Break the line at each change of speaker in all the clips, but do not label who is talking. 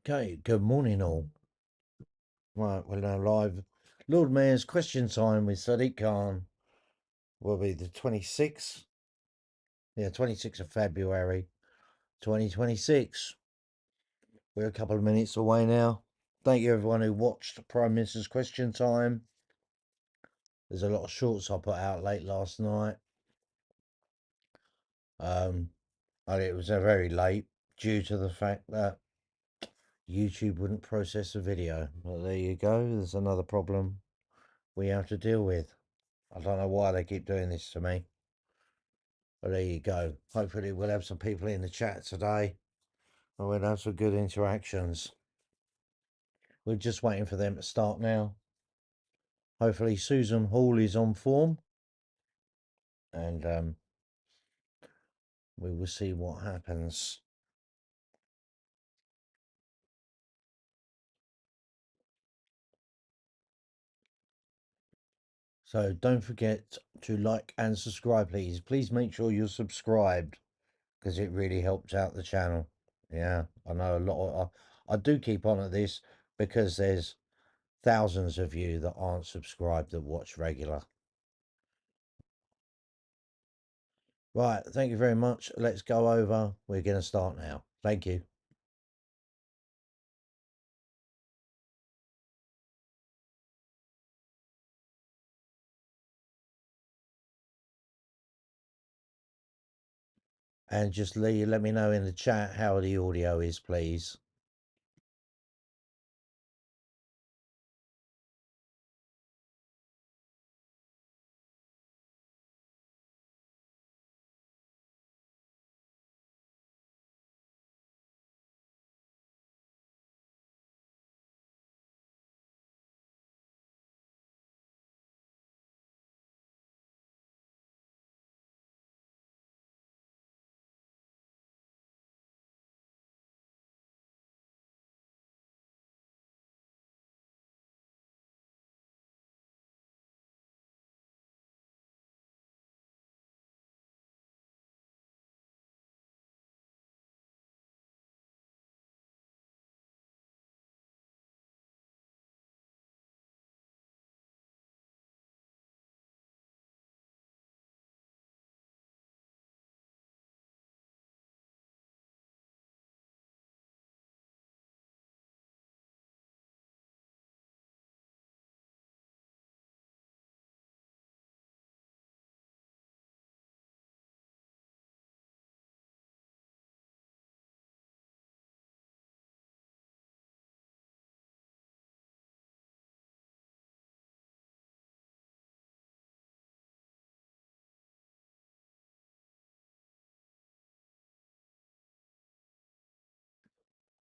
Okay, good morning all. Right, we're now live. Lord Mayor's question time with Sadiq Khan will be the 26th. Yeah, 26th of February, 2026. We're a couple of minutes away now. Thank you everyone who watched Prime Minister's question time. There's a lot of shorts I put out late last night. It was very late due to the fact that YouTube wouldn't process the video. But there you go, there's another problem we have to deal with. I don't know why they keep doing this to me. But there you go. Hopefully we'll have some people in the chat today and we'll have some good interactions. We're just waiting for them to start now. Hopefully Susan Hall is on form and we will see what happens. So don't forget to like and subscribe, please. Please make sure you're subscribed because it really helps out the channel. Yeah, I know a lot of, I do keep on at this because there's thousands of you that aren't subscribed that watch regular. Right, thank you very much. Let's go over. We're going to start now. Thank you. And just let me know in the chat how the audio is, please.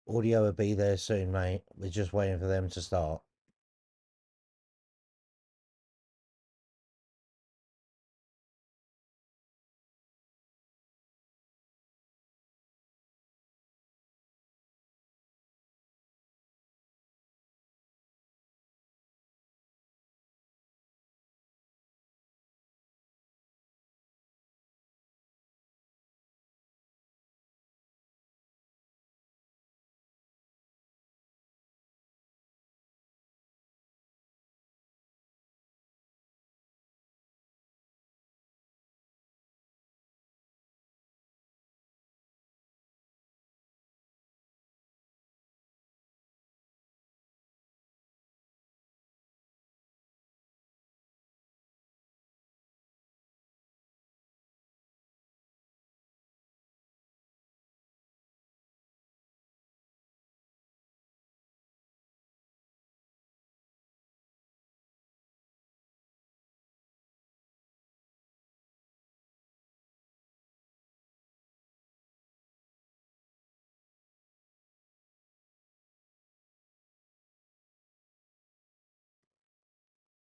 Audio will be there soon, mate. We're just waiting for them to start.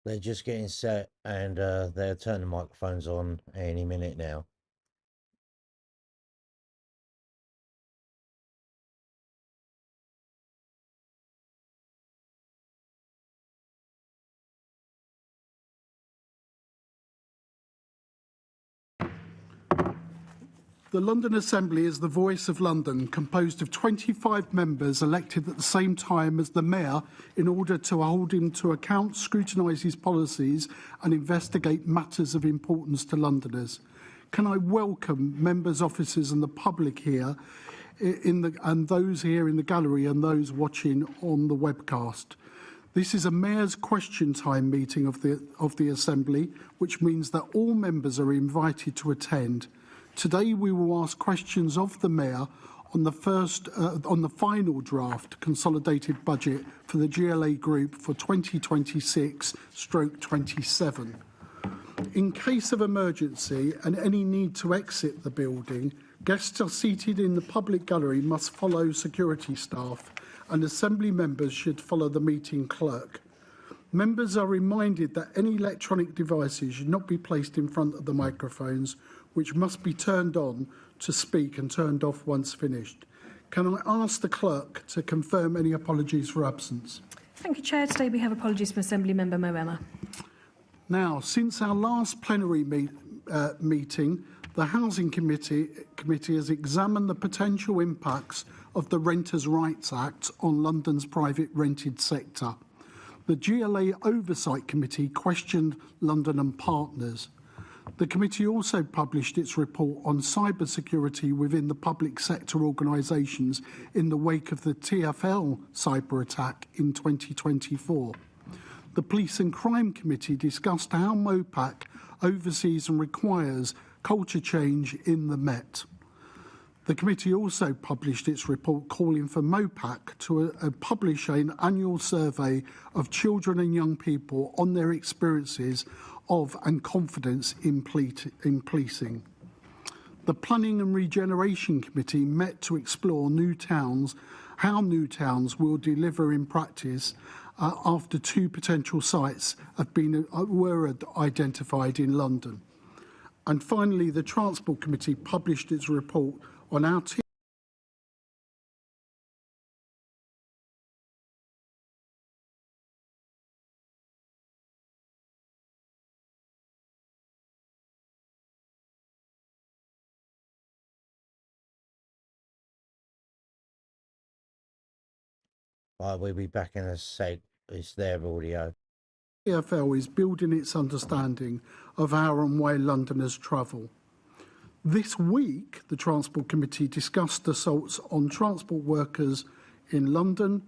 They're just getting set and they'll turn the microphones on any minute now.
The London Assembly is the voice of London, composed of 25 members elected at the same time as the Mayor in order to hold him to account, scrutinise his policies and investigate matters of importance to Londoners. Can I welcome members, officers and the public here and those here in the gallery and those watching on the webcast. This is a Mayor's question time meeting of the Assembly, which means that all members are invited to attend. Today we will ask questions of the Mayor on the final draft consolidated budget for the GLA Group for 2026/27. In case of emergency and any need to exit the building, guests are seated in the public gallery must follow security staff and Assembly members should follow the meeting clerk. Members are reminded that any electronic devices should not be placed in front of the microphones, which must be turned on to speak and turned off once finished. Can I ask the clerk to confirm any apologies for absence?
Thank you, Chair. Today we have apologies from Assembly Member Moema.
Now, since our last plenary meeting, the Housing Committee has examined the potential impacts of the Renters' Rights Act on London's private rented sector. The GLA Oversight Committee questioned London and Partners. The committee also published its report on cybersecurity within the public sector organisations in the wake of the TfL cyber attack in 2024. The Police and Crime Committee discussed how MOPAC oversees and requires culture change in the Met. The committee also published its report calling for MOPAC to publish an annual survey of children and young people on their experiences of and confidence in policing. The Planning and Regeneration Committee met to explore how new towns will deliver in practice after two potential sites were identified in London. And finally, the Transport Committee published its report on our
Right, we'll be back in a sec. It's their audio.
TfL is building its understanding of how and why Londoners travel. This week, the Transport Committee discussed assaults on transport workers in London,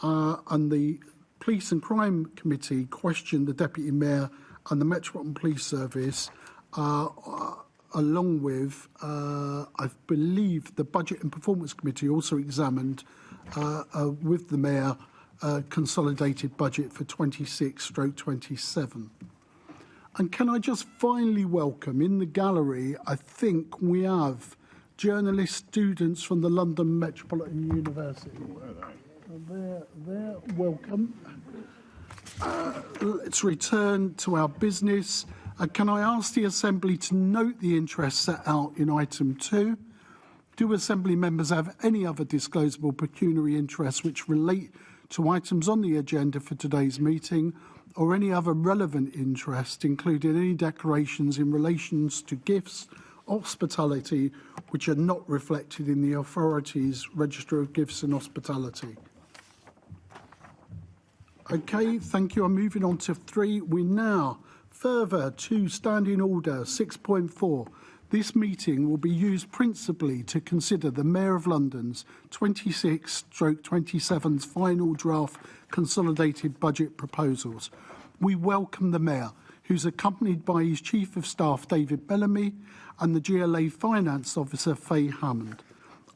and the Police and Crime Committee questioned the Deputy Mayor and the Metropolitan Police Service, along with, I believe, the Budget and Performance Committee also examined with the Mayor consolidated budget for 26/27. And can I just finally welcome in the gallery, I think we have journalist students from the London Metropolitan University. They're welcome. Let's return to our business. Can I ask the Assembly to note the interest set out in item 2? Do Assembly members have any other disclosable pecuniary interests which relate to items on the agenda for today's meeting, or any other relevant interest, including any declarations in relation to gifts, hospitality, which are not reflected in the authority's Register of Gifts and Hospitality? Okay, thank you. I'm moving on to 3. We now further to Standing Order 6.4. This meeting will be used principally to consider the Mayor of London's 26/27's final draft consolidated budget proposals. We welcome the Mayor, who's accompanied by his Chief of Staff, David Bellamy, and the GLA Finance Officer, Faye Hammond.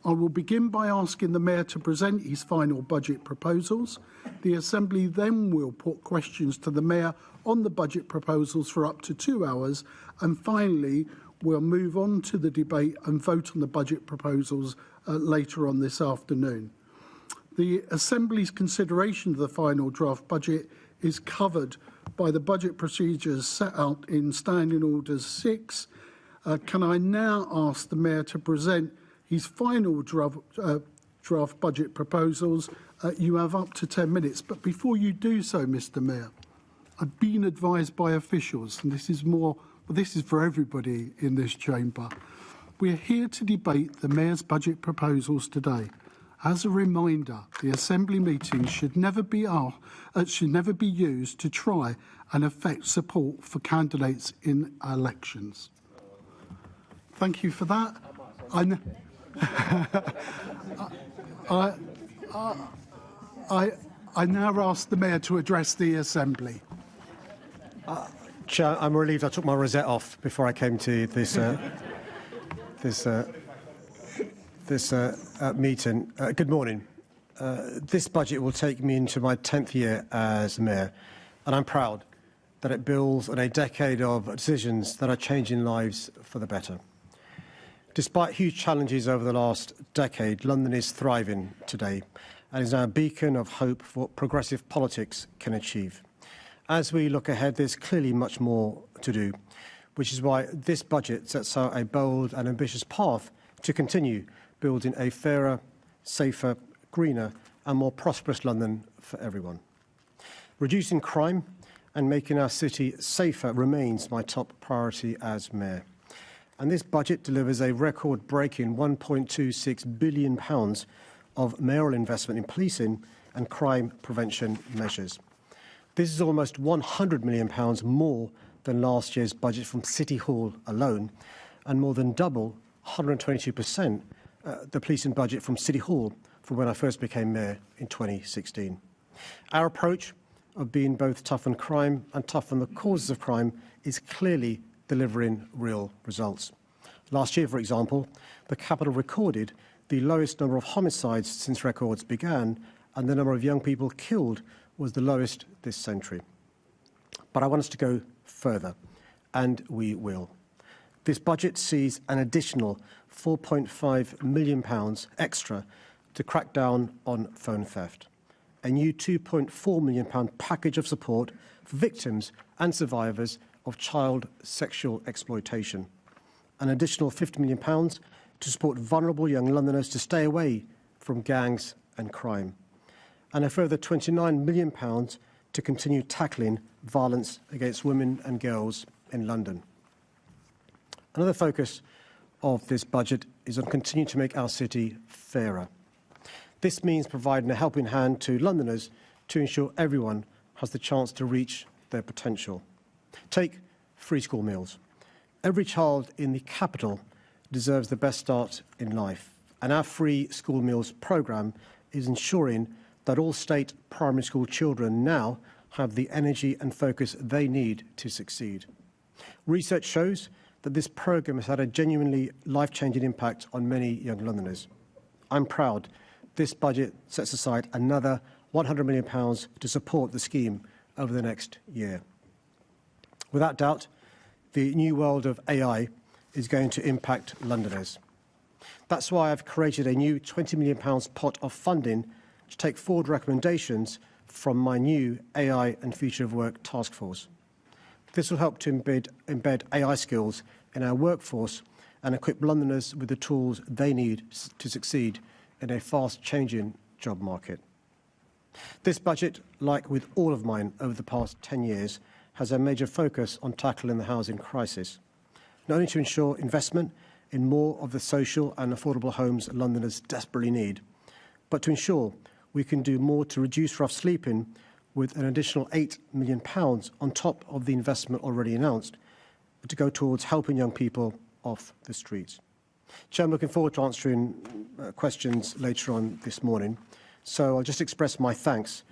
I will begin by asking the Mayor to present his final budget proposals. The Assembly then will put questions to the Mayor on the budget proposals for up to 2 hours, and finally, we'll move on to the debate and vote on the budget proposals later on this afternoon. The Assembly's consideration of the final draft budget is covered by the budget procedures set out in Standing Orders 6. Can I now ask the Mayor to present his final draft budget proposals? You have up to 10 minutes. But before you do so, Mr. Mayor, I've been advised by officials, and this is for everybody in this chamber, We are here to debate the Mayor's budget proposals today. As a reminder, the Assembly meeting should never be used to try and affect support for candidates in elections. Thank you for that. I now ask the Mayor to address the Assembly.
Chair, I'm relieved I took my rosette off before I came to this meeting. Good morning. This budget will take me into my 10th year as Mayor, and I'm proud that it builds on a decade of decisions that are changing lives for the better. Despite huge challenges over the last decade, London is thriving today and is now a beacon of hope for what progressive politics can achieve. As we look ahead, there's clearly much more to do, which is why this budget sets out a bold and ambitious path to continue building a fairer, safer, greener and more prosperous London for everyone. Reducing crime and making our city safer remains my top priority as Mayor. And this budget delivers a record-breaking £1.26 billion of mayoral investment in policing and crime prevention measures. This is almost £100 million more than last year's budget from City Hall alone, and more than double, 122%, the policing budget from City Hall from when I first became Mayor in 2016. Our approach of being both tough on crime and tough on the causes of crime is clearly delivering real results. Last year, for example, the capital recorded the lowest number of homicides since records began, and the number of young people killed was the lowest this century. But I want us to go further, and we will. This budget sees an additional £4.5 million extra to crack down on phone theft, a new £2.4 million package of support for victims and survivors of child sexual exploitation, an additional £50 million to support vulnerable young Londoners to stay away from gangs and crime, and a further £29 million to continue tackling violence against women and girls in London. Another focus of this budget is on continuing to make our city fairer. This means providing a helping hand to Londoners to ensure everyone has the chance to reach their potential. Take free school meals. Every child in the capital deserves the best start in life, and our free school meals programme is ensuring that all state primary school children now have the energy and focus they need to succeed. Research shows that this programme has had a genuinely life-changing impact on many young Londoners. I'm proud this budget sets aside another £100 million to support the scheme over the next year. Without doubt, the new world of AI is going to impact Londoners. That's why I've created a new £20 million pot of funding to take forward recommendations from my new AI and Future of Work task force. This will help to embed AI skills in our workforce and equip Londoners with the tools they need to succeed in a fast-changing job market. This budget, like with all of mine over the past 10 years, has a major focus on tackling the housing crisis, not only to ensure investment in more of the social and affordable homes Londoners desperately need, but to ensure we can do more to reduce rough sleeping with an additional £8 million on top of the investment already announced to go towards helping young people off the streets. Chair, I'm looking forward to answering questions later on this morning, so I'll just express my thanks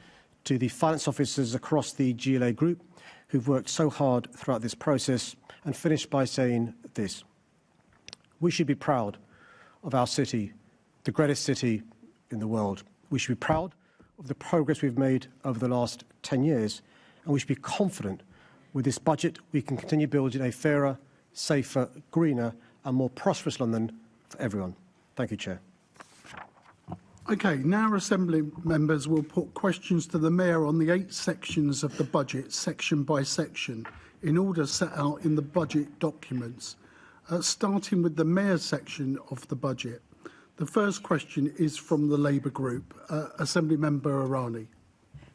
to the finance officers across the GLA group who've worked so hard throughout this process, and finish by saying this. We should be proud of our city, the greatest city in the world. We should be proud of the progress we've made over the last 10 years, and we should be confident with this budget we can continue building a fairer, safer, greener and more prosperous London for everyone. Thank you, Chair.
Okay, now Assembly members will put questions to the Mayor on the 8 sections of the budget, section by section, in order set out in the budget documents, starting with the Mayor's section of the budget. The first question is from the Labour Group. Assembly Member Irani.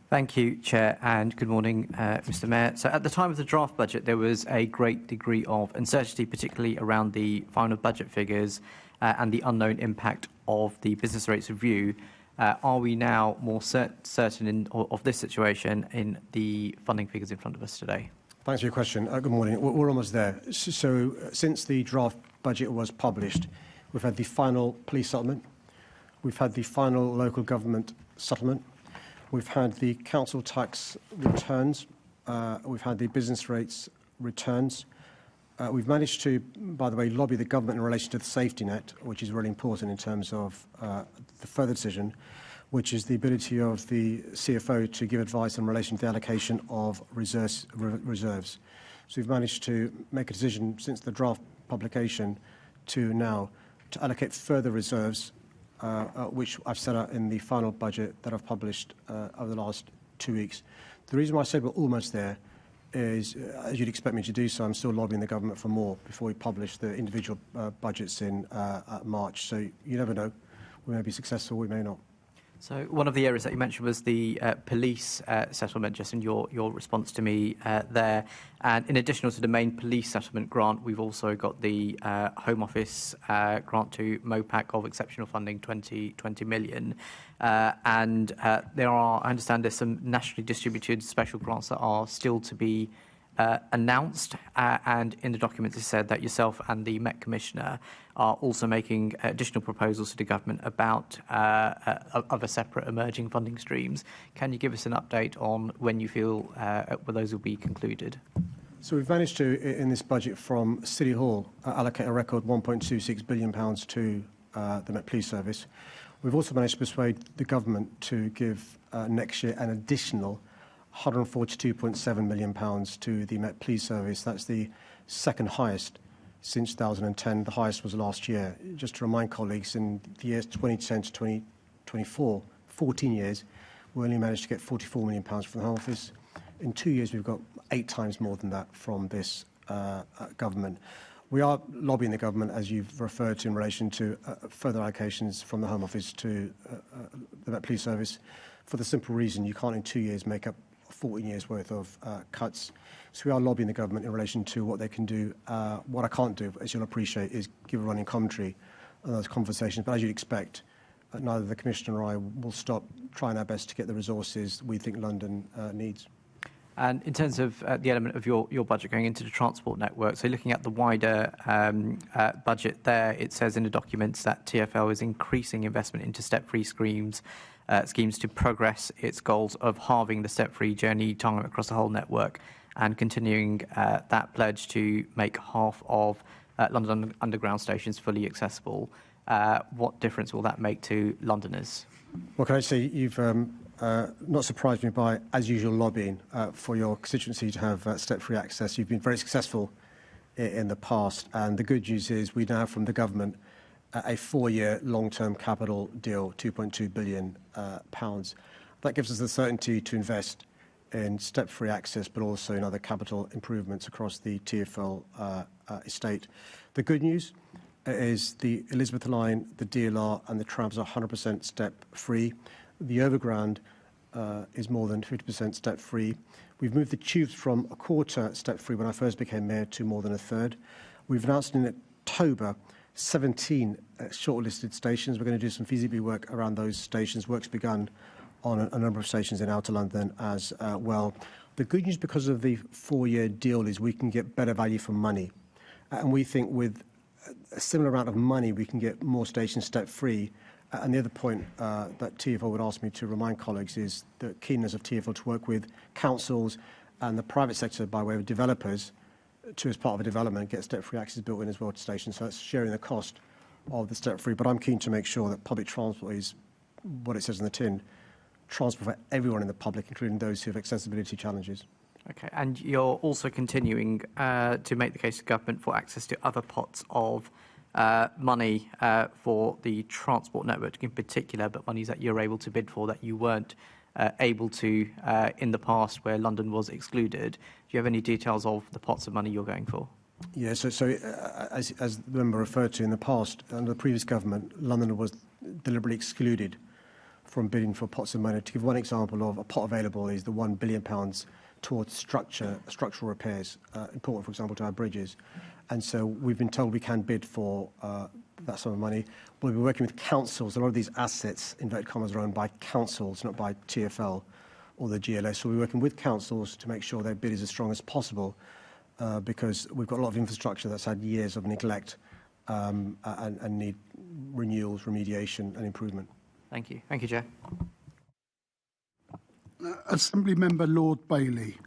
Thank you, Chair, and good morning, Mr Mayor. So at the time of the draft budget, there was a great degree of uncertainty, particularly around the final budget figures and the unknown impact of the business rates review. Are we now more certain of this situation in the funding figures in front of us today?
Thanks for your question. Good morning. We're almost there. So since the draft budget was published, we've had the final police settlement, we've had the final local government settlement, we've had the council tax returns, we've had the business rates returns. We've managed to, by the way, lobby the government in relation to the safety net, which is really important in terms of the further decision, which is the ability of the CFO to give advice in relation to the allocation of reserves. So we've managed to make a decision since the draft publication to now to allocate further reserves, which I've set out in the final budget that I've published over the last 2 weeks. The reason why I said we're almost there is, as you'd expect me to do so, I'm still lobbying the government for more before we publish the individual budgets in March. So you never know. We may be successful, we may not.
So one of the areas that you mentioned was the police settlement, just in your response to me there. And in addition to the main police settlement grant, we've also got the Home Office grant to MOPAC of exceptional funding, 20 million. And there are, I understand there's some nationally distributed special grants that are still to be announced, and in the documents it said that yourself and the Met Commissioner are also making additional proposals to the government about other separate emerging funding streams. Can you give us an update on when you feel those will be concluded?
So we've managed to, in this budget from City Hall, allocate a record £1.26 billion to the Met Police Service. We've also managed to persuade the government to give next year an additional £142.7 million to the Met Police Service. That's the second highest since 2010. The highest was last year. Just to remind colleagues, in the years 2010 to 2024, 14 years, we only managed to get £44 million from the Home Office. In 2 years, we've got 8 times more than that from this government. We are lobbying the government, as you've referred to, in relation to further allocations from the Home Office to the Met Police Service, for the simple reason you can't in 2 years make up 14 years worth of cuts. So we are lobbying the government in relation to what they can do. What I can't do, as you'll appreciate, is give a running commentary on those conversations. But as you'd expect, neither the Commissioner nor I will stop trying our best to get the resources we think London needs.
And in terms of the element of your budget going into the transport network, so looking at the wider budget there, it says in the documents that TfL is increasing investment into step-free schemes to progress its goals of halving the step-free journey time across the whole network and continuing that pledge to make half of London Underground stations fully accessible. What difference will that make to Londoners?
Well, can I say you've not surprised me by, as usual, lobbying for your constituency to have step-free access. You've been very successful in the past, and the good news is we now have from the government a 4-year long-term capital deal, £2.2 billion. That gives us the certainty to invest in step-free access, but also in other capital improvements across the TfL estate. The good news is the Elizabeth line, the DLR and the trams are 100% step-free. The overground is more than 50% step-free. We've moved the tubes from a quarter step-free when I first became mayor to more than a third. We've announced in October 17 shortlisted stations. We're going to do some feasibility work around those stations. Work's begun on a number of stations in Outer London as well. The good news, because of the 4-year deal, is we can get better value for money. And we think with a similar amount of money, we can get more stations step-free. And the other point that TfL would ask me to remind colleagues is the keenness of TfL to work with councils and the private sector by way of developers to, as part of a development, get step-free access built in as well to stations. So that's sharing the cost of the step-free. But I'm keen to make sure that public transport is what it says in the tin, transport for everyone in the public, including those who have accessibility challenges.
Okay, and you're also continuing to make the case to government for access to other pots of money for the transport network in particular, but monies that you're able to bid for that you weren't able to in the past where London was excluded. Do you have any details of the pots of money you're going for?
Yeah, so as the member referred to in the past, under the previous government, London was deliberately excluded from bidding for pots of money. To give one example of a pot available is the £1 billion towards structural repairs, important, for example, to our bridges. And so we've been told we can bid for that sum of money. We'll be working with councils. A lot of these assets, inverted commas, are owned by councils, not by TfL or the GLA. So we're working with councils to make sure their bid is as strong as possible because we've got a lot of infrastructure that's had years of neglect and need renewals, remediation and improvement.
Thank you. Thank you, Chair.
Assembly Member Lord Bailey.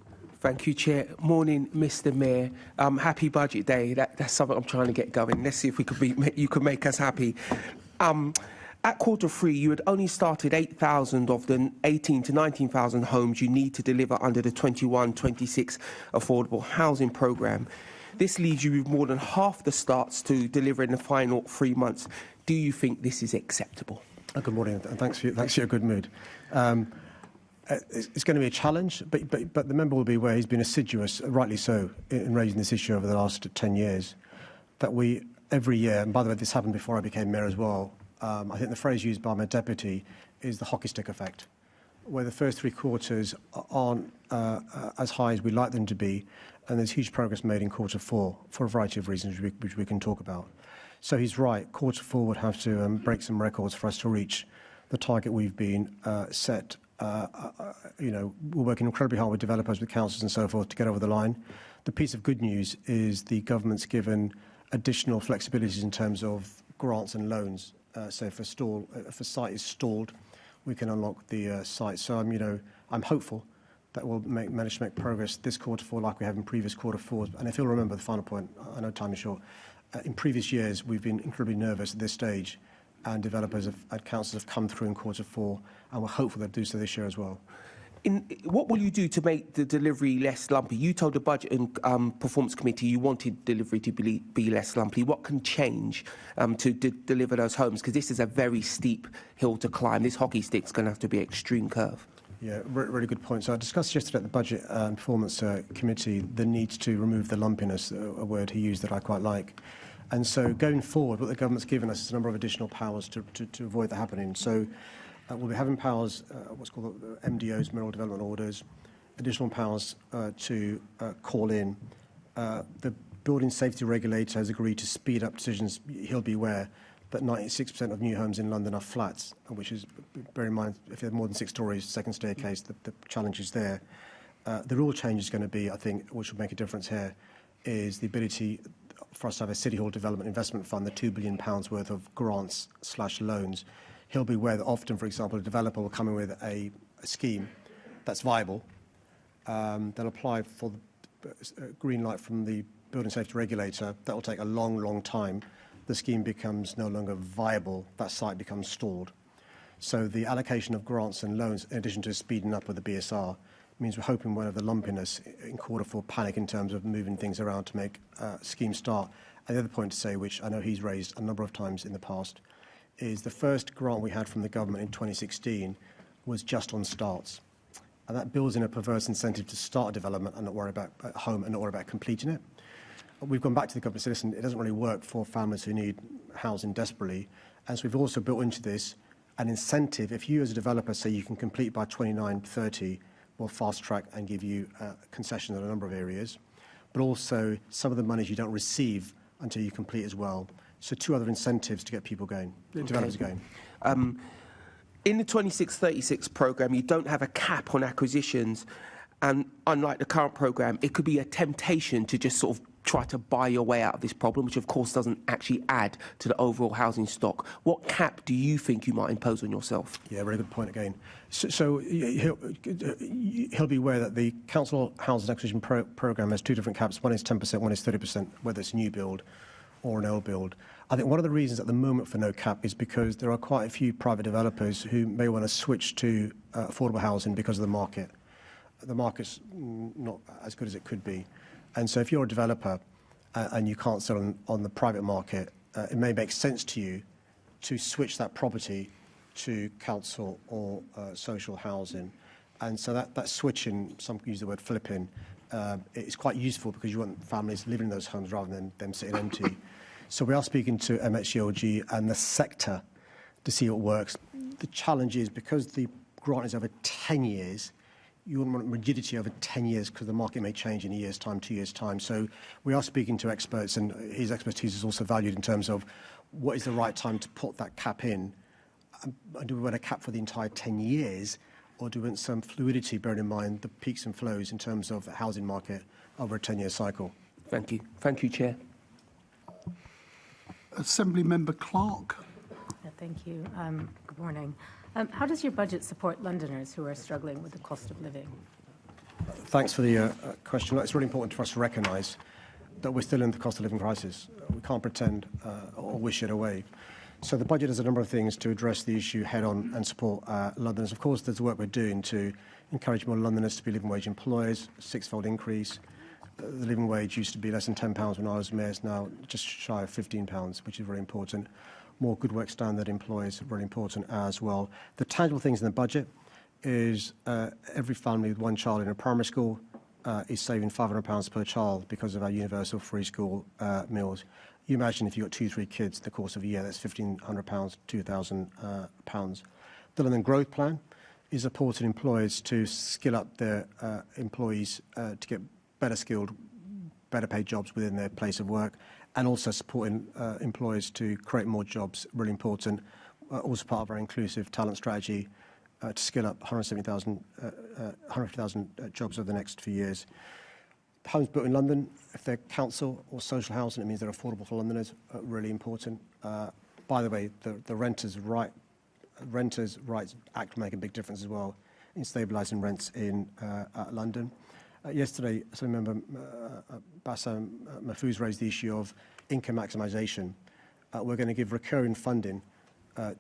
Thank you, Chair. Morning, Mr. Mayor. Happy Budget Day. That's something I'm trying to get going. Let's see if you could make us happy. At Q3, you had only started 8,000 of the 18 to 19,000 homes you need to deliver under the 21-26 affordable housing programme. This leaves you with more than half the starts to deliver in the final 3 months. Do you think this is acceptable?
Good morning, and thanks for your good mood. It's going to be a challenge, but the member will be aware he's been assiduous, rightly so, in raising this issue over the last 10 years, that we, every year, and by the way, this happened before I became mayor as well, I think the phrase used by my deputy is the hockey stick effect, where the first 3 quarters aren't as high as we'd like them to be, and there's huge progress made in Q4 for a variety of reasons which we can talk about. So he's right, Q4 would have to break some records for us to reach the target we've been set. We're working incredibly hard with developers, with councils and so forth to get over the line. The piece of good news is the government's given additional flexibilities in terms of grants and loans. So if a site is stalled, we can unlock the site. So I'm hopeful that we'll manage to make progress this Q4 like we have in previous Q4s. And if you'll remember the final point, I know time is short. In previous years, we've been incredibly nervous at this stage, and developers and councils have come through in Q4, and we're hopeful they'll do so this year as well.
What will you do to make the delivery less lumpy? You told the Budget and Performance Committee you wanted delivery to be less lumpy. What can change to deliver those homes? Because this is a very steep hill to climb. This hockey stick's going to have to be an extreme curve.
Yeah, really good point. So I discussed yesterday at the Budget and Performance Committee the need to remove the lumpiness, a word he used that I quite like. And so going forward, what the government's given us is a number of additional powers to avoid that happening. So we'll be having powers, what's called MDOs, Mineral Development Orders, additional powers to call in. The Building Safety Regulator has agreed to speed up decisions. He'll be aware that 96% of new homes in London are flats, which is, bear in mind, if you have more than 6 stories, second staircase, the challenge is there. The real change is going to be, I think, which will make a difference here, is the ability for us to have a City Hall Development Investment Fund, the £2 billion worth of grants/loans. He'll be aware that often, for example, a developer will come in with a scheme that's viable. They'll apply for the green light from the Building Safety Regulator. That will take a long time. The scheme becomes no longer viable. That site becomes stalled. So the allocation of grants and loans, in addition to speeding up with the BSR, means we're hoping we'll have the lumpiness in Q4 panic in terms of moving things around to make schemes start. And the other point to say, which I know he's raised a number of times in the past, is the first grant we had from the government in 2016 was just on starts. And that builds in a perverse incentive to start a development and not worry about a home and not worry about completing it. We've gone back to the government and said, listen, it doesn't really work for families who need housing desperately. And so we've also built into this an incentive. If you as a developer say you can complete by 29-30, we'll fast track and give you concessions in a number of areas. But also some of the monies you don't receive until you complete as well. So 2 other incentives to get people going, developers going.
In the 26-36 programme, you don't have a cap on acquisitions. And unlike the current programme, it could be a temptation to just sort of try to buy your way out of this problem, which of course doesn't actually add to the overall housing stock. What cap do you think you might impose on yourself?
Yeah, very good point again. So he'll be aware that the Council Housing Acquisition Programme has 2 different caps. One is 10%, one is 30%, whether it's a new build or an old build. I think one of the reasons at the moment for no cap is because there are quite a few private developers who may want to switch to affordable housing because of the market. The market's not as good as it could be. And so if you're a developer and you can't sell on the private market, it may make sense to you to switch that property to council or social housing. And so that switching, some use the word flipping, it's quite useful because you want families living in those homes rather than them sitting empty. So we are speaking to MHGLG and the sector to see what works. the challenge is because the grant is over 10 years, you wouldn't want rigidity over 10 years because the market may change in a year's time, 2 years' time. So we are speaking to experts, and his expertise is also valued in terms of what is the right time to put that cap in. Do we want a cap for the entire 10 years, or do we want some fluidity, bearing in mind the peaks and flows in terms of the housing market over a 10-year cycle?
Thank you. Thank you, Chair.
Assembly Member Clark.
Thank you. Good morning. How does your budget support Londoners who are struggling with the cost of living?
Thanks for the question. It's really important for us to recognise that we're still in the cost of living crisis. We can't pretend or wish it away. So the budget has a number of things to address the issue head-on and support Londoners. Of course, there's the work we're doing to encourage more Londoners to be living wage employers, six-fold increase. The living wage used to be less than £10 when I was mayor. It's now just shy of £15, which is very important. More good work standard employers, really important as well. The tangible things in the budget is every family with one child in a primary school is saving £500 per child because of our universal free school meals. You imagine if you've got 2-3 kids in the course of a year, that's £1,500, £2,000. The London Growth Plan is supporting employers to skill up their employees to get better skilled, better paid jobs within their place of work, and also supporting employers to create more jobs, really important. Also part of our inclusive talent strategy to skill up 150,000 jobs over the next few years. Homes built in London, if they're council or social housing, it means they're affordable for Londoners, really important. By the way, the Renters' Rights Act will make a big difference as well in stabilising rents in London. Yesterday, I remember Bassam Mahfouz raised the issue of income maximisation. We're going to give recurring funding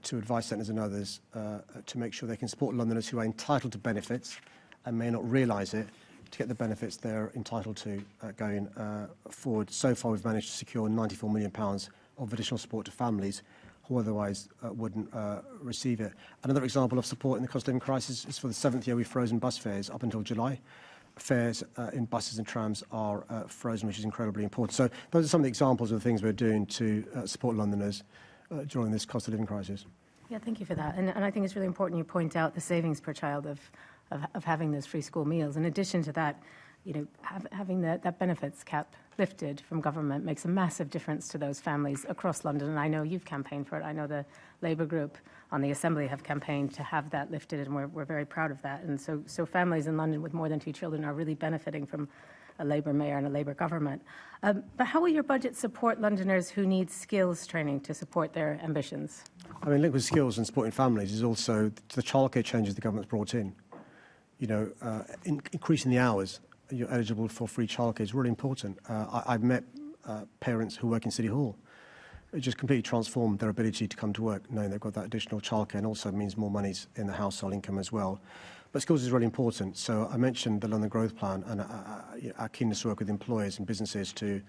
to advice centres and others to make sure they can support Londoners who are entitled to benefits and may not realise it, to get the benefits they're entitled to going forward. So far, we've managed to secure £94 million of additional support to families who otherwise wouldn't receive it. Another example of support in the cost of living crisis is for the 7th year we've frozen bus fares up until July. Fares in buses and trams are frozen, which is incredibly important. So those are some of the examples of the things we're doing to support Londoners during this cost of living crisis.
Yeah, thank you for that. And I think it's really important you point out the savings per child of having those free school meals. In addition to that, you know, having that benefits cap lifted from government makes a massive difference to those families across London. And I know you've campaigned for it. I know the Labour group on the Assembly have campaigned to have that lifted, and we're very proud of that. And so families in London with more than 2 children are really benefiting from a Labour mayor and a Labour government. But how will your budget support Londoners who need skills training to support their ambitions?
I mean, linked with skills and supporting families is also the childcare changes the government's brought in. You know, increasing the hours you're eligible for free childcare is really important. I've met parents who work in City Hall. It just completely transformed their ability to come to work, knowing they've got that additional childcare, and also means more money in the household income as well. But skills is really important. So I mentioned the London Growth Plan and our keenness to work with employers and businesses to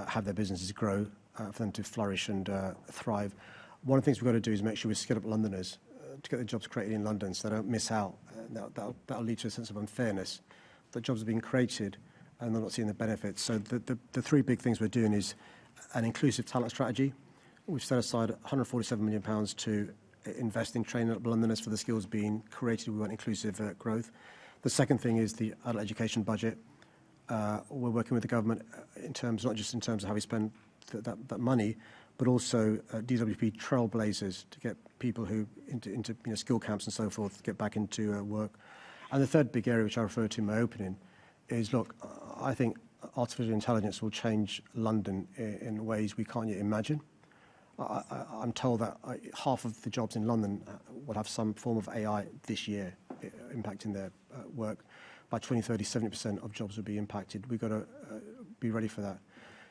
have their businesses grow, for them to flourish and thrive. One of the things we've got to do is make sure we skill up Londoners to get the jobs created in London so they don't miss out. That'll lead to a sense of unfairness. That jobs are being created and they're not seeing the benefits. So the 3 big things we're doing is an inclusive talent strategy. We've set aside £147 million to invest in training up Londoners for the skills being created. We want inclusive growth. The second thing is the adult education budget. We're working with the government in terms, not just in terms of how we spend that money, but also DWP trailblazers to get people who into skill camps and so forth to get back into work. And the third big area, which I referred to in my opening, is, look, I think artificial intelligence will change London in ways we can't yet imagine. I'm told that half of the jobs in London will have some form of AI this year impacting their work. By 2030, 70% of jobs will be impacted. We've got to be ready for that.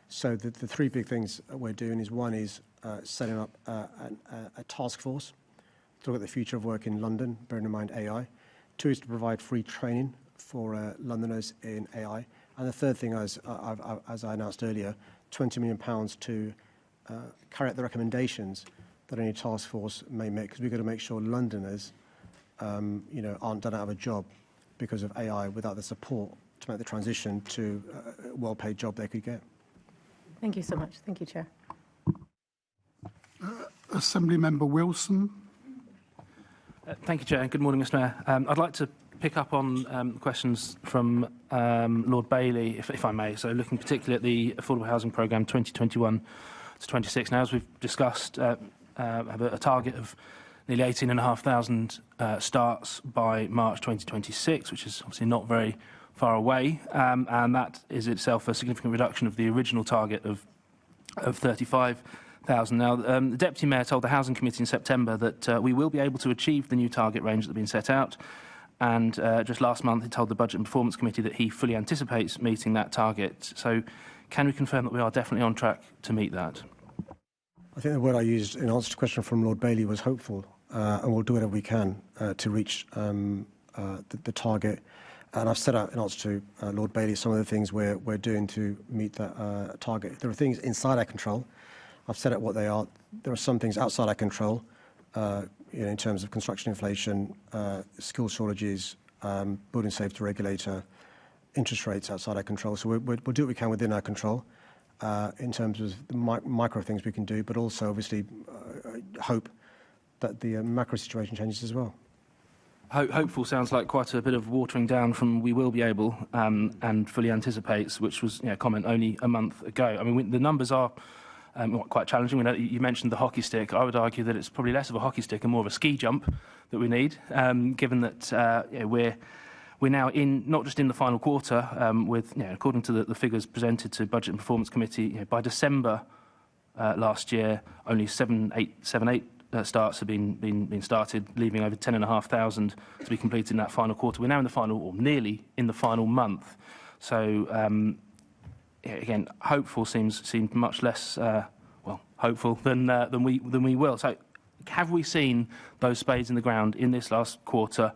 So the 3 big things we're doing is, one is setting up a task force to look at the future of work in London, bearing in mind AI. 2 is to provide free training for Londoners in AI. And the third thing, as I announced earlier, £20 million to carry out the recommendations that any task force may make, because we've got to make sure Londoners aren't done out of a job because of AI without the support to make the transition to a well-paid job they could get.
Thank you so much. Thank you, Chair.
Assembly Member Wilson.
Thank you, Chair. Good morning, Mr Mayor. I'd like to pick up on questions from Lord Bailey, if I may. So looking particularly at the Affordable Housing Programme 2021 to 26. Now, as we've discussed, have a target of nearly 18,500 starts by March 2026, which is obviously not very far away, and that is itself a significant reduction of the original target of 35,000. Now, the Deputy Mayor told the Housing Committee in September that we will be able to achieve the new target range that's been set out, and just last month he told the Budget and Performance Committee that he fully anticipates meeting that target. So can we confirm that we are definitely on track to meet that?
I think the word I used in answer to a question from Lord Bailey was hopeful, and we'll do whatever we can to reach the target. And I've set out in answer to Lord Bailey some of the things we're doing to meet that target. There are things inside our control. I've set out what they are. There are some things outside our control, in terms of construction inflation, skill shortages, building safety regulator, interest rates outside our control. So we'll do what we can within our control in terms of the micro things we can do, but also obviously hope that the macro situation changes as well.
Hopeful sounds like quite a bit of watering down from we will be able and fully anticipates, which was a comment only a month ago. I mean, the numbers are quite challenging. We know you mentioned the hockey stick. I would argue that it's probably less of a hockey stick and more of a ski jump that we need, given that we're now in not just in the final quarter, with according to the figures presented to Budget and Performance Committee, by December last year, only seven, eight starts have been started, leaving over 10,500 to be completed in that final quarter. We're now in the final, or nearly in the final month. So again, hopeful seems much less hopeful than we will. So have we seen those spades in the ground in this last quarter?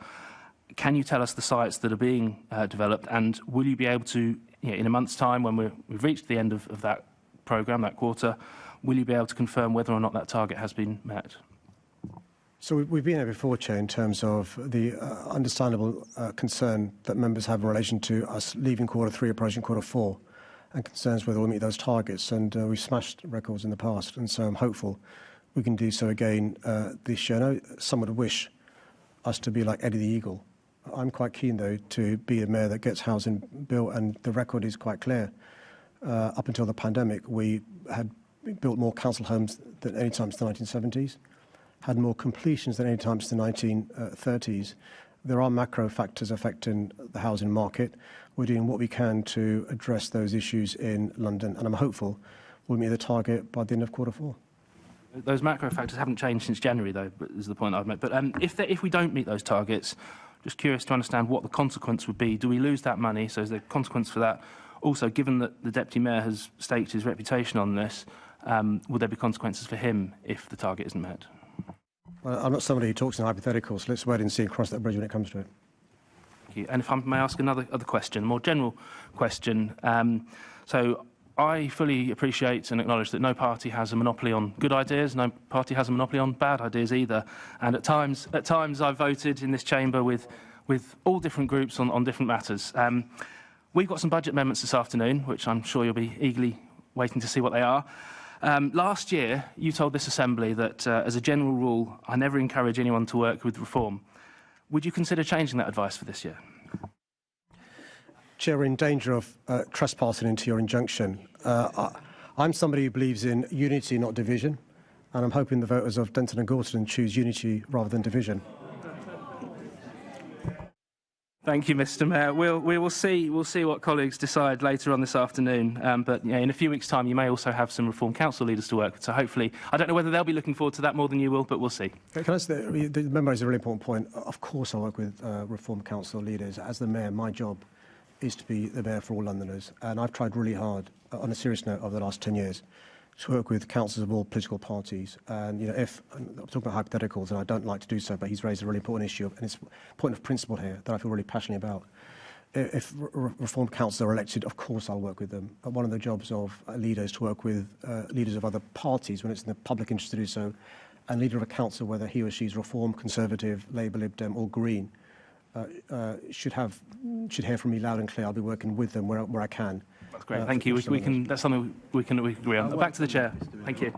Can you tell us the sites that are being developed, and will you be able to, in a month's time, when we've reached the end of that programme, that quarter, will you be able to confirm whether or not that target has been met?
So we've been there before, Chair, in terms of the understandable concern that members have in relation to us leaving quarter three, approaching quarter four, and concerns whether we'll meet those targets. And we've smashed records in the past, and so I'm hopeful we can do so again this year. I know some would wish us to be like Eddie the Eagle. I'm quite keen, though, to be a mayor that gets housing built, and the record is quite clear. Up until the pandemic, we had built more council homes than any time since the 1970s, had more completions than any time since the 1930s. There are macro factors affecting the housing market. We're doing what we can to address those issues in London, and I'm hopeful we'll meet the target by the end of quarter four.
Those macro factors haven't changed since January, though, is the point I've made. But if we don't meet those targets, just curious to understand what the consequence would be. Do we lose that money? So is there a consequence for that? Also, given that the Deputy Mayor has staked his reputation on this, will there be consequences for him if the target isn't met?
Well, I'm not somebody who talks in hypotheticals, so let's wait and see and cross that bridge when it comes to it.
Thank you. And if I may ask another question, a more general question. So I fully appreciate and acknowledge that no party has a monopoly on good ideas, no party has a monopoly on bad ideas either. And at times I've voted in this chamber with all different groups on different matters. We've got some budget amendments this afternoon, which I'm sure you'll be eagerly waiting to see what they are. Last year, you told this Assembly that, as a general rule, I never encourage anyone to work with reform. Would you consider changing that advice for this year?
Chair, we're in danger of trespassing into your injunction. I'm somebody who believes in unity, not division, and I'm hoping the voters of Denton and Gorton choose unity rather than division.
Thank you, Mr. Mayor. We will see what colleagues decide later on this afternoon. But in a few weeks' time, you may also have some Reform Council leaders to work with. So hopefully, I don't know whether they'll be looking forward to that more than you will, but we'll see.
Can I say, the member is a really important point. Of course, I work with Reform Council leaders. As the mayor, my job is to be the mayor for all Londoners, and I've tried really hard, on a serious note, over the last 10 years, to work with councillors of all political parties. And if I'm talking about hypotheticals, and I don't like to do so, but he's raised a really important issue, and it's a point of principle here that I feel really passionate about. If Reform Councils are elected, of course I'll work with them. One of the jobs of a leader is to work with leaders of other parties when it's in the public interest to do so, and leader of a council, whether he or she is Reform, Conservative, Labour, Lib Dem or Green, should hear from me loud and clear. I'll be working with them where I can.
That's great. Thank you. That's something we can agree on. Back to the chair. Thank you.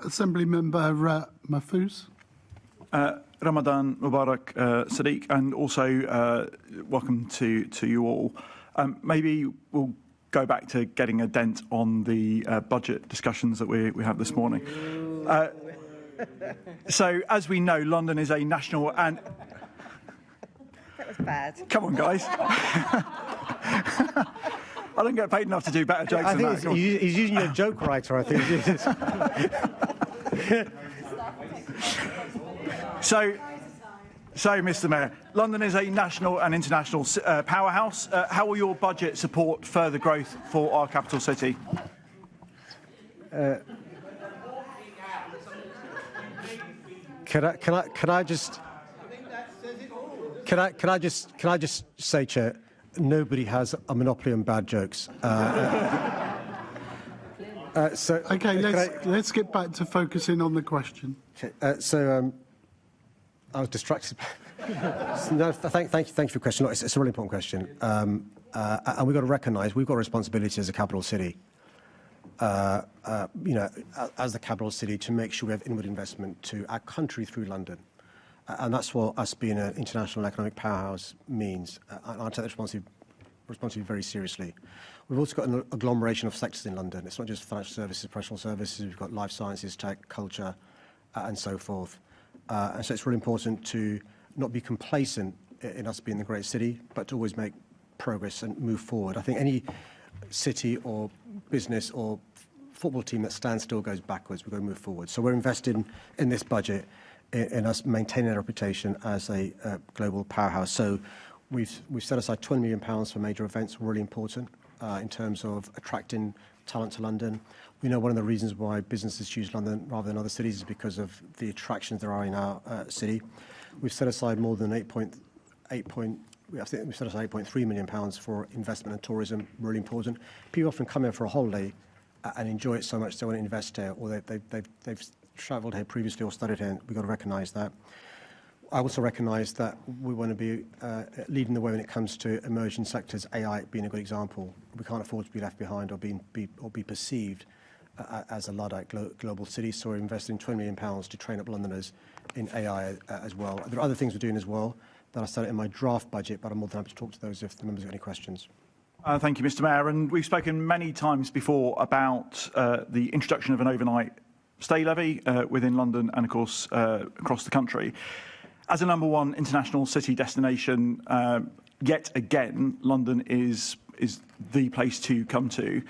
Assembly Member Mahfouz.
Ramadan Mubarak, Sadiq, and also welcome to you all. Maybe we'll go back to getting a dent on the budget discussions that we have this morning. So, as we know, London is a national and...
That was bad.
Come on, guys. I don't get paid enough to do better jokes
I
than
think
that.
he's using your joke writer, I think.
So, Mr. Mayor, London is a national and international powerhouse. How will your budget support further growth for our capital city?
Can I just say, Chair, nobody has a monopoly on bad jokes.
Okay, let's get back to focusing on the question.
Okay, I was distracted. No, thank you for the question. Look, it's a really important question, and we've got to recognise we've got a responsibility as a capital city. As the capital city, to make sure we have inward investment to our country through London. And that's what us being an international economic powerhouse means. And I take that responsibility very seriously. We've also got an agglomeration of sectors in London. It's not just financial services, professional services. We've got life sciences, tech, culture, and so forth. And so it's really important to not be complacent in us being the great city, but to always make progress and move forward. I think any city or business or football team that stands still goes backwards. We've got to move forward. So we're investing in this budget in us maintaining our reputation as a global powerhouse. So we've set aside £20 million for major events, really important in terms of attracting talent to London. We know one of the reasons why businesses choose London rather than other cities is because of the attractions there are in our city. We've set aside more than I think we've set aside £8.3 million for investment and tourism, really important. People often come here for a holiday and enjoy it so much they want to invest here, or they've travelled here previously or studied here. We've got to recognise that. I also recognise that we want to be leading the way when it comes to emerging sectors, AI being a good example. We can't afford to be left behind or be perceived as a Luddite global city, so we're investing £20 million to train up Londoners in AI as well. There are other things we're doing as well that I said in my draft budget, but I'm more than happy to talk to those if the members have any questions.
Thank you, Mr. Mayor. And we've spoken many times before about the introduction of an overnight stay levy within London and, of course, across the country. As a number one international city destination, yet again, London is the place to come to.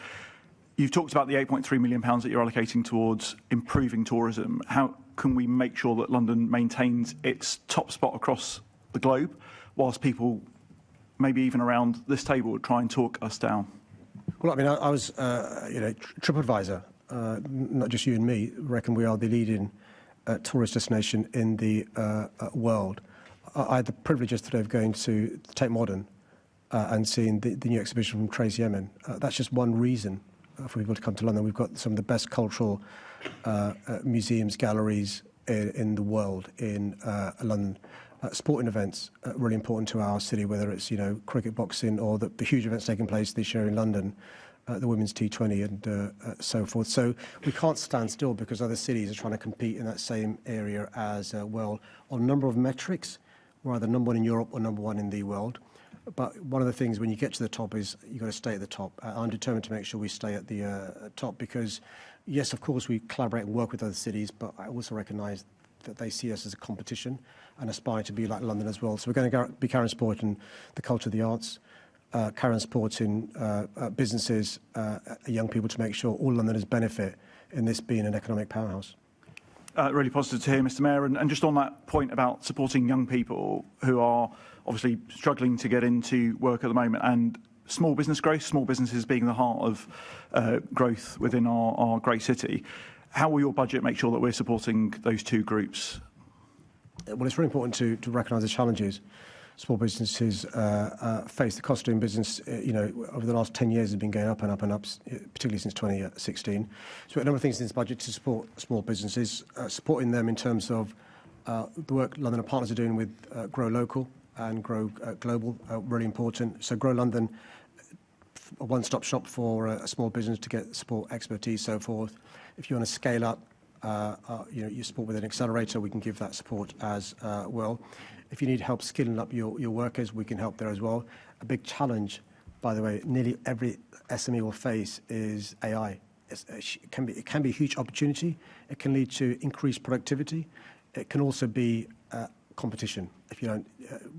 You've talked about the £8.3 million that you're allocating towards improving tourism. How can we make sure that London maintains its top spot across the globe, whilst people, maybe even around this table, try and talk us down?
Well, I mean, I was, TripAdvisor, not just you and me, reckon we are the leading tourist destination in the world. I had the privilege yesterday of going to Tate Modern and seeing the new exhibition from Tracy Emin. That's just one reason for people to come to London. We've got some of the best cultural museums, galleries in the world in London. Sporting events really important to our city, whether it's cricket, boxing, or the huge events taking place this year in London, the women's T20 and so forth. So we can't stand still because other cities are trying to compete in that same area as well. On a number of metrics, we're either number one in Europe or number one in the world. But one of the things when you get to the top is you've got to stay at the top. I'm determined to make sure we stay at the top because, yes, of course, we collaborate and work with other cities, but I also recognise that they see us as a competition and aspire to be like London as well. So we're going to be carrying sport in the culture of the arts, carrying sport in businesses, young people, to make sure all Londoners benefit in this being an economic powerhouse.
Really positive to hear, Mr. Mayor. And just on that point about supporting young people who are obviously struggling to get into work at the moment, and small business growth, small businesses being the heart of growth within our great city, how will your budget make sure that we're supporting those two groups?
Well, it's really important to recognise the challenges small businesses face. The cost of doing business, over the last 10 years has been going up and up and up, particularly since 2016. So a number of things in this budget to support small businesses, supporting them in terms of the work London and Partners are doing with Grow Local and Grow Global, really important. So Grow London, a one-stop shop for a small business to get support, expertise, so forth. If you want to scale up your support with an accelerator, we can give that support as well. If you need help skilling up your workers, we can help there as well. A big challenge, by the way, nearly every SME will face is AI. It can be a huge opportunity. It can lead to increased productivity. It can also be competition if you don't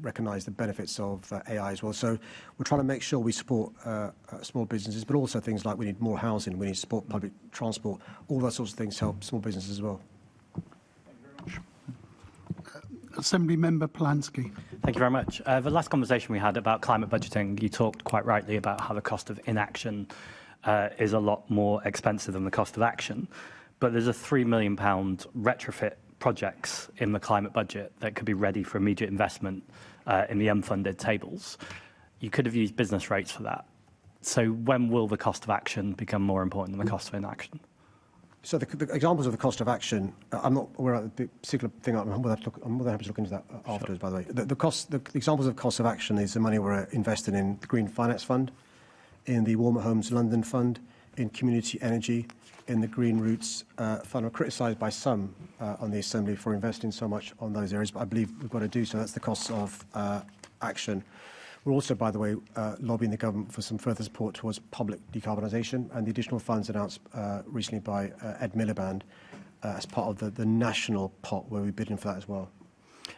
recognise the benefits of AI as well. So we're trying to make sure we support small businesses, but also things like we need more housing, we need to support public transport, all those sorts of things help small businesses as well.
Assembly Member Polanski.
Thank you very much. The last conversation we had about climate budgeting, you talked quite rightly about how the cost of inaction is a lot more expensive than the cost of action. But there's a £3 million retrofit projects in the climate budget that could be ready for immediate investment in the unfunded tables. You could have used business rates for that. So when will the cost of action become more important than the cost of inaction?
So the examples of the cost of action, I'm not aware of the particular thing. I'm more than happy to look into that afterwards, by the way. The examples of cost of action is the money we're investing in the Green Finance Fund, in the Warmer Homes London Fund, in community energy, in the Green Routes Fund. We're criticised by some on the Assembly for investing so much on those areas, but I believe we've got to do so. That's the costs of action. We're also, by the way, lobbying the government for some further support towards public decarbonisation, and the additional funds announced recently by Ed Miliband as part of the national pot, where we're bidding for that as well.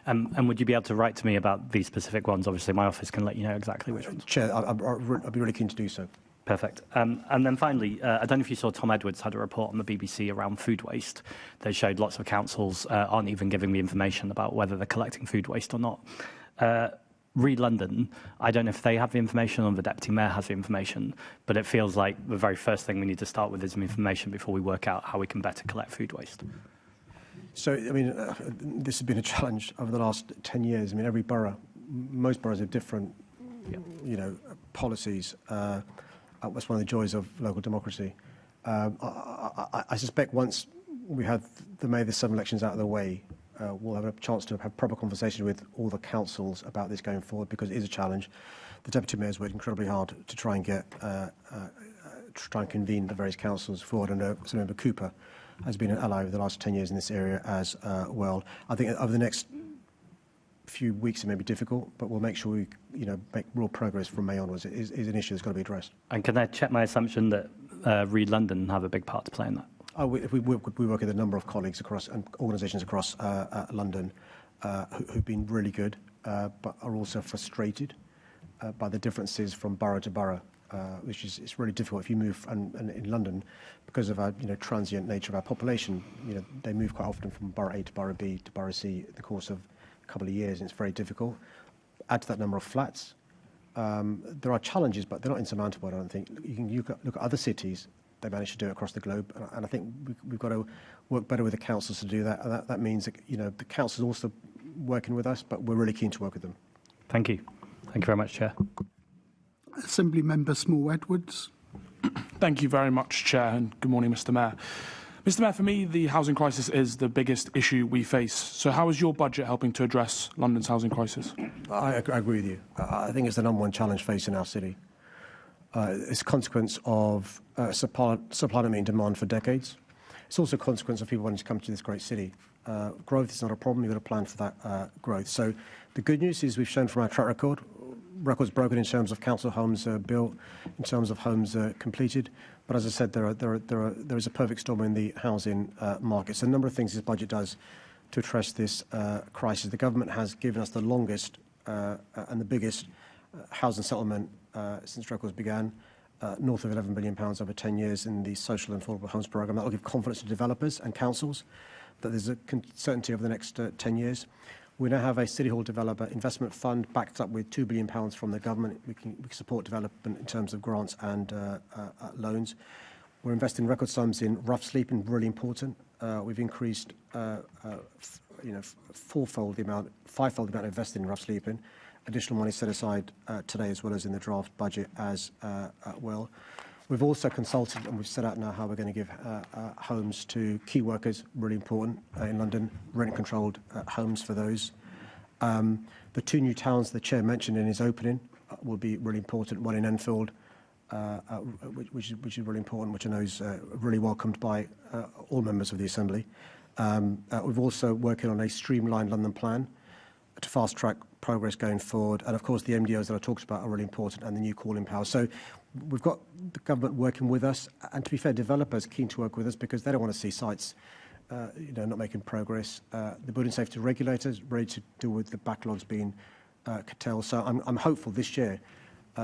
And would you be able to write to me about these specific ones? Obviously, my office can let you know exactly which ones.
Chair, I'd be really keen to do so.
Perfect. And then finally, I don't know if you saw Tom Edwards had a report on the BBC around food waste. They showed lots of councils aren't even giving the information about whether they're collecting food waste or not. Read London, I don't know if they have the information or the Deputy Mayor has the information, but it feels like the very first thing we need to start with is some information before we work out how we can better collect food waste.
So, I mean, this has been a challenge over the last 10 years. I mean, every borough, most boroughs have different, policies. That's one of the joys of local democracy. I suspect once we have the May the 7 elections out of the way, we'll have a chance to have proper conversations with all the councils about this going forward, because it is a challenge. The Deputy Mayor's worked incredibly hard to try and get, convene the various councils forward, and Member Cooper has been an ally over the last 10 years in this area as well. I think over the next few weeks it may be difficult, but we'll make sure we, make real progress from May onwards. It is an issue that's got to be addressed.
And can I check my assumption that Read London have a big part to play in that?
We work with a number of colleagues across and organisations across London who've been really good, but are also frustrated by the differences from borough to borough, which is it's really difficult if you move. And in London, because of our transient nature of our population, they move quite often from borough A to borough B to borough C in the course of a couple of years, and it's very difficult. Add to that number of flats. There are challenges, but they're not insurmountable, I don't think. You can look at other cities. They managed to do it across the globe, and I think we've got to work better with the councils to do that. And that means that, the councils also working with us, but we're really keen to work with them.
Thank you. Thank you very much, Chair.
Assembly Member Small Edwards.
Thank you very much, Chair, and good morning, Mr. Mayor. Mr. Mayor, for me, the housing crisis is the biggest issue we face. So how is your budget helping to address London's housing crisis?
I agree with you. I think it's the number one challenge facing our city. It's a consequence of supply not meeting demand for decades. It's also a consequence of people wanting to come to this great city. Growth is not a problem. You've got to plan for that growth. So the good news is we've shown from our track records broken in terms of council homes built, in terms of homes completed. But as I said, there is a perfect storm in the housing market. So a number of things this budget does to address this crisis. The government has given us the longest and the biggest housing settlement since records began, north of £11 billion over 10 years in the social and affordable homes programme. That will give confidence to developers and councils that there's a certainty over the next 10 years. We now have a City Hall developer investment fund backed up with £2 billion from the government. We can support development in terms of grants and loans. We're investing record sums in rough sleeping, really important. We've increased fivefold the amount invested in rough sleeping. Additional money set aside today, as well as in the draft budget as well. We've also consulted, and we've set out now how we're going to give homes to key workers, really important in London, rent-controlled homes for those. The two new towns the Chair mentioned in his opening will be really important, one in Enfield which is really important, which I know is really welcomed by all members of the Assembly. We've also working on a streamlined London plan to fast-track progress going forward. And, of course, the MDOs that I talked about are really important, and the new calling power. So we've got the government working with us, and to be fair, developers keen to work with us because they don't want to see sites not making progress. The building safety regulators ready to deal with the backlogs being curtailed. So I'm hopeful this year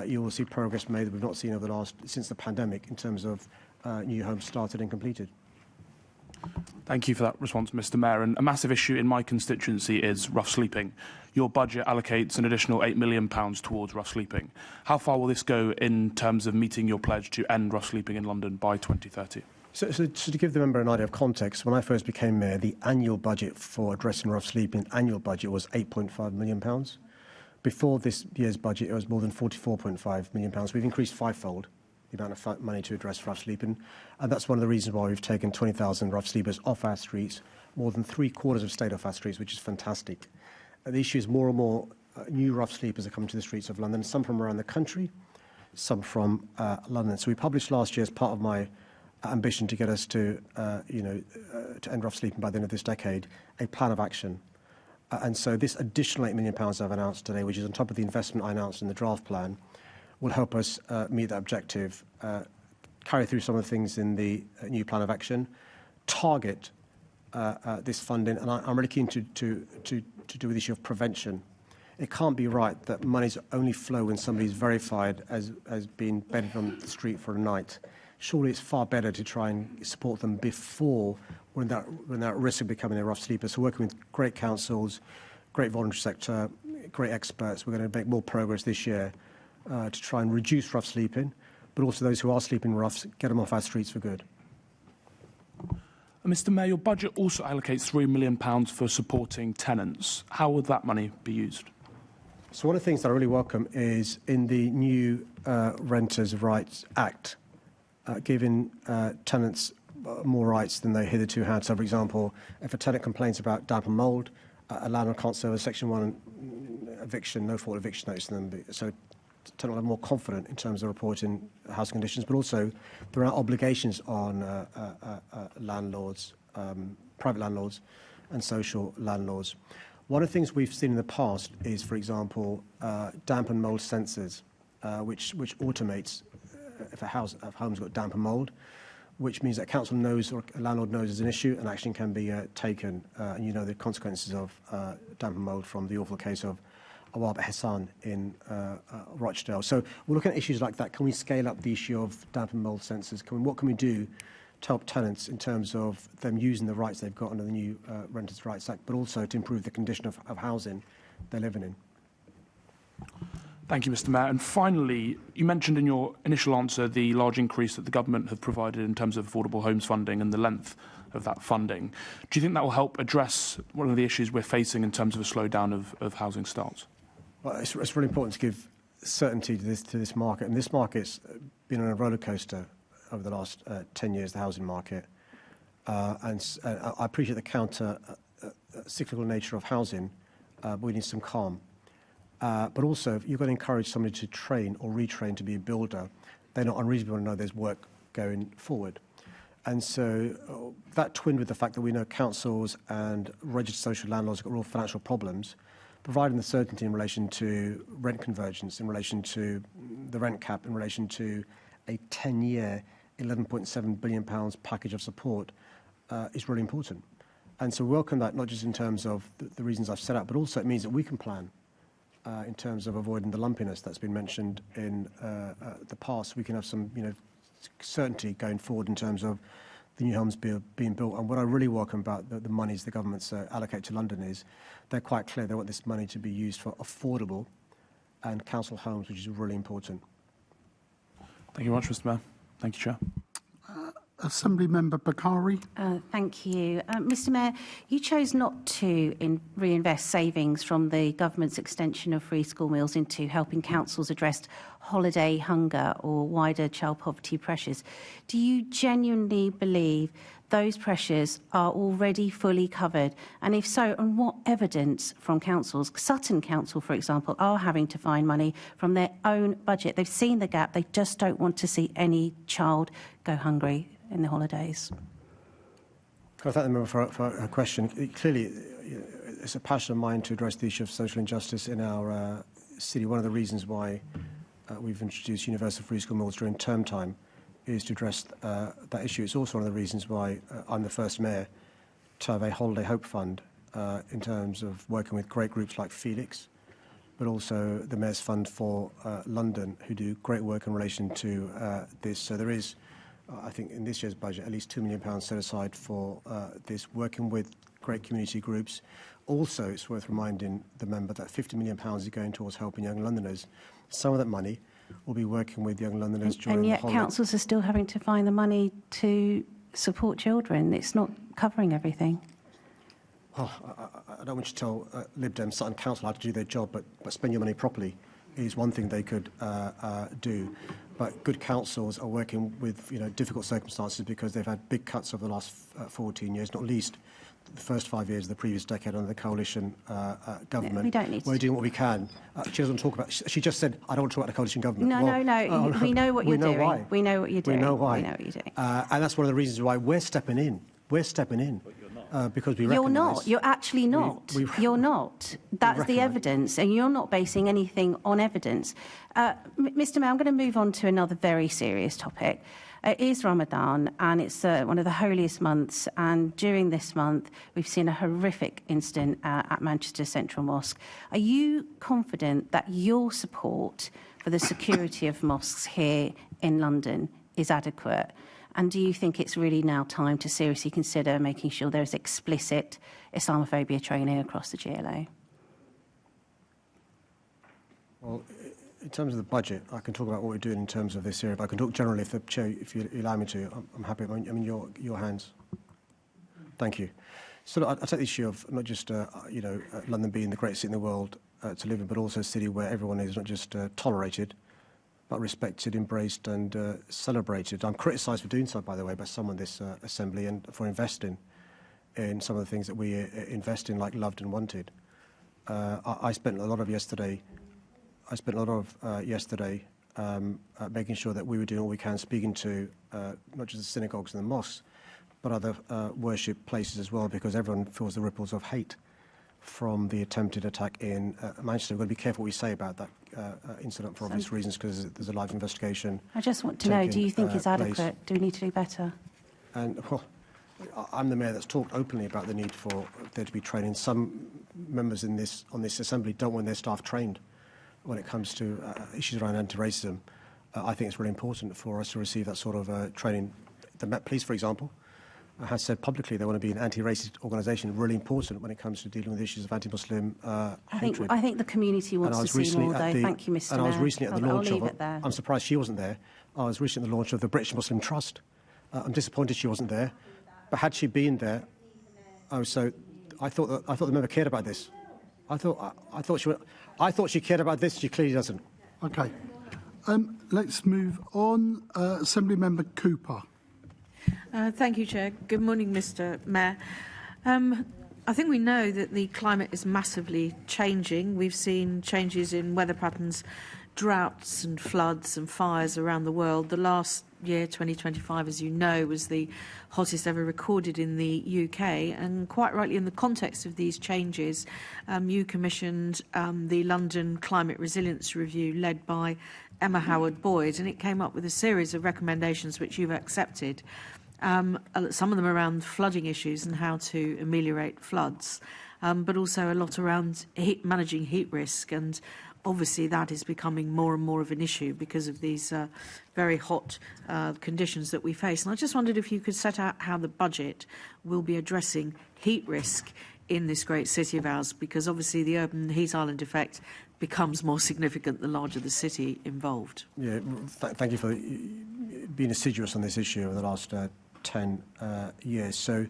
you will see progress made that we've not seen since the pandemic in terms of new homes started and completed.
Thank you for that response, Mr. Mayor. And a massive issue in my constituency is rough sleeping. Your budget allocates an additional £8 million towards rough sleeping. How far will this go in terms of meeting your pledge to end rough sleeping in London by 2030?
So to give the member an idea of context, when I first became mayor, the annual budget for addressing rough sleeping, annual budget was £8.5 million. Before this year's budget, it was more than £44.5 million. We've increased fivefold the amount of money to address rough sleeping. And that's one of the reasons why we've taken 20,000 rough sleepers off our streets. More than 3/4 have stayed off our streets, which is fantastic. The issue is more and more new rough sleepers are coming to the streets of London, some from around the country, some from London. So we published last year, as part of my ambition to get us to end rough sleeping by the end of this decade, a plan of action. And so this additional £8 million I've announced today, which is on top of the investment I announced in the draft plan, will help us meet that objective, carry through some of the things in the new plan of action, target this funding, and I'm really keen to do with the issue of prevention. It can't be right that monies only flow when somebody's verified as being bedded on the street for a night. Surely it's far better to try and support them before when they're at risk of becoming a rough sleeper. So working with great councils, great voluntary sector, great experts, we're going to make more progress this year to try and reduce rough sleeping, but also those who are sleeping rough, get them off our streets for good.
Mr. Mayor, your budget also allocates £3 million for supporting tenants. How would that money be used?
So one of the things that I really welcome is in the new Renters' Rights Act, giving tenants more rights than they hitherto had. So, for example, if a tenant complains about damp and mould, a landlord can't serve a Section 1 eviction, no-fault eviction notice to them. So tenant will have more confident in terms of reporting housing conditions, but also there are obligations on landlords, private landlords and social landlords. One of the things we've seen in the past is, for example, damp and mould sensors, which automates if a home's got damp and mould, which means that council knows or a landlord knows there's an issue and action can be taken. And you know the consequences of damp and mould from the awful case of Awab Hassan in Rochdale. So we're looking at issues like that. Can we scale up the issue of damp and mould sensors? What can we do to help tenants in terms of them using the rights they've got under the new Renters' Rights Act, but also to improve the condition of housing they're living in?
Thank you, Mr. Mayor. And finally, you mentioned in your initial answer the large increase that the government have provided in terms of affordable homes funding and the length of that funding. Do you think that will help address one of the issues we're facing in terms of a slowdown of housing starts?
Well, it's really important to give certainty to this market, and this market's been on a roller coaster over the last 10 years, the housing market. And I appreciate the counter-cyclical nature of housing, but we need some calm. But also, if you've got to encourage somebody to train or retrain to be a builder, they're not unreasonable to know there's work going forward. And so that twinned with the fact that we know councils and registered social landlords have got real financial problems, providing the certainty in relation to rent convergence, in relation to the rent cap, in relation to a 10-year, £11.7 billion package of support is really important. And so we welcome that, not just in terms of the reasons I've set out, but also it means that we can plan in terms of avoiding the lumpiness that's been mentioned in the past. We can have some certainty going forward in terms of the new homes being built. And what I really welcome about the monies the government's allocate to London is they're quite clear. They want this money to be used for affordable and council homes, which is really important.
Thank you very much, Mr. Mayor. Thank you, Chair.
Assembly Member Bakari.
Thank you. Mr. Mayor, you chose not to reinvest savings from the government's extension of free school meals into helping councils address holiday hunger or wider child poverty pressures. Do you genuinely believe those pressures are already fully covered? And if so, on what evidence from councils? Sutton Council, for example, are having to find money from their own budget. They've seen the gap. They just don't want to see any child go hungry in the holidays.
I thank the member for her question. Clearly, it's a passion of mine to address the issue of social injustice in our city. One of the reasons why we've introduced universal free school meals during term time is to address that issue. It's also one of the reasons why I'm the first mayor to have a holiday hope fund in terms of working with great groups like Felix, but also the Mayor's Fund for London, who do great work in relation to this. So there is, I think, in this year's budget, at least £2 million set aside for this, working with great community groups. Also, it's worth reminding the member that £50 million is going towards helping young Londoners. Some of that money will be working with young Londoners during
and yet
the holiday.
councils are still having to find the money to support children. It's not covering everything.
Oh, I don't want you to tell Lib Dem Sutton Council how to do their job, but spend your money properly is one thing they could do. But good councils are working with difficult circumstances because they've had big cuts over the last 14 years, not least the first 5 years of the previous decade under the coalition government.
We don't need to.
We're doing what we can. She doesn't talk about. She just said, "I don't want to talk about the coalition government."
No. We know what you're doing.
Why.
We know what you're doing.
We know why.
We know what you're doing.
And that's one of the reasons why we're stepping in. We're stepping in because we
You're
recognise.
not. You're actually not. You're not. That's the evidence, and you're not basing anything on evidence. Mr. Mayor, I'm going to move on to another very serious topic. It is Ramadan, and it's one of the holiest months. And during this month, we've seen a horrific incident at Manchester Central Mosque. Are you confident that your support for the security of mosques here in London is adequate? And do you think it's really now time to seriously consider making sure there's explicit Islamophobia training across the GLA?
Well, in terms of the budget, I can talk about what we're doing in terms of this area, but I can talk generally if the chair, if you allow me to. I'm happy. I mean, your hands. Thank you. So I take the issue of not just London being the greatest city in the world to live in, but also a city where everyone is not just tolerated, but respected, embraced, and celebrated. I'm criticised for doing so, by the way, by some of this assembly and for investing in some of the things that we invest in, like loved and wanted. I spent a lot of yesterday. Making sure that we were doing all we can, speaking to not just the synagogues and the mosques, but other worship places as well, because everyone feels the ripples of hate from the attempted attack in Manchester. We've got to be careful what we say about that incident for obvious reasons, because there's a live investigation.
I just want to know, do you think it's adequate? Do we need to do better?
And well, I'm the mayor that's talked openly about the need for there to be training. Some members on this assembly don't want their staff trained when it comes to issues around anti-racism. I think it's really important for us to receive that sort of training. The Met Police, for example, has said publicly they want to be an anti-racist organisation, really important when it comes to dealing with issues of anti-Muslim hatred.
I think the community wants to see more, though. Thank you, Mr.
And I was recently at the launch of
it.
I'm surprised she wasn't there. I was recently at the launch of the British Muslim Trust. I'm disappointed she wasn't there. But had she been there, I thought the member cared about this. I thought she cared about this. She clearly doesn't.
Okay. Let's move on. Assembly Member Cooper.
Thank you, Chair. Good morning, Mr. Mayor. I think we know that the climate is massively changing. We've seen changes in weather patterns, droughts and floods and fires around the world. The last year, 2025, as you know, was the hottest ever recorded in the UK. And quite rightly, in the context of these changes, you commissioned the London Climate Resilience Review led by Emma Howard-Boyd, and it came up with a series of recommendations which you've accepted. Some of them around flooding issues and how to ameliorate floods, but also a lot around managing heat risk. And obviously that is becoming more and more of an issue because of these very hot conditions that we face. And I just wondered if you could set out how the budget will be addressing heat risk in this great city of ours, because obviously the urban heat island effect becomes more significant the larger the city involved.
Yeah, thank you for being assiduous on this issue over the last 10 years. So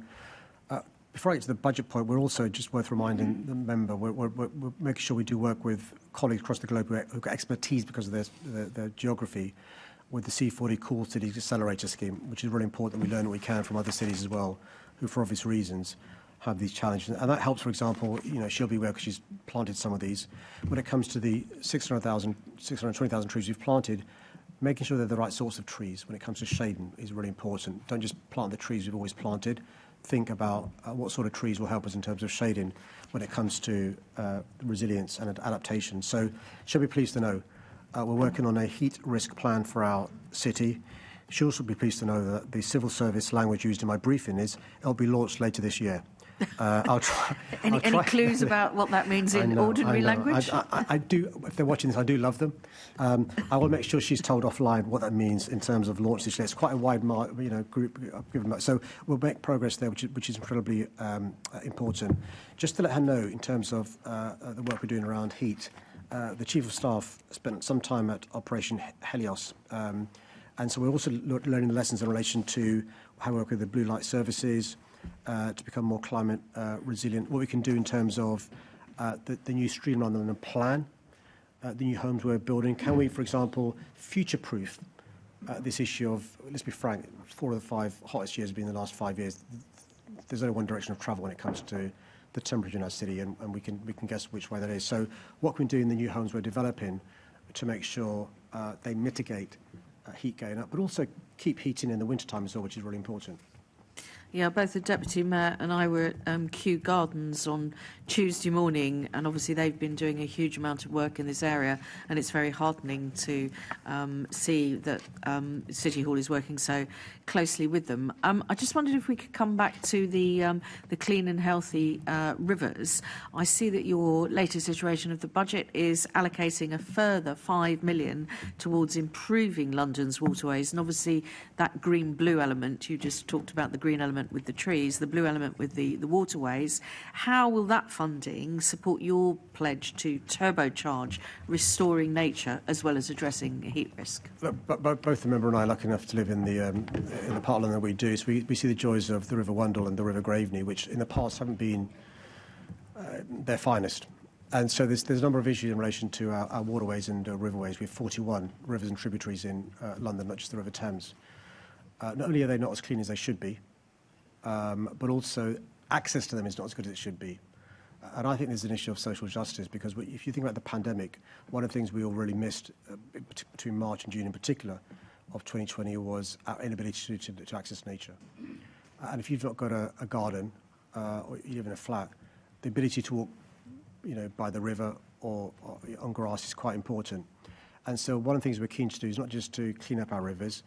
before I get to the budget point, we're also just worth reminding the member, we're making sure we do work with colleagues across the globe who've got expertise because of their geography with the C40 Cool Cities Accelerator Scheme, which is really important that we learn what we can from other cities as well, who, for obvious reasons, have these challenges. And that helps, for example, she'll be aware because she's planted some of these. When it comes to the 620,000 trees we've planted, making sure they're the right sorts of trees when it comes to shading is really important. Don't just plant the trees we've always planted. Think about what sort of trees will help us in terms of shading when it comes to resilience and adaptation. So she'll be pleased to know we're working on a heat risk plan for our city. She'll also be pleased to know that the civil service language used in my briefing is it'll be launched later this year. I'll try.
Any clues about what that means in ordinary language?
I do. If they're watching this, I do love them. I will make sure she's told offline what that means in terms of launch this year. It's quite a wide, group. So we'll make progress there, which is incredibly important. Just to let her know, in terms of the work we're doing around heat, the Chief of Staff spent some time at Operation Helios, and so we're also learning the lessons in relation to how we work with the blue light services. To become more climate resilient, what we can do in terms of the new streamline London plan, the new homes we're building. Can we, for example, future-proof this issue of, let's be frank, 4 of the 5 hottest years have been in the last 5 years. There's only one direction of travel when it comes to the temperature in our city, and we can guess which way that is. So what can we do in the new homes we're developing to make sure they mitigate heat going up, but also keep heating in the wintertime as well, which is really important.
Yeah, both the Deputy Mayor and I were at Kew Gardens on Tuesday morning, and obviously they've been doing a huge amount of work in this area, and it's very heartening to see that City Hall is working so closely with them. I just wondered if we could come back to the clean and healthy rivers. I see that your latest iteration of the budget is allocating a further £5 million towards improving London's waterways, and obviously that green-blue element, you just talked about the green element with the trees, the blue element with the waterways. How will that funding support your pledge to turbocharge restoring nature as well as addressing heat risk?
Both the member and I are lucky enough to live in the part of London that we do. So we see the joys of the River Wandle and the River Graveney, which in the past haven't been their finest. And so there's a number of issues in relation to our waterways and riverways. We have 41 rivers and tributaries in London, not just the River Thames. Not only are they not as clean as they should be, but also access to them is not as good as it should be. And I think there's an issue of social justice, because if you think about the pandemic, one of the things we all really missed between March and June in particular of 2020 was our inability to access nature. And if you've not got a garden or you live in a flat, the ability to walk by the river or on grass is quite important. And so one of the things we're keen to do is not just to clean up our rivers,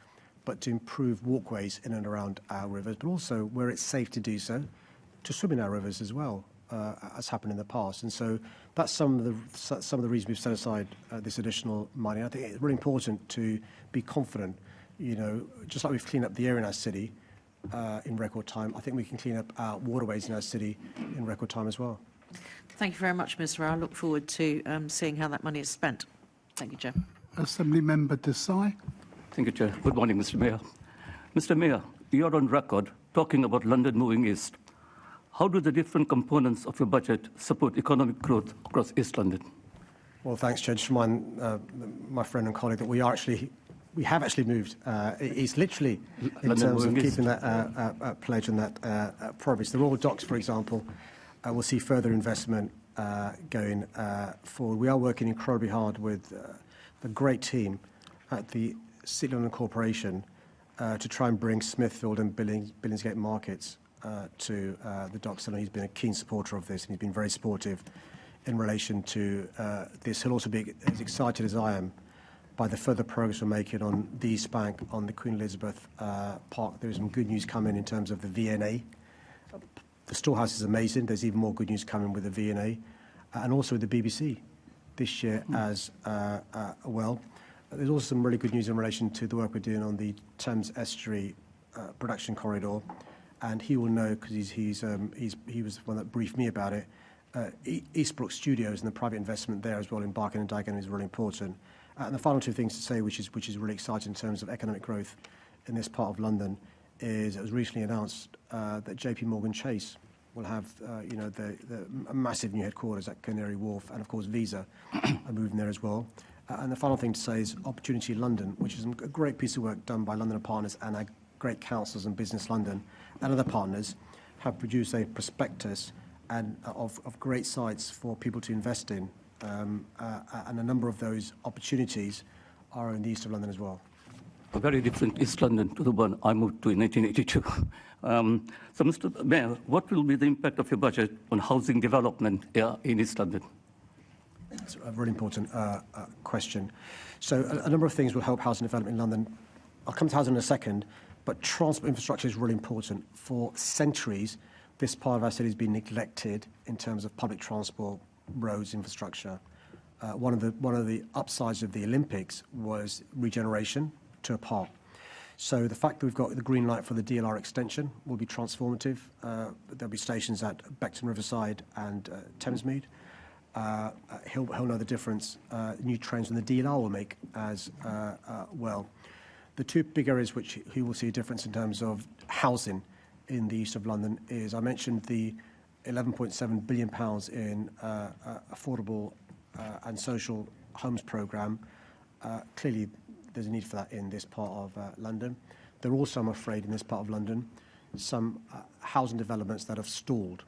but to improve walkways in and around our rivers, but also where it's safe to do so, to swim in our rivers as well, as happened in the past. And so that's some of the reasons we've set aside this additional money. I think it's really important to be confident. Just like we've cleaned up the air in our city in record time, I think we can clean up our waterways in our city in record time as well.
Thank you very much, Mr. Rowe. I look forward to seeing how that money is spent. Thank you, Chair.
Assembly Member Desai.
Thank you, Chair. Good morning, Mr. Mayor. Mr. Mayor, you're on record talking about London moving east. How do the different components of your budget support economic growth across East London?
Well, thanks, Chair. Just remind my friend and colleague that we have actually moved east, literally, in
London
terms of
moving
keeping that pledge and that promise. The Royal Docks, for example, will see further investment going forward. We are working incredibly hard with the great team at the City London Corporation to try and bring Smithfield and Billingsgate markets to the docks. And he's been a keen supporter of this, and he's been very supportive in relation to this. He'll also be as excited as I am by the further progress we're making on the East Bank, on the Queen Elizabeth Park. There's some good news coming in terms of the V&A. The storehouse is amazing. There's even more good news coming with the V&A, and also with the BBC this year as well. There's also some really good news in relation to the work we're doing on the Thames Estuary production corridor, and he will know because he was the one that briefed me about it. Eastbrook Studios and the private investment there as well in Barking and Dagenham is really important. And the final two things to say, which is really exciting in terms of economic growth in this part of London, is it was recently announced that JP Morgan Chase will have the massive new headquarters at Canary Wharf, and of course Visa are moving there as well. And the final thing to say is Opportunity London, which is a great piece of work done by London Partners and our great councils and Business London and other partners, have produced a prospectus and of great sites for people to invest in. And a number of those opportunities are in the east of London as well.
A very different East London to the one I moved to in 1982. So, Mr. Mayor, what will be the impact of your budget on housing development in East London?
It's a really important question. So a number of things will help housing development in London. I'll come to housing in a second, but transport infrastructure is really important. For centuries, this part of our city has been neglected in terms of public transport, roads, infrastructure. One of the upsides of the Olympics was regeneration to a park. So the fact that we've got the green light for the DLR extension will be transformative. There'll be stations at Beckton Riverside and Thamesmead. He'll know the difference new trains on the DLR will make as well. The two big areas which he will see a difference in terms of housing in the east of London is, I mentioned the £11.7 billion in affordable and social homes programme. Clearly, there's a need for that in this part of London. There are also, I'm afraid, in this part of London, some housing developments that have stalled.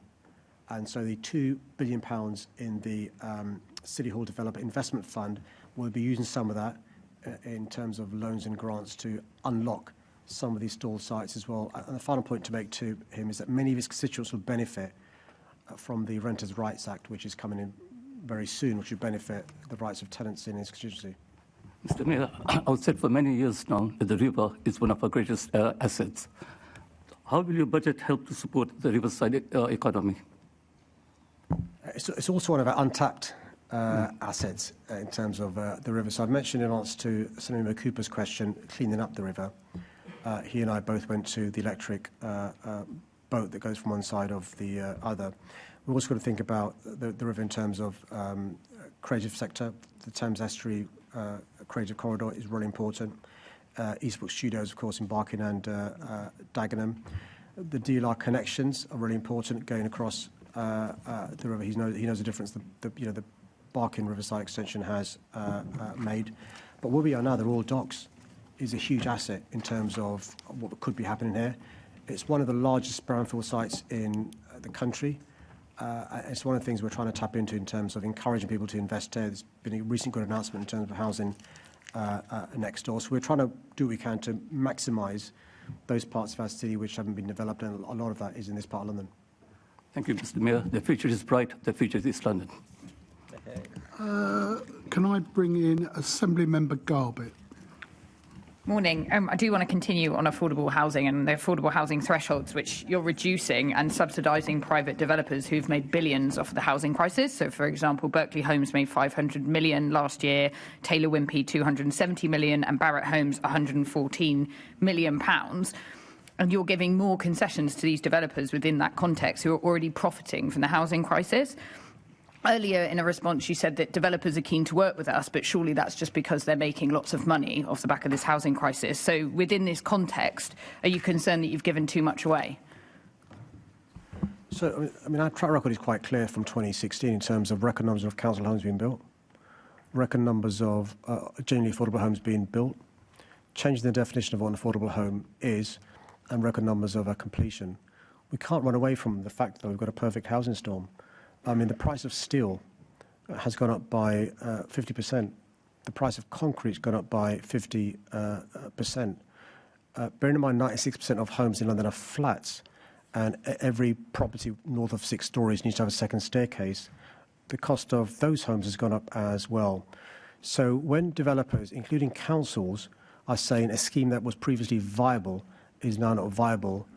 And so the £2 billion in the City Hall Developer Investment Fund will be using some of that in terms of loans and grants to unlock some of these stalled sites as well. And the final point to make to him is that many of his constituents will benefit from the Renters' Rights Act, which is coming in very soon, which would benefit the rights of tenants in his constituency.
Mr. Mayor, I've said for many years now that the river is one of our greatest assets. How will your budget help to support the riverside economy?
It's also one of our untapped assets in terms of the river. So I've mentioned in answer to Senator Cooper's question, cleaning up the river. He and I both went to the electric boat that goes from one side of the other. We've also got to think about the river in terms of creative sector. The Thames Estuary creative corridor is really important. Eastbrook Studios, of course, in Barking and Dagenham. The DLR connections are really important going across the river. He knows the difference the Barking Riverside extension has made. But where we are now, the Royal Docks is a huge asset in terms of what could be happening here. It's one of the largest brownfield sites in the country. It's one of the things we're trying to tap into in terms of encouraging people to invest there. There's been a recent good announcement in terms of housing next door. So we're trying to do what we can to maximise those parts of our city which haven't been developed, and a lot of that is in this part of London.
Thank you, Mr. Mayor. The future is bright. The future is East London.
Can I bring in Assembly Member Garbett?
Morning. I do want to continue on affordable housing and the affordable housing thresholds, which you're reducing and subsidising private developers who've made billions off the housing crisis. So, for example, Berkeley Homes made £500 million last year, Taylor Wimpey £270 million, and Barratt Homes £114 million. And you're giving more concessions to these developers within that context who are already profiting from the housing crisis. Earlier in a response, you said that developers are keen to work with us, but surely that's just because they're making lots of money off the back of this housing crisis. So within this context, are you concerned that you've given too much away?
So, I mean, our track record is quite clear from 2016 in terms of record numbers of council homes being built, record numbers of genuinely affordable homes being built, changing the definition of what an affordable home is, and record numbers of completion. We can't run away from the fact that we've got a perfect housing storm. I mean, the price of steel has gone up by 50%. The price of concrete has gone up by 50%. Bearing in mind 96% of homes in London are flats, and every property north of 6 stories needs to have a second staircase, the cost of those homes has gone up as well. So when developers, including councils, are saying a scheme that was previously viable is now not viable,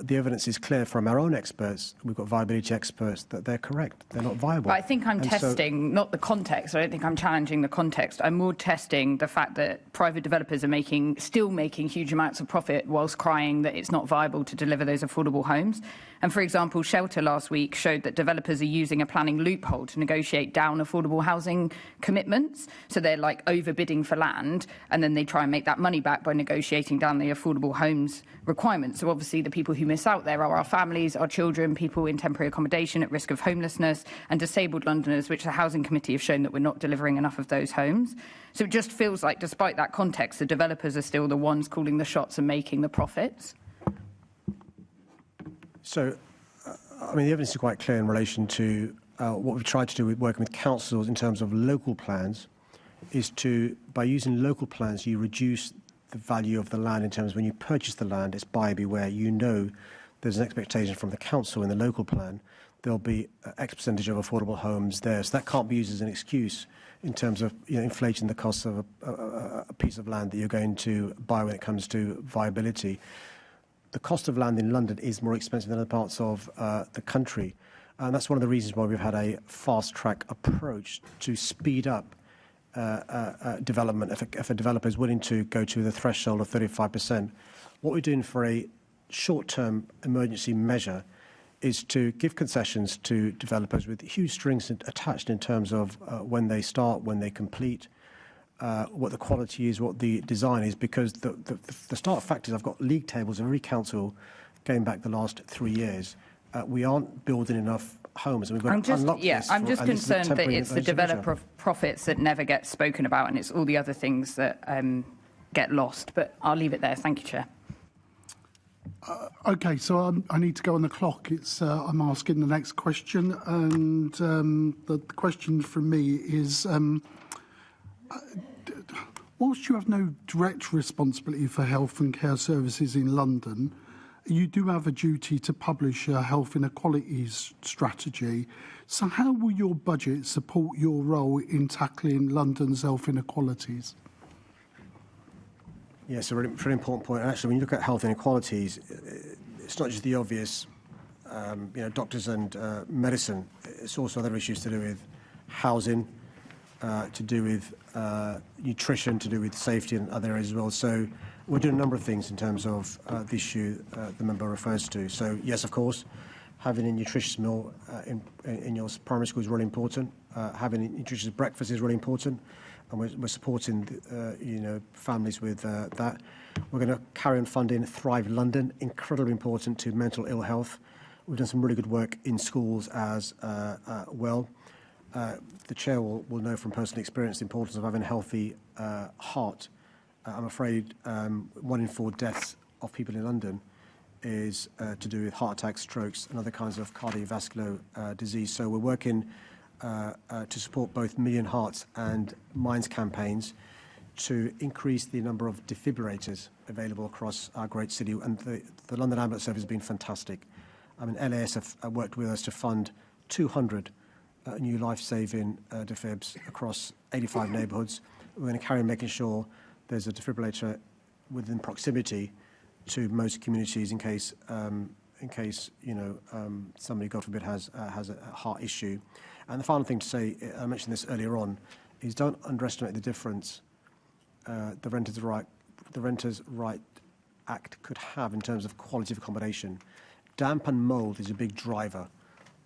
the evidence is clear from our own experts. We've got viability experts that they're correct. They're not viable.
But I think I'm testing, not the context. I don't think I'm challenging the context. I'm more testing the fact that private developers are still making huge amounts of profit whilst crying that it's not viable to deliver those affordable homes. And for example, Shelter last week showed that developers are using a planning loophole to negotiate down affordable housing commitments. So they're like overbidding for land, and then they try and make that money back by negotiating down the affordable homes requirements. So obviously the people people who miss out there are our families, our children, people in temporary accommodation at risk of homelessness, and disabled Londoners, which the Housing Committee have shown that we're not delivering enough of those homes. So it just feels like, despite that context, the developers are still the ones calling the shots and making the profits.
So, I mean, the evidence is quite clear in relation to what we've tried to do with working with councils in terms of local plans, is to, by using local plans, you reduce the value of the land in terms of when you purchase the land, it's buyer beware. You know there's an expectation from the council in the local plan there'll be X percentage of affordable homes there. So that can't be used as an excuse in terms of inflating the cost of a piece of land that you're going to buy when it comes to viability. The cost of land in London is more expensive than other parts of the country. And that's one of the reasons why we've had a fast-track approach to speed up development. If a developer is willing to go to the threshold of 35%, what we're doing for a short-term emergency measure is to give concessions to developers with huge strings attached in terms of when they start, when they complete, what the quality is, what the design is, because the start factors, I've got league tables of every council going back the last 3 years. We aren't building enough homes, and we've got to unlock this.
I'm just concerned that it's the developer profits that never get spoken about, and it's all the other things that get lost. But I'll leave it there. Thank you, Chair.
Okay, so I need to go on the clock. I'm asking the next question, and the question from me is, whilst you have no direct responsibility for health and care services in London, you do have a duty to publish a health inequalities strategy. So how will your budget support your role in tackling London's health inequalities?
Yes, a really important point. And actually, when you look at health inequalities, it's not just the obvious, doctors and medicine. It's also other issues to do with housing, to do with nutrition, to do with safety and other areas as well. So we're doing a number of things in terms of the issue the member refers to. So yes, of course, having a nutritious meal in your primary school is really important. Having a nutritious breakfast is really important. And we're supporting, families with that. We're going to carry on funding Thrive London, incredibly important to mental ill health. We've done some really good work in schools as well. The chair will know from personal experience the importance of having a healthy heart. I'm afraid 1 in 4 deaths of people in London is to do with heart attacks, strokes, and other kinds of cardiovascular disease. So we're working to support both Million Hearts and Minds campaigns to increase the number of defibrillators available across our great city. And the London Ambulance Service has been fantastic. I mean, LAS have worked with us to fund 200 new life-saving defibs across 85 neighbourhoods. We're going to carry on making sure there's a defibrillator within proximity to most communities in case somebody, God forbid, has a heart issue. And the final thing to say, I mentioned this earlier on, is don't underestimate the difference the Renters' Right Act could have in terms of quality of accommodation. Damp and mould is a big driver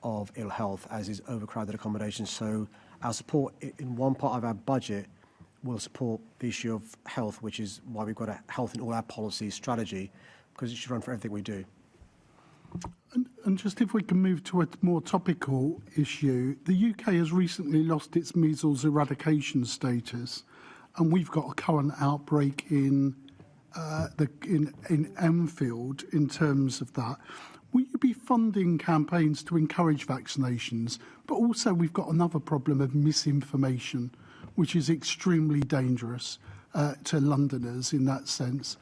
of ill health, as is overcrowded accommodation. So our support in one part of our budget will support the issue of health, which is why we've got a health in all our policy strategy, because it should run for everything we do.
And just if we can move to a more topical issue, the UK has recently lost its measles eradication status, and we've got a current outbreak in Enfield in terms of that. Will you be funding campaigns to encourage vaccinations? But also we've got another problem of misinformation, which is extremely dangerous to Londoners in that sense.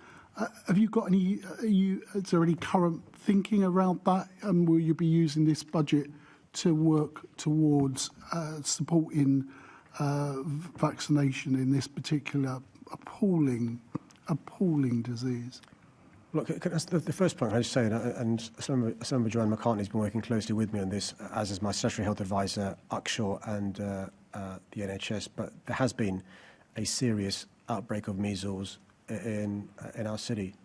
Have you got any, is there any current thinking around that? And will you be using this budget to work towards supporting vaccination in this particular appalling disease?
Look, the first point I just say, and Assembly Joanne McCartney has been working closely with me on this, as is my Statutory Health Advisor, Uckshaw, and the NHS, but there has been a serious outbreak of measles in our city.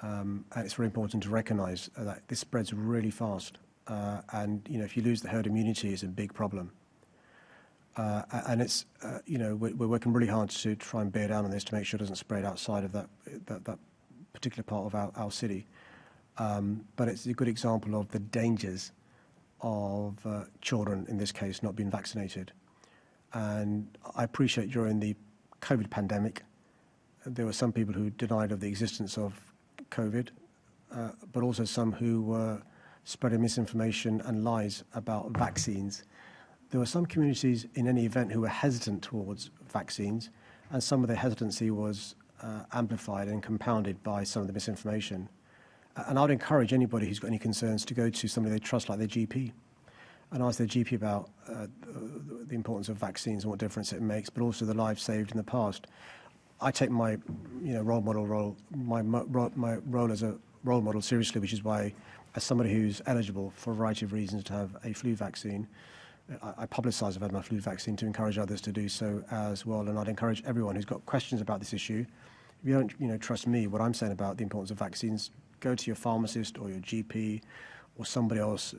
And it's very important to recognise that this spreads really fast. And, if you lose the herd immunity, it's a big problem. And it's, we're working really hard to try and bear down on this to make sure it doesn't spread outside of that particular part of our city. but it's a good example of the dangers of children, in this case, not being vaccinated. And I appreciate during the COVID pandemic, there were some people who denied of the existence of COVID, but also some who were spreading misinformation and lies about vaccines. There were some communities in any event who were hesitant towards vaccines, and some of their hesitancy was amplified and compounded by some of the misinformation. And I'd encourage anybody who's got any concerns to go to somebody they trust, like their GP, and ask their GP about the importance of vaccines and what difference it makes, but also the lives saved in the past. I take my role as a role model seriously, which is why, as somebody who's eligible for a variety of reasons to have a flu vaccine, I publicise I've had my flu vaccine to encourage others to do so as well. And I'd encourage everyone who's got questions about this issue, if you don't trust me, what I'm saying about the importance of vaccines, go to your pharmacist or your GP or somebody else,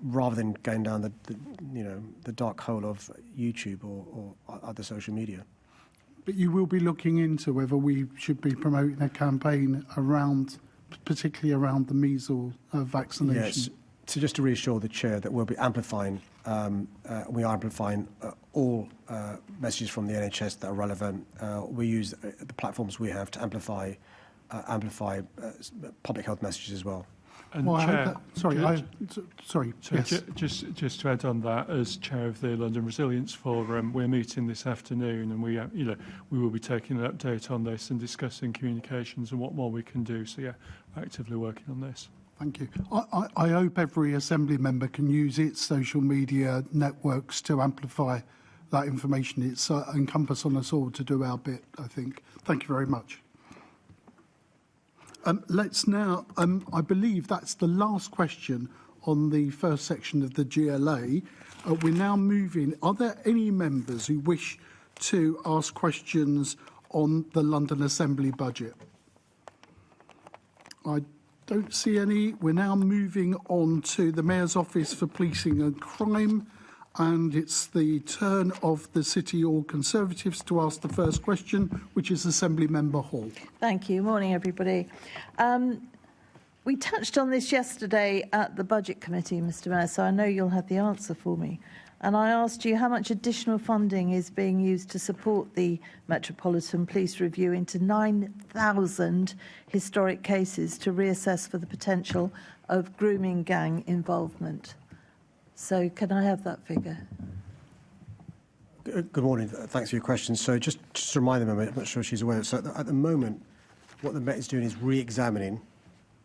rather than going down the dark hole of YouTube or other social media.
But you will be looking into whether we should be promoting a campaign particularly around the measles vaccination.
Yes. So just to reassure the Chair that we'll be amplifying, we are amplifying all messages from the NHS that are relevant. We use the platforms we have to amplify public health messages as well.
And
well,
Chair,
sorry. Yes.
Just to add on that, as Chair of the London Resilience Forum, we're meeting this afternoon, and we will be taking an update on this and discussing communications and what more we can do. So, yeah, actively working on this.
Thank you. I hope every Assembly member can use its social media networks to amplify that information. It's incumbent on us all to do our bit, I think. Thank you very much. Let's now, I believe that's the last question on the first section of the GLA. We're now moving. Are there any members who wish to ask questions on the London Assembly budget? I don't see any. We're now moving on to the Mayor's Office for Policing and Crime, and it's the turn of the City All Conservatives to ask the first question, which is Assembly Member Hall.
Thank you. Morning, everybody. We touched on this yesterday at the Budget Committee, Mr Mayor, so I know you'll have the answer for me. And I asked you how much additional funding is being used to support the Metropolitan Police Review into 9,000 historic cases to reassess for the potential of grooming gang involvement. So can I have that figure?
Good morning. Thanks for your question. So just to remind them, I'm not sure she's aware. So at the moment, what the Met is doing is re-examining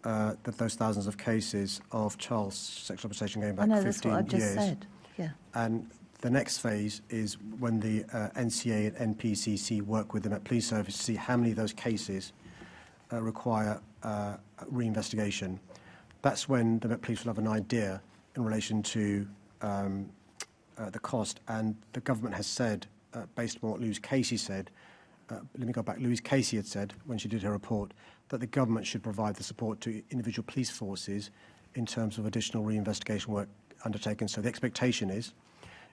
those thousands of cases of child sexual exploitation going back 15 years.
I know, that's what I've just said. Yeah.
And the next phase is when the NCA and NPCC work with the Met Police Service to see how many of those cases require re-investigation. That's when the Met Police will have an idea in relation to the cost. And the government has said, based on what Louise Casey said, let me go back, Louise Casey had said when she did her report that the government should provide the support to individual police forces in terms of additional re-investigation work undertaken. So the expectation is,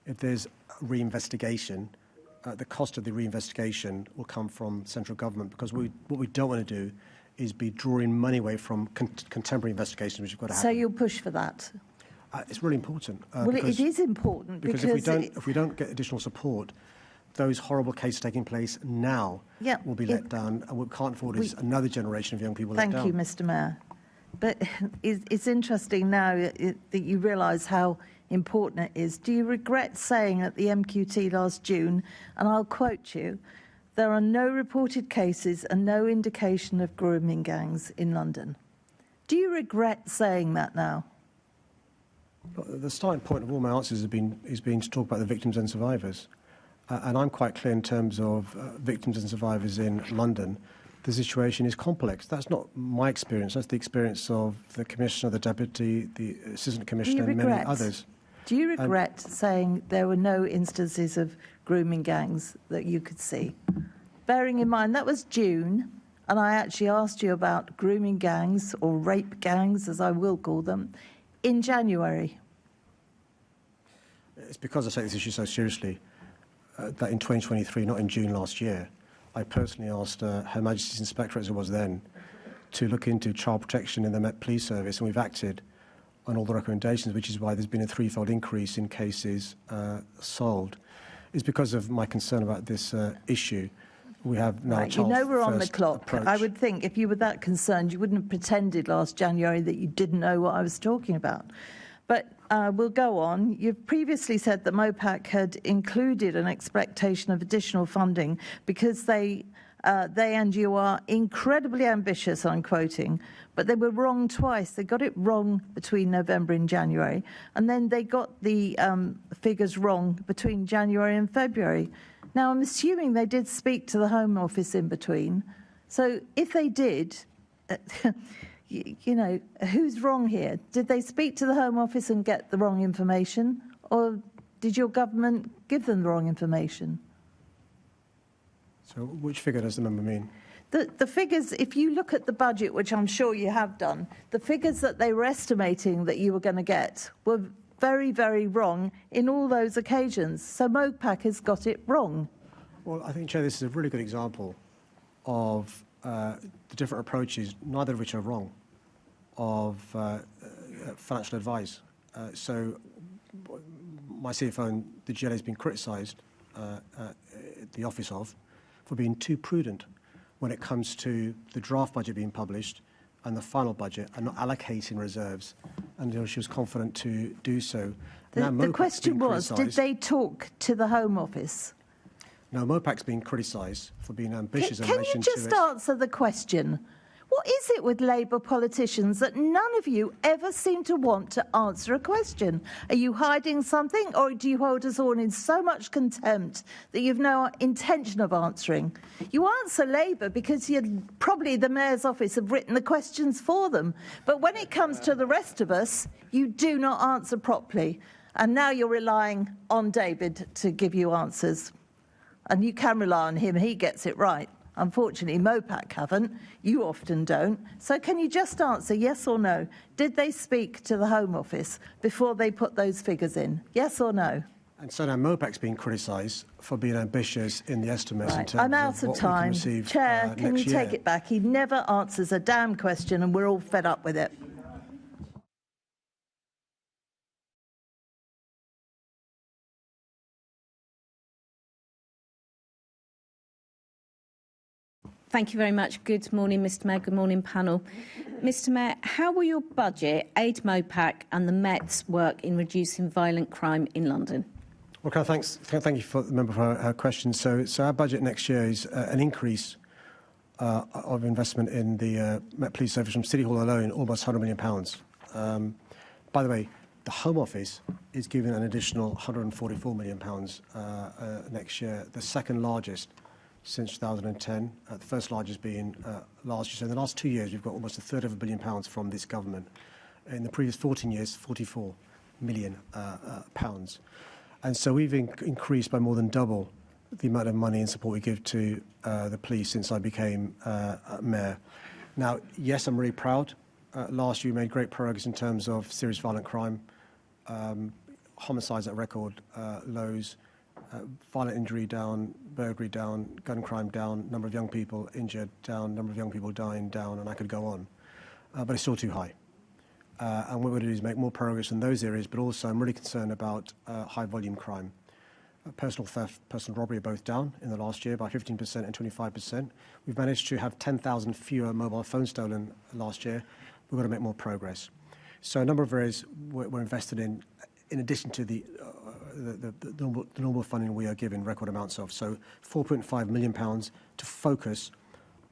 if there's re-investigation, the cost of the re-investigation will come from central government, because what we don't want to do is be drawing money away from contemporary investigations, which have got to happen.
So you'll push for that?
It's really important.
Well, it is important
because if we don't get additional support, those horrible cases taking place now will be let down, and we can't afford another generation of young people let down.
Thank you, Mr Mayor. But it's interesting now that you realise how important it is. Do you regret saying at the MQT last June, and I'll quote you, "There are no reported cases and no indication of grooming gangs in London"? Do you regret saying that now?
The starting point of all my answers has been to talk about the victims and survivors. And I'm quite clear in terms of victims and survivors in London. The situation is complex. That's not my experience. That's the experience of the Commissioner, the Deputy, the Assistant Commissioner, and many others.
Do you regret saying there were no instances of grooming gangs that you could see? Bearing in mind, that was June, and I actually asked you about grooming gangs, or rape gangs, as I will call them, in January.
It's because I take this issue so seriously that in 2023, not in June last year, I personally asked Her Majesty's Inspector, as it was then, to look into child protection in the Met Police Service, and we've acted on all the recommendations, which is why there's been a threefold increase in cases solved. It's because of my concern about this issue. We have now a
Right, you know we're on the
child-first
clock.
approach.
I would think if you were that concerned, you wouldn't have pretended last January that you didn't know what I was talking about. But we'll go on. You've previously said that MOPAC had included an expectation of additional funding because they and you are incredibly ambitious, I'm quoting, but they were wrong twice. They got it wrong between November and January, and then they got the figures wrong between January and February. Now, I'm assuming they did speak to the Home Office in between. So if they did, you know, who's wrong here? Did they speak to the Home Office and get the wrong information? Or did your government give them the wrong information?
So which figure does the member mean?
The figures, if you look at the budget, which I'm sure you have done, the figures that they were estimating that you were going to get were very, very wrong in all those occasions. So MOPAC has got it wrong.
Well, I think, Chair, this is a really good example of the different approaches, neither of which are wrong, of financial advice. So my CFO and the GLA has been criticised at the office of for being too prudent when it comes to the draft budget being published and the final budget and not allocating reserves. And she was confident to do so.
The question was, did they talk to the Home Office?
No, MOPAC's been criticised for being ambitious in relation
Can
to
you just answer the question? What is it with Labour politicians that none of you ever seem to want to answer a question? Are you hiding something, or do you hold us all in so much contempt that you've no intention of answering? You answer Labour because probably the Mayor's office have written the questions for them. But when it comes to the rest of us, you do not answer properly. And now you're relying on David to give you answers. And you can rely on him, he gets it right. Unfortunately, MOPAC haven't. You often don't. So can you just answer yes or no? Did they speak to the Home Office before they put those figures in? Yes or no?
And so now MOPAC's been criticised for being ambitious in the estimates in terms
I'm out
of what we can receive
Chair, can you take it back? He never answers a damn question and we're all fed up with it.
Thank you very much. Good morning, Mr Mayor. Good morning, panel. Mr Mayor, how will your budget aid MOPAC and the Met's work in reducing violent crime in London?
Well, thank you for the member for her question. So our budget next year is an increase of investment in the Met Police Service from City Hall alone, almost £100 million. By the way, the Home Office is giving an additional £144 million next year, the second largest since 2010, the first largest being last year. So in the last 2 years, we've got almost £1/3 billion from this government. In the previous 14 years, £44 million. And so we've increased by more than double the amount of money and support we give to the police since I became mayor. Now, yes, I'm really proud. Last year, we made great progress in terms of serious violent crime, homicides at record lows, violent injury down, burglary down, gun crime down, number of young people injured down, number of young people dying down, and I could go on. But it's still too high. And what we're going to do is make more progress in those areas, but also I'm really concerned about high-volume crime. Personal theft, personal robbery are both down in the last year by 15% and 25%. We've managed to have 10,000 fewer mobile phones stolen last year. We've got to make more progress. So a number of areas we're invested in addition to the normal funding we are given record amounts of. So £4.5 million to focus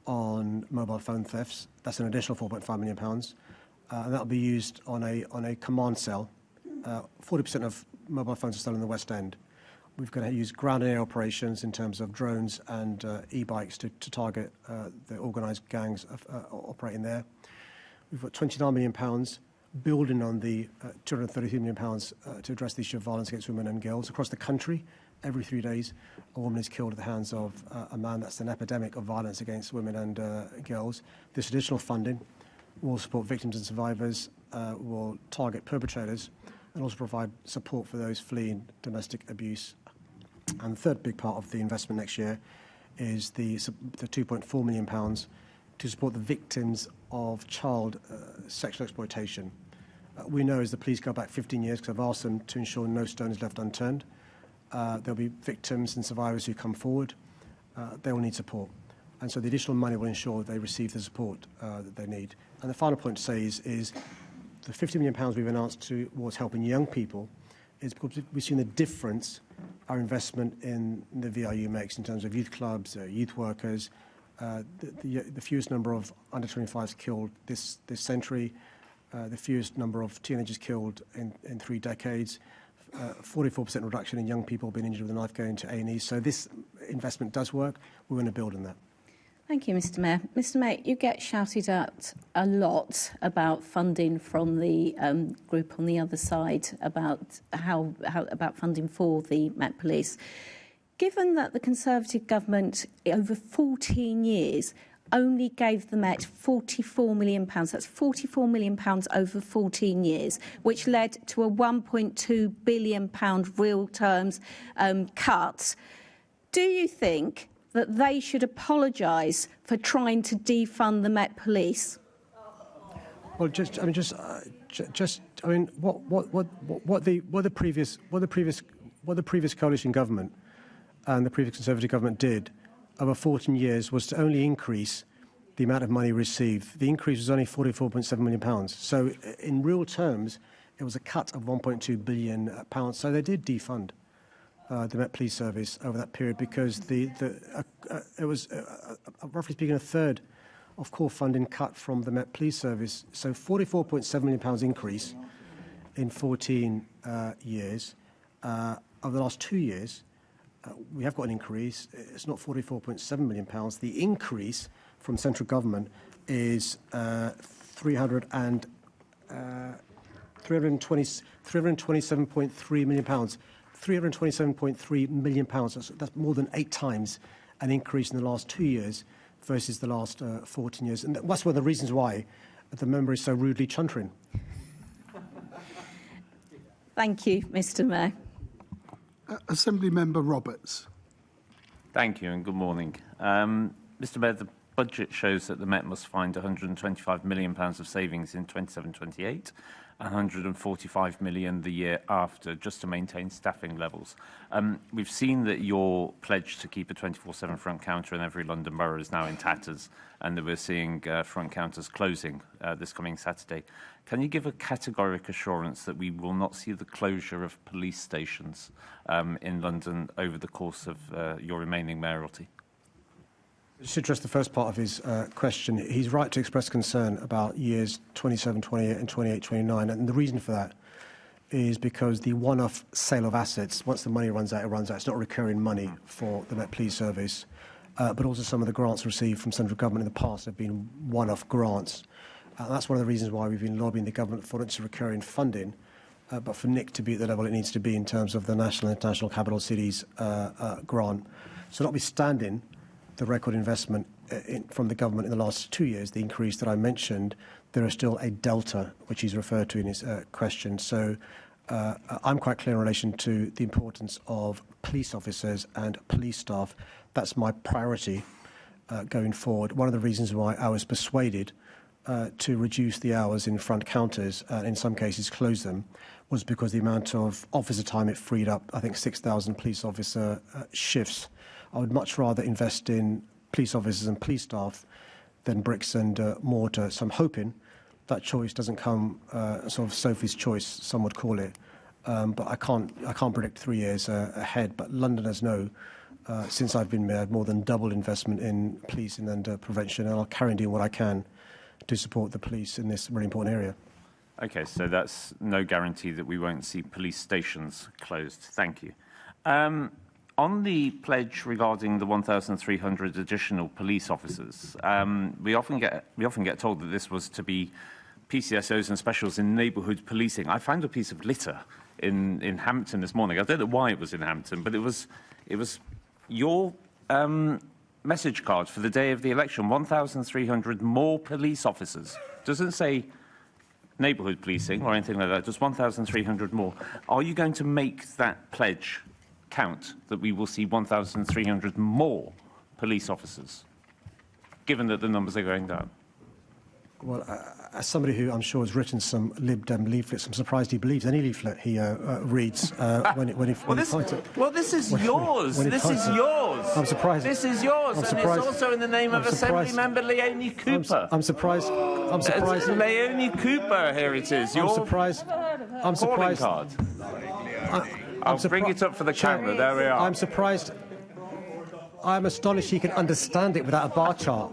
on mobile phone thefts. That's an additional £4.5 million. And that will be used on a command cell. 40% of mobile phones are stolen in the West End. We've got to use ground and air operations in terms of drones and e-bikes to target the organised gangs operating there. We've got £29 million building on the £233 million to address the issue of violence against women and girls. Across the country, every 3 days, a woman is killed at the hands of a man. That's an epidemic of violence against women and girls. This additional funding will support victims and survivors, will target perpetrators, and also provide support for those fleeing domestic abuse. And the third big part of the investment next year is the £2.4 million to support the victims of child sexual exploitation. We know as the police go back 15 years, because I've asked them to ensure no stone is left unturned. There'll be victims and survivors who come forward. They will need support. And so the additional money will ensure they receive the support that they need. And the final point to say is the £50 million we've announced towards helping young people is because we've seen the difference our investment in the VRU makes in terms of youth clubs, youth workers, the fewest number of under 25s killed this century, the fewest number of teenagers killed in 3 decades, 44% reduction in young people being injured with a knife going to A&E. So this investment does work. We're going to build on that.
Thank you, Mr Mayor. Mr Mayor, you get shouted at a lot about funding from the group on the other side, about how about funding for the Met Police. Given that the Conservative government over 14 years only gave the Met £44 million, that's £44 million over 14 years, which led to a £1.2 billion real terms cut, do you think that they should apologise for trying to defund the Met Police?
Well, what the previous coalition government and the previous Conservative government did over 14 years was to only increase the amount of money received. The increase was only £44.7 million. So in real terms, it was a cut of £1.2 billion. So they did defund the Met Police Service over that period because it was, roughly speaking, a third of core funding cut from the Met Police Service. So £44.7 million increase in 14 years. Over the last 2 years, we have got an increase. It's not £44.7 million. The increase from central government is £327.3 million. £327.3 million. That's more than 8 times an increase in the last 2 years versus the last 14 years. And that's one of the reasons why the member is so rudely chuntering.
Thank you, Mr Mayor.
Assembly Member Roberts.
Thank you and good morning. Mr Mayor, the budget shows that the Met must find £125 million of savings in 27-28, £145 million the year after, just to maintain staffing levels. We've seen that your pledge to keep a 24/7 front counter in every London borough is now in tatters, and that we're seeing front counters closing this coming Saturday. Can you give a categoric assurance that we will not see the closure of police stations in London over the course of your remaining mayoralty?
Just to address the first part of his question, he's right to express concern about years 27, 28 and 28, 29. And the reason for that is because the one-off sale of assets, once the money runs out, it runs out. It's not recurring money for the Met Police Service. But also some of the grants received from central government in the past have been one-off grants. That's one of the reasons why we've been lobbying the government for its recurring funding, but for NIC to be at the level it needs to be in terms of the National and International Capital Cities grant. So notwithstanding the record investment from the government in the last 2 years, the increase that I mentioned, there is still a delta, which he's referred to in his question. So I'm quite clear in relation to the importance of police officers and police staff. That's my priority going forward. One of the reasons why I was persuaded to reduce the hours in front counters and in some cases close them was because the amount of officer time it freed up, I think 6,000 police officer shifts. I would much rather invest in police officers and police staff than bricks and mortar. So I'm hoping that choice doesn't come sort of Sophie's choice, some would call it. But I can't predict 3 years ahead. But Londoners know, since I've been mayor, more than double investment in policing and prevention, and I'll carry on doing what I can to support the police in this really important area.
Okay, so that's no guarantee that we won't see police stations closed. Thank you. On the pledge regarding the 1,300 additional police officers, we often get told that this was to be PCSOs and specials in neighbourhood policing. I found a piece of litter in Hampton this morning. I don't know why it was in Hampton, but it was your message card for the day of the election. 1,300 more police officers. Doesn't say neighbourhood policing or anything like that. Just 1,300 more. Are you going to make that pledge count, that we will see 1,300 more police officers, given that the numbers are going down?
Well, as somebody who I'm sure has written some Lib Dem leaflets, I'm surprised he believes any leaflet he reads when he finds it.
Well, this is yours.
This
is yours.
I'm surprised.
This is yours, and it's also in the name of Assembly Member Leonie Cooper.
I'm surprised.
Leonie Cooper, here it is.
I'm surprised. I'm surprised.
Card. I'll bring it up for the camera. There we are.
I'm surprised. I'm astonished he can understand it without a bar chart.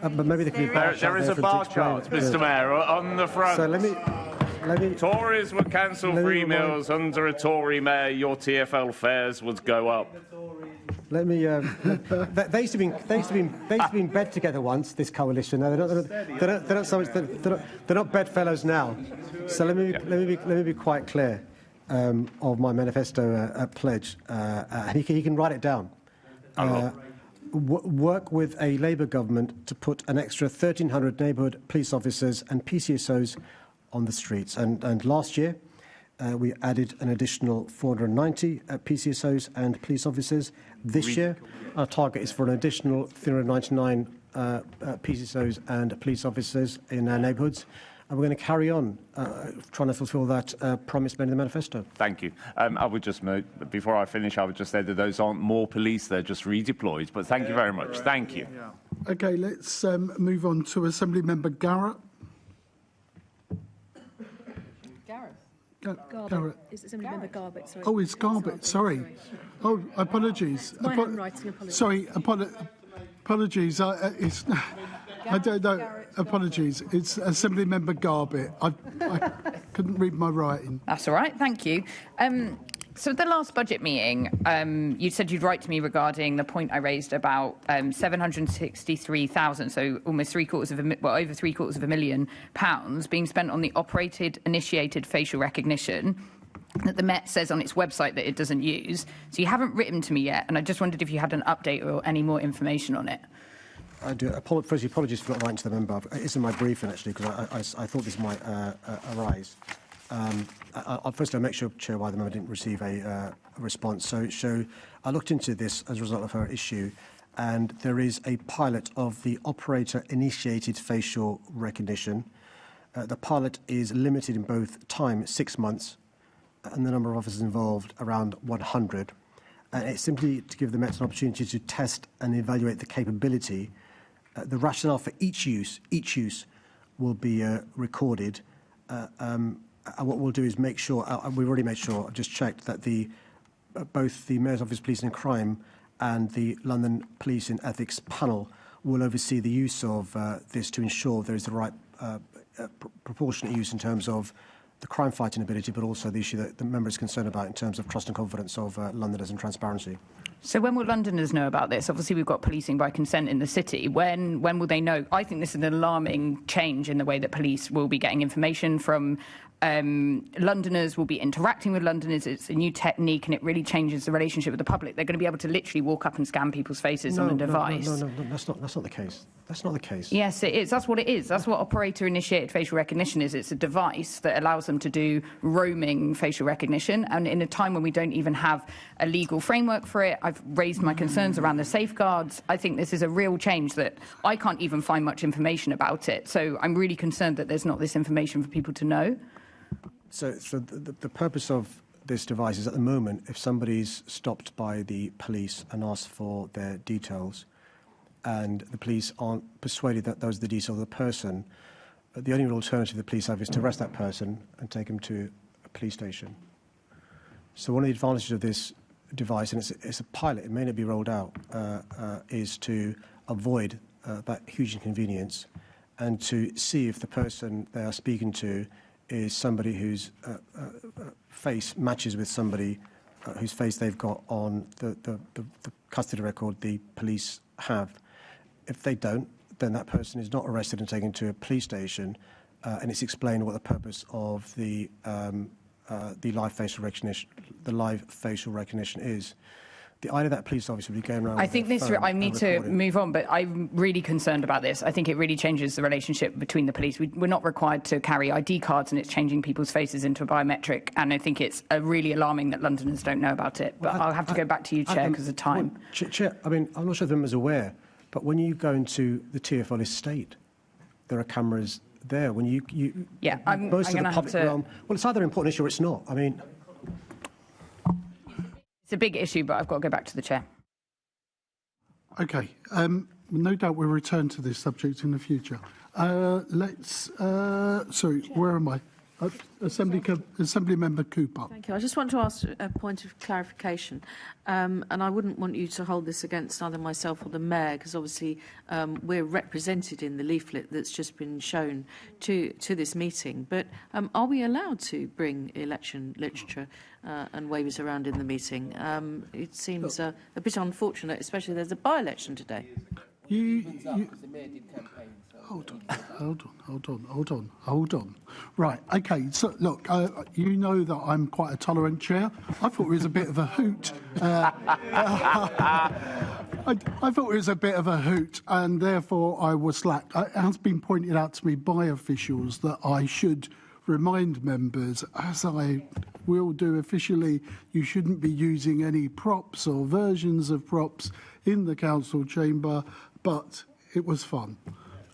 But maybe there could be a bar chart.
There is a bar chart, Mr. Mayor, on the front.
So let me.
Tories would cancel free meals under a Tory mayor. Your TfL fares would go up.
Let me. They used to be in bed together once. This coalition. No, they're not bedfellows now. So let me be quite clear of my manifesto pledge, and he can write it down. Work with a Labour government to put an extra 1,300 neighbourhood police officers and PCSOs on the streets. And last year, we added an additional 490 PCSOs and police officers. This year, our target is for an additional 399 PCSOs and police officers in our neighbourhoods. And we're going to carry on trying to fulfil that promise made in the manifesto.
Thank you. I would just, before I finish, I would just say that those aren't more police, they're just redeployed. But thank you very much. Thank you.
OK, let's move on to Assembly Member Garrett. Garrett.
It's Assembly Member Garbutt, sorry.
Oh, it's Garbutt, sorry. Oh, apologies.
My handwriting, apologies.
Sorry, apologies. It's... I don't know. Apologies. It's Assembly Member Garbutt. I couldn't read my writing.
That's all right. Thank you. So at the last budget meeting, you said you'd write to me regarding the point I raised about 763,000, so almost over £750,000 being spent on the operated initiated facial recognition that the Met says on its website that it doesn't use. So you haven't written to me yet, and I just wondered if you had an update or any more information on it.
I do. Firstly, apologies for not writing to the member. It's in my briefing, actually, because I thought this might arise. Firstly, I'll make sure, Chair, why the member didn't receive a response. So I looked into this as a result of her issue, and there is a pilot of the operator-initiated facial recognition. The pilot is limited in both time, 6 months, and the number of officers involved around 100. And it's simply to give the Met an opportunity to test and evaluate the capability. The rationale for each use will be recorded. And what we'll do is make sure, we've already made sure, I've just checked, that both the Mayor's Office of Police and Crime and the London Police and Ethics panel will oversee the use of this to ensure there is the right proportionate use in terms of the crime-fighting ability, but also the issue that the member is concerned about in terms of trust and confidence of Londoners and transparency.
So when will Londoners know about this? Obviously, we've got policing by consent in the city. When will they know? I think this is an alarming change in the way that police will be getting information from Londoners, will be interacting with Londoners. It's a new technique, and it really changes the relationship with the public. They're going to be able to literally walk up and scan people's faces on a device.
No, that's not the case. That's not the case.
Yes, it is. That's what it is. That's what operator-initiated facial recognition is. It's a device that allows them to do roaming facial recognition. And in a time when we don't even have a legal framework for it, I've raised my concerns around the safeguards. I think this is a real change that I can't even find much information about it. So I'm really concerned that there's not this information for people to know.
So the purpose of this device is, at the moment, if somebody's stopped by the police and asked for their details, and the police aren't persuaded that those are the details of the person, the only alternative the police have is to arrest that person and take him to a police station. So one of the advantages of this device, and it's a pilot, it may not be rolled out, is to avoid that huge inconvenience and to see if the person they are speaking to is somebody whose face matches with somebody whose face they've got on the custody record the police have. If they don't, then that person is not arrested and taken to a police station, and it's explained what the purpose of the live facial recognition is. The idea that police officer will be going around.
I think this. I need to move on, but I'm really concerned about this. I think it really changes the relationship between the police. We're not required to carry ID cards, and it's changing people's faces into a biometric. And I think it's really alarming that Londoners don't know about it. But I'll have to go back to you, Chair, because of time.
Chair, I mean, I'm not sure the member's aware, But when you go into the TfL estate, there are cameras there. When you
Yeah,
most
I'm
of the
gonna
public
have to-
realm, well, it's either an important issue or it's not. I mean,
It's a big issue, but I've got to go back to the chair.
Okay. No doubt we'll return to this subject in the future. Sorry, where am I? Assembly Member Cooper.
Thank you. I just want to ask a point of clarification, and I wouldn't want you to hold this against either myself or the Mayor, because obviously we're represented in the leaflet that's just been shown to this meeting. But are we allowed to bring election literature and waivers around in the meeting? It seems a bit unfortunate, especially there's a by-election today.
Hold on. Right, okay, so look, you know that I'm quite a tolerant chair. I thought it was a bit of a hoot. I thought it was a bit of a hoot, and therefore I was slack. It has been pointed out to me by officials that I should remind members, as I will do officially, you shouldn't be using any props or versions of props in the council chamber, but it was fun.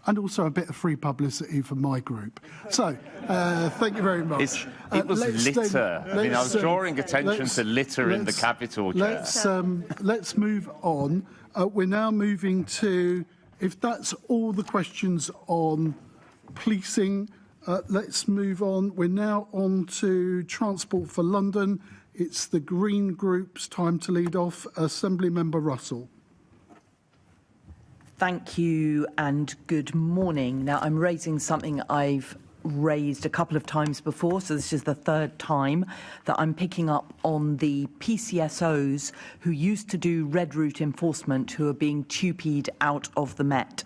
And also a bit of free publicity for my group. So, thank you very much.
It was litter. I mean, I was drawing attention to litter in the capital, Chair.
Let's move on. We're now moving to, if that's all the questions on policing, let's move on. We're now on to Transport for London. It's the Green Group's time to lead off. Assembly Member Russell.
Thank you and good morning. Now, I'm raising something I've raised a couple of times before, so this is the third time that I'm picking up on the PCSOs who used to do red route enforcement who are being tupied out of the Met.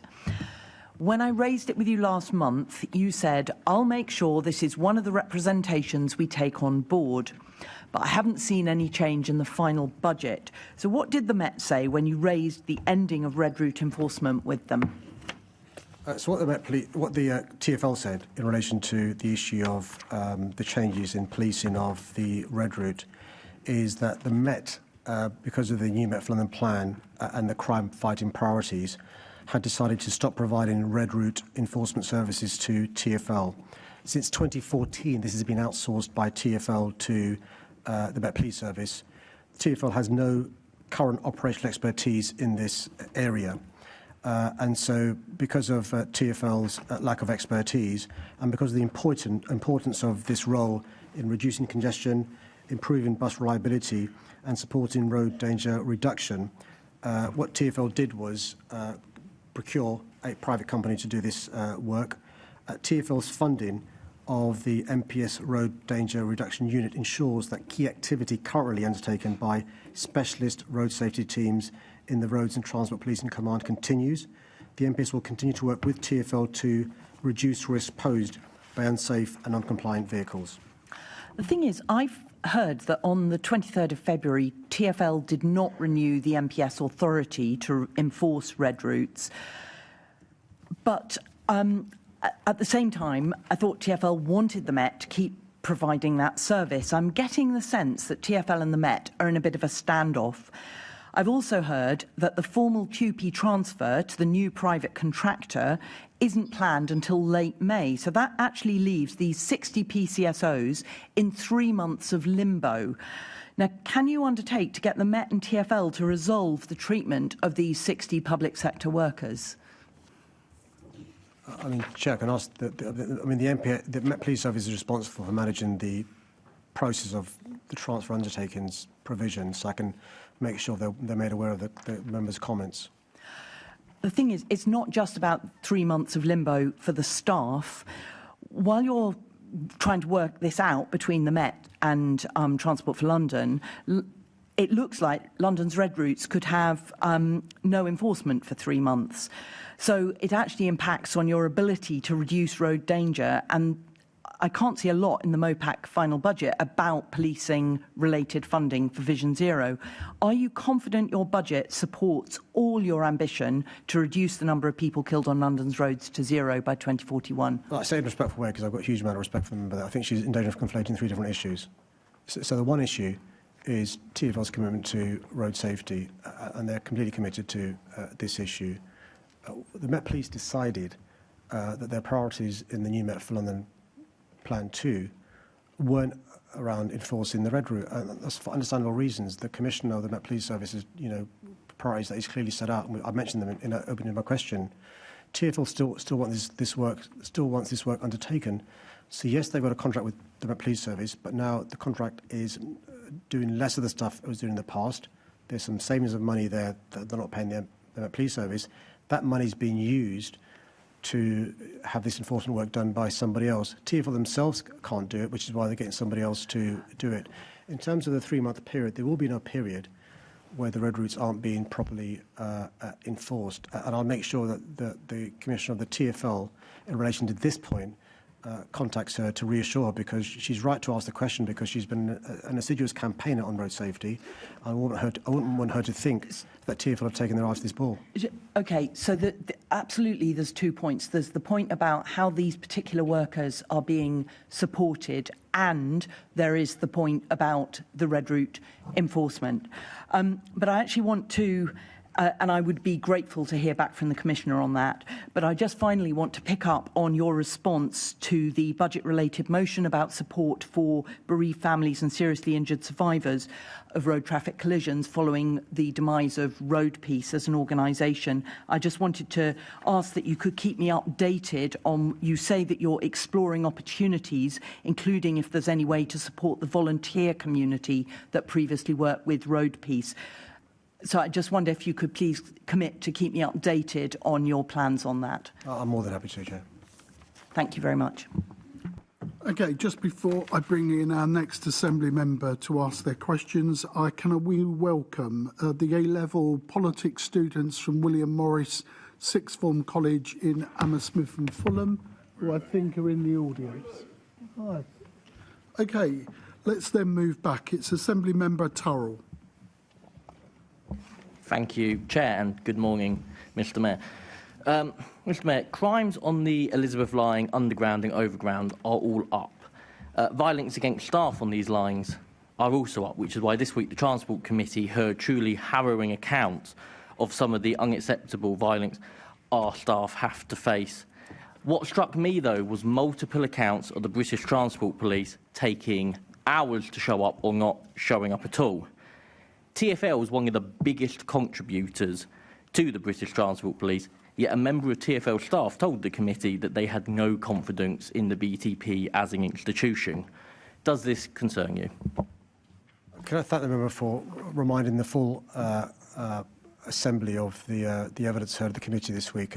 When I raised it with you last month, you said, I'll make sure this is one of the representations we take on board. But I haven't seen any change in the final budget. So what did the Met say when you raised the ending of red route enforcement with them?
So what the TfL said in relation to the issue of the changes in policing of the red route is that the Met, because of the new Met for London plan and the crime fighting priorities, had decided to stop providing red route enforcement services to TfL. Since 2014, this has been outsourced by TfL to the Met Police Service. TfL has no current operational expertise in this area. And so because of TfL's lack of expertise and because of the importance of this role in reducing congestion, improving bus reliability and supporting road danger reduction, what TfL did was procure a private company to do this work. TfL's funding of the MPS Road Danger Reduction Unit ensures that key activity currently undertaken by specialist road safety teams in the Roads and Transport Policing Command continues. The MPS will continue to work with TfL to reduce risk posed by unsafe and uncompliant vehicles.
The thing is, I've heard that on the 23rd of February, TfL did not renew the MPS authority to enforce red routes. But at the same time, I thought TfL wanted the Met to keep providing that service. I'm getting the sense that TfL and the Met are in a bit of a standoff. I've also heard that the formal QP transfer to the new private contractor isn't planned until late May. So that actually leaves these 60 PCSOs in 3 months of limbo. Now, can you undertake to get the Met and TfL to resolve the treatment of these 60 public sector workers?
I mean, Chair, I can ask. The Met Police Service is responsible for managing the process of the transfer undertakings provision, so I can make sure they're made aware of the members' comments.
The thing is, it's not just about 3 months of limbo for the staff. While you're trying to work this out between the Met and Transport for London, it looks like London's red routes could have no enforcement for 3 months. So it actually impacts on your ability to reduce road danger. And I can't see a lot in the MOPAC final budget about policing-related funding for Vision Zero. Are you confident your budget supports all your ambition to reduce the number of people killed on London's roads to zero by 2041?
Well, I say in a respectful way because I've got a huge amount of respect for them, but I think she's in danger of conflating 3 different issues. So the one issue is TfL's commitment to road safety, and they're completely committed to this issue. the Met Police decided that their priorities in the new Met for London Plan 2 weren't around enforcing the red route, and that's for understandable reasons. The Commissioner of the Met Police Service is, priorities that he's clearly set out, and I mentioned them in opening my question. TfL still wants this work undertaken. So yes, they've got a contract with the Met Police Service, but now the contract is doing less of the stuff it was doing in the past. There's some savings of money there that they're not paying the Met Police Service. That money's being used to have this enforcement work done by somebody else. TfL themselves can't do it, which is why they're getting somebody else to do it. In terms of the 3-month period, there will be no period where the red routes aren't being properly enforced. And I'll make sure that the Commissioner of the TfL, in relation to this point, contacts her to reassure her, because she's right to ask the question, because she's been an assiduous campaigner on road safety. I wouldn't want her to think that TfL have taken their eye off this ball.
Okay, so absolutely there's 2 points. There's the point about how these particular workers are being supported, and there is the point about the red route enforcement. But I actually want to, and I would be grateful to hear back from the Commissioner on that, but I just finally want to pick up on your response to the budget-related motion about support for bereaved families and seriously injured survivors of road traffic collisions following the demise of Road Peace as an organisation. I just wanted to ask that you could keep me updated on, you say that you're exploring opportunities, including if there's any way to support the volunteer community that previously worked with Road Peace. So I just wonder if you could please commit to keep me updated on your plans on that.
I'm more than happy to, Chair.
Thank you very much.
Okay, just before I bring in our next Assembly member to ask their questions, we welcome the A-level politics students from William Morris Sixth Form College in Hammersmith and Fulham, who I think are in the audience. Hi. Okay, let's then move back. It's Assembly Member Turrell.
Thank you, Chair, and good morning, Mr. Mayor. Mr. Mayor, crimes on the Elizabeth line, underground and overground, are all up. Violence against staff on these lines are also up, which is why this week the Transport Committee heard truly harrowing accounts of some of the unacceptable violence our staff have to face. What struck me, though, was multiple accounts of the British Transport Police taking hours to show up or not showing up at all. TfL was one of the biggest contributors to the British Transport Police, yet a member of TfL staff told the committee that they had no confidence in the BTP as an institution. Does this concern you?
Can I thank the member for reminding the full Assembly of the evidence heard at the committee this week?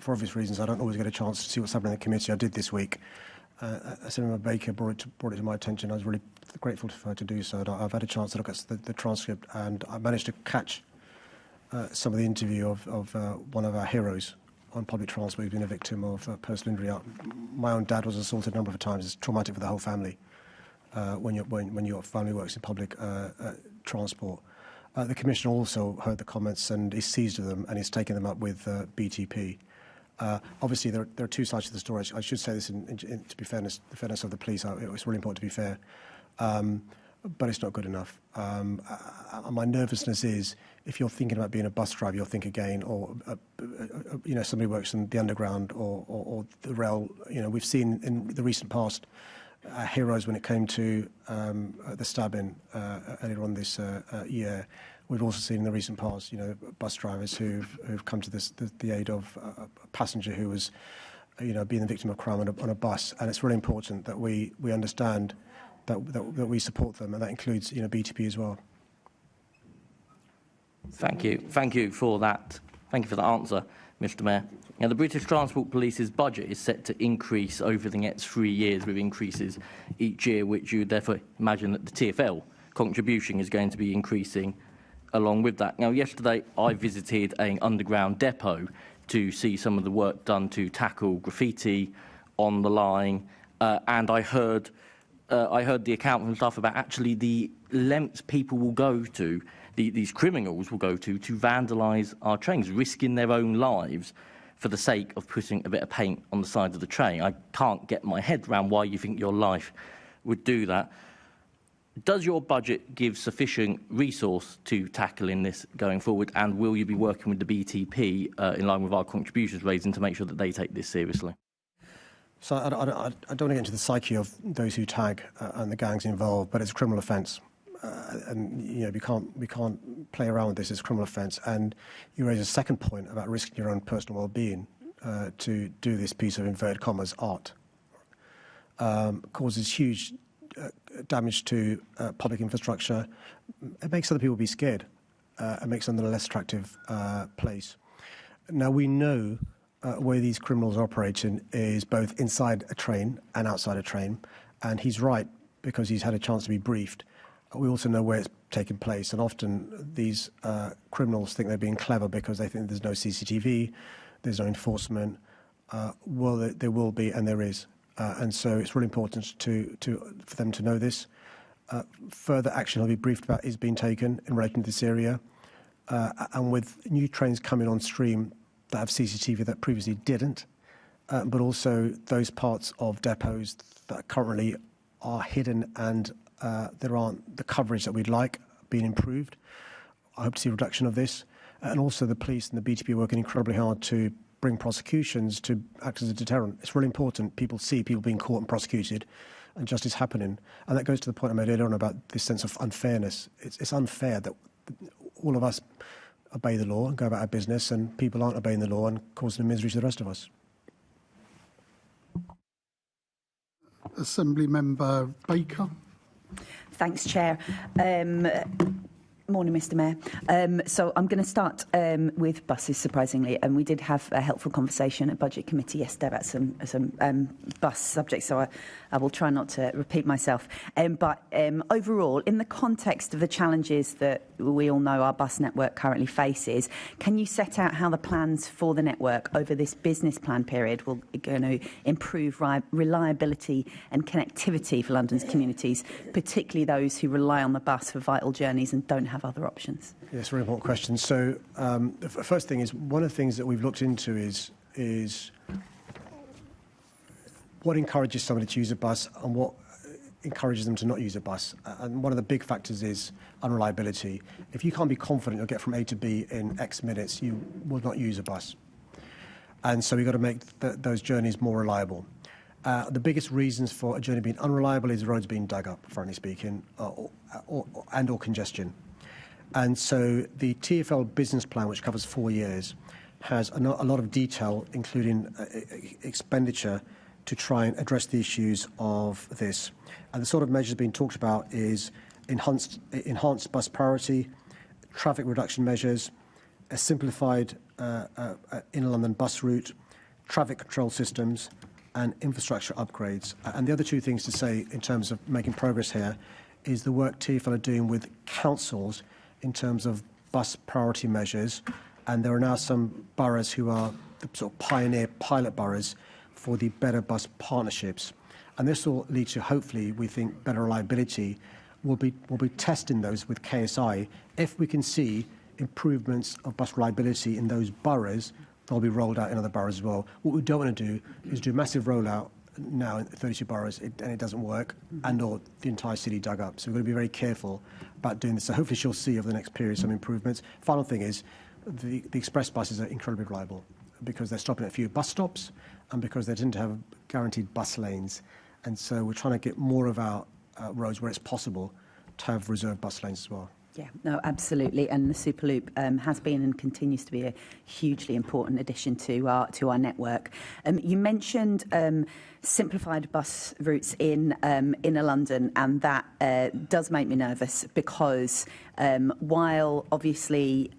For obvious reasons, I don't always get a chance to see what's happening in the committee. I did this week. Senator Baker brought it to my attention. I was really grateful for her to do so. I've had a chance to look at the transcript, and I managed to catch some of the interview of one of our heroes on public transport who's been a victim of personal injury. My own dad was assaulted a number of times. It's traumatic for the whole family when your family works in public transport. The Commissioner also heard the comments and is seized of them and is taking them up with BTP. Obviously, there are two sides to the story. I should say this to be fairness, the fairness of the police. It's really important to be fair, but it's not good enough. My nervousness is if you're thinking about being a bus driver, you'll think again, or somebody works in the underground or the rail. We've seen in the recent past heroes when it came to the stabbing earlier on this year. We've also seen in the recent past, bus drivers who've come to the aid of a passenger who was, being the victim of crime on a bus. And it's really important that we understand that we support them, and that includes, BTP as well.
Thank you for that. Thank you for the answer, Mr. Mayor. Now, the British Transport Police's budget is set to increase over the next 3 years, with increases each year, which you would therefore imagine that the TfL contribution is going to be increasing along with that. Now, yesterday I visited an underground depot to see some of the work done to tackle graffiti on the line, and I heard the account from staff about actually the lengths people will go to, these criminals will go to vandalise our trains, risking their own lives for the sake of putting a bit of paint on the side of the train. I can't get my head around why you think your life would do that. Does your budget give sufficient resource to tackling this going forward, and will you be working with the BTP in line with our contributions raising to make sure that they take this seriously?
So I don't want to get into the psyche of those who tag and the gangs involved, but it's a criminal offence. And we can't play around with this. It's a criminal offence. And you raise a second point about risking your own personal well-being to do this piece of inverted commas art. Causes huge damage to public infrastructure. It makes other people be scared. It makes London a less attractive place. Now we know where these criminals are operating is both inside a train and outside a train, and he's right because he's had a chance to be briefed. We also know where it's taking place, and often these criminals think they're being clever because they think there's no CCTV, there's no enforcement. Well, there will be, and there is, and so it's really important for them to know this. Further action will be briefed about is being taken in relation to this area, and with new trains coming on stream that have CCTV that previously didn't, but also those parts of depots that currently are hidden and there aren't the coverage that we'd like being improved. I hope to see a reduction of this. And also the police and the BTP are working incredibly hard to bring prosecutions to act as a deterrent. It's really important people see people being caught and prosecuted and justice happening. And that goes to the point I made earlier on about this sense of unfairness. It's unfair that all of us obey the law and go about our business, and people aren't obeying the law and causing misery to the rest of us.
Assembly Member Baker.
Thanks, Chair. Morning, Mr. Mayor. So I'm going to start with buses, surprisingly, and we did have a helpful conversation at Budget Committee yesterday about some bus subjects, so I will try not to repeat myself. But overall, in the context of the challenges that we all know our bus network currently faces, can you set out how the plans for the network over this business plan period will going to improve reliability and connectivity for London's communities, particularly those who rely on the bus for vital journeys and don't have other options?
Yes, very important question. So the first thing is, one of the things that we've looked into is what encourages somebody to use a bus and what encourages them to not use a bus. And one of the big factors is unreliability. If you can't be confident you'll get from A to B in X minutes, you will not use a bus. And so we've got to make those journeys more reliable. The biggest reasons for a journey being unreliable is the roads being dug up, frankly speaking, and/or congestion. And so the TfL business plan, which covers 4 years, has a lot of detail, including expenditure, to try and address the issues of this. And the sort of measures being talked about is enhanced bus priority, traffic reduction measures, a simplified inner London bus route, traffic control systems, and infrastructure upgrades. And the other two things to say in terms of making progress here is the work TfL are doing with councils in terms of bus priority measures. And there are now some boroughs who are the sort of pioneer pilot boroughs for the better bus partnerships. And this will lead to, hopefully, we think, better reliability. We'll be testing those with KSI. If we can see improvements of bus reliability in those boroughs, they'll be rolled out in other boroughs as well. What we don't want to do is do a massive rollout now in 32 boroughs and it doesn't work, and/or the entire city dug up. So we've got to be very careful about doing this. So hopefully she'll see over the next period some improvements. Final thing is the express buses are incredibly reliable because they're stopping at a few bus stops and because they tend to have guaranteed bus lanes. And so we're trying to get more of our roads where it's possible to have reserved bus lanes as well.
Yeah, no, absolutely. And the Superloop has been and continues to be a hugely important addition to our network. You mentioned simplified bus routes in inner London, and that does make me nervous because while obviously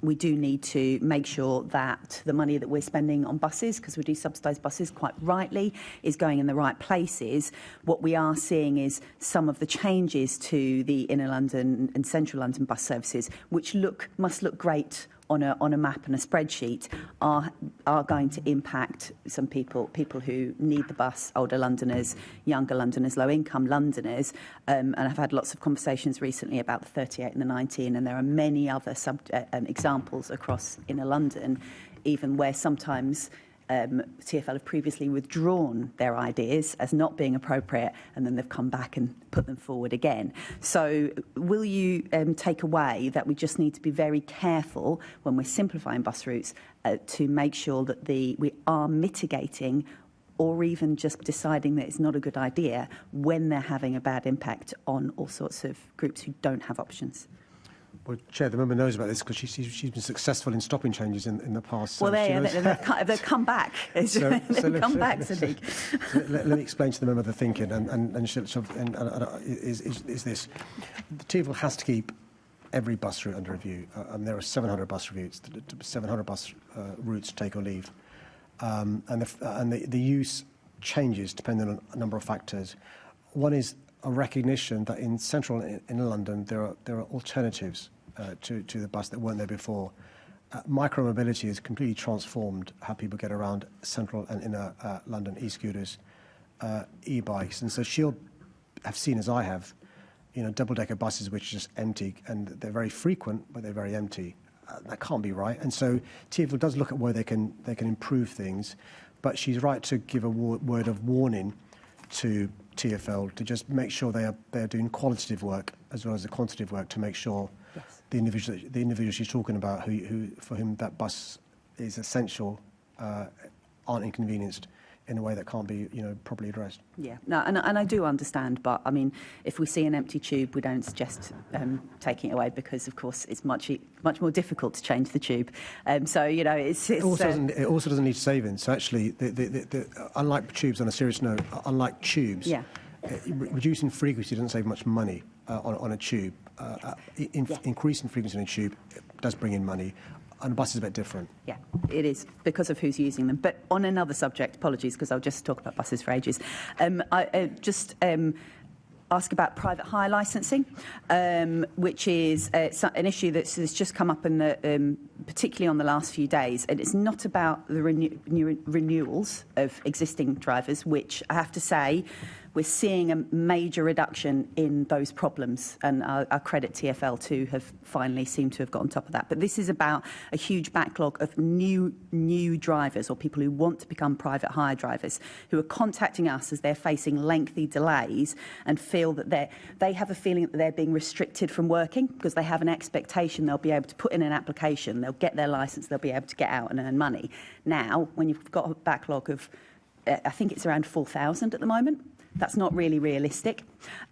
we do need to make sure that the money that we're spending on buses, because we do subsidise buses quite rightly, is going in the right places, what we are seeing is some of the changes to the inner London and central London bus services, which must look great on a map and a spreadsheet, are going to impact some people who need the bus, older Londoners, younger Londoners, low-income Londoners. And I've had lots of conversations recently about the 38 and the 19, and there are many other examples across inner London, even where sometimes TfL have previously withdrawn their ideas as not being appropriate, and then they've come back and put them forward again. So will you take away that we just need to be very careful when we're simplifying bus routes to make sure that we are mitigating or even just deciding that it's not a good idea when they're having a bad impact on all sorts of groups who don't have options?
Well, Chair, the member knows about this because she's been successful in stopping changes in the past. So
well, they've come back. They've come back, Sadiq.
Let me explain to the member the thinking, is this. The TfL has to keep every bus route under review. There are 700 bus routes, 700 bus routes, take or leave. And the use changes depending on a number of factors. One is a recognition that in central in London there are alternatives to the bus that weren't there before. Micromobility has completely transformed how people get around central and inner London: e-scooters, e-bikes, and so she'll have seen, as I have, double-decker buses which are just empty, and they're very frequent, but they're very empty. That can't be right, and so TfL does look at where they can improve things, but she's right to give a word of warning to TfL to just make sure they're doing qualitative work as well as the quantitative work to make sure the individual she's talking about, who for whom that bus is essential, aren't inconvenienced in a way that can't be properly addressed.
Yeah, no, and I do understand, but I mean, if we see an empty tube, we don't suggest taking it away because, of course, it's much more difficult to change the tube. So it's
it also doesn't need saving. So actually, unlike tubes, on a serious note, unlike tubes, reducing frequency doesn't save much money on a tube. Increasing frequency on a tube does bring in money. And the bus is a bit different.
Yeah, it is, because of who's using them. But on another subject, apologies, because I'll just talk about buses for ages. Ask about private hire licensing, which is an issue that's just come up particularly on the last few days. And it's not about the renewals of existing drivers, which I have to say, we're seeing a major reduction in those problems, and I credit TfL to have finally seemed to have got on top of that. But this is about a huge backlog of new drivers, or people who want to become private hire drivers, who are contacting us as they're facing lengthy delays and feel that they have a feeling that they're being restricted from working because they have an expectation they'll be able to put in an application, they'll get their licence, they'll be able to get out and earn money. Now, when you've got a backlog of, I think it's around 4,000 at the moment, that's not really realistic.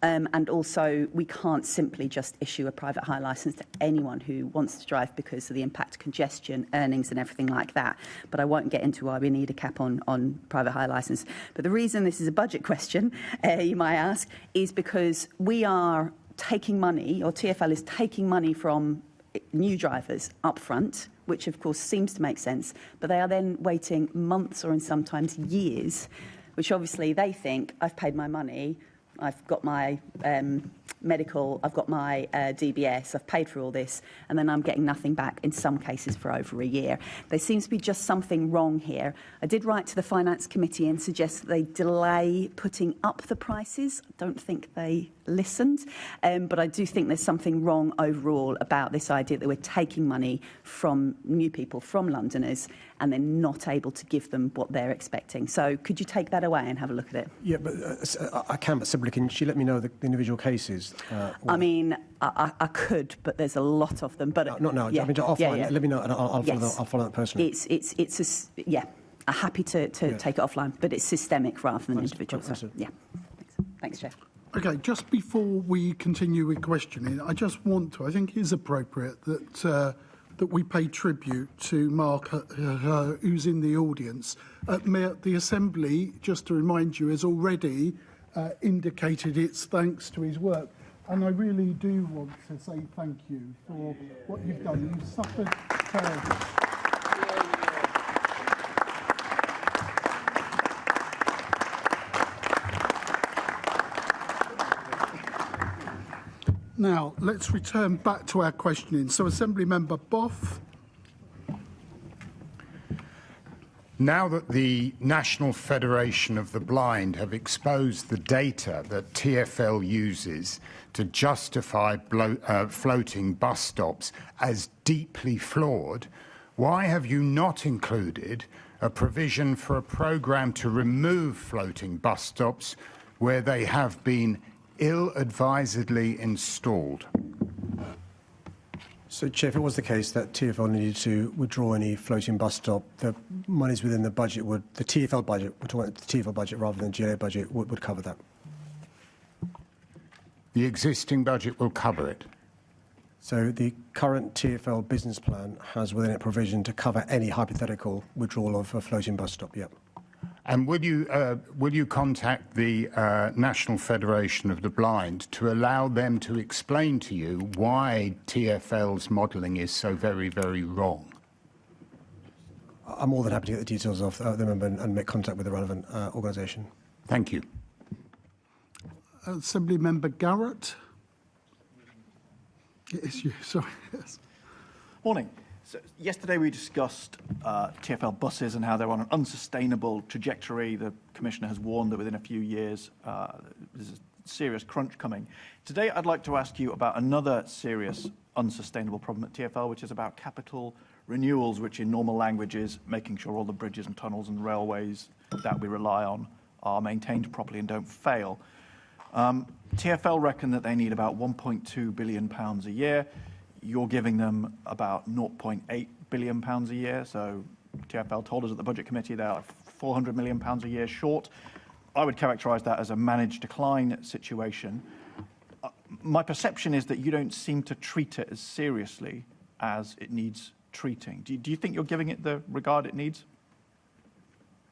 And also, we can't simply just issue a private hire licence to anyone who wants to drive because of the impact of congestion, earnings and everything like that. But I won't get into why we need a cap on private hire licence. But the reason this is a budget question, you might ask, is because we are taking money, or TfL is taking money from new drivers up front, which of course seems to make sense, but they are then waiting months or in sometimes years, which obviously they think, I've paid my money, I've got my medical, I've got my DBS, I've paid for all this, and then I'm getting nothing back, in some cases for over a year. There seems to be just something wrong here. I did write to the Finance Committee and suggest that they delay putting up the prices. I don't think they listened, but I do think there's something wrong overall about this idea that we're taking money from new people, from Londoners, and they're not able to give them what they're expecting. So could you take that away and have a look at it?
Yeah, but I can, but simply, can she let me know the individual cases?
I mean, I could, but there's a lot of them. But
no.
Yeah,
I mean, offline.
yeah.
Let me know, and I'll follow that personally.
I'm happy to take it offline, but it's systemic rather than individual. So, yeah, thanks, Chair.
Okay, just before we continue with questioning, I just want to, I think it is appropriate that we pay tribute to Mark, who's in the audience. The Assembly, just to remind you, has already indicated its thanks to his work. And I really do want to say thank you for what you've done. You've suffered terribly. Now, let's return back to our questioning. So, Assembly Member Boff.
Now that the National Federation of the Blind have exposed the data that TfL uses to justify floating bus stops as deeply flawed, why have you not included a provision for a programme to remove floating bus stops where they have been ill-advisedly installed?
So, Chair, if it was the case that TfL needed to withdraw any floating bus stop, the monies within the budget would, the TfL budget, we're talking about the TfL budget rather than the GLA budget, would cover that.
The existing budget will cover it?
So the current TfL business plan has within it provision to cover any hypothetical withdrawal of a floating bus stop, yep.
And will you contact the National Federation of the Blind to allow them to explain to you why TfL's modelling is so very, very wrong?
I'm more than happy to get the details of them and make contact with the relevant organisation.
Thank you.
Assembly Member Garrett. It's you, sorry. Yes.
Morning. So yesterday we discussed TfL buses and how they're on an unsustainable trajectory. The Commissioner has warned that within a few years there's a serious crunch coming. Today I'd like to ask you about another serious unsustainable problem at TfL, which is about capital renewals, which in normal language is making sure all the bridges and tunnels and railways that we rely on are maintained properly and don't fail. TfL reckon that they need about £1.2 billion a year. You're giving them about £0.8 billion a year. So TfL told us at the Budget Committee they're like £400 million a year short. I would characterise that as a managed decline situation. My perception is that you don't seem to treat it as seriously as it needs treating. Do you think you're giving it the regard it needs?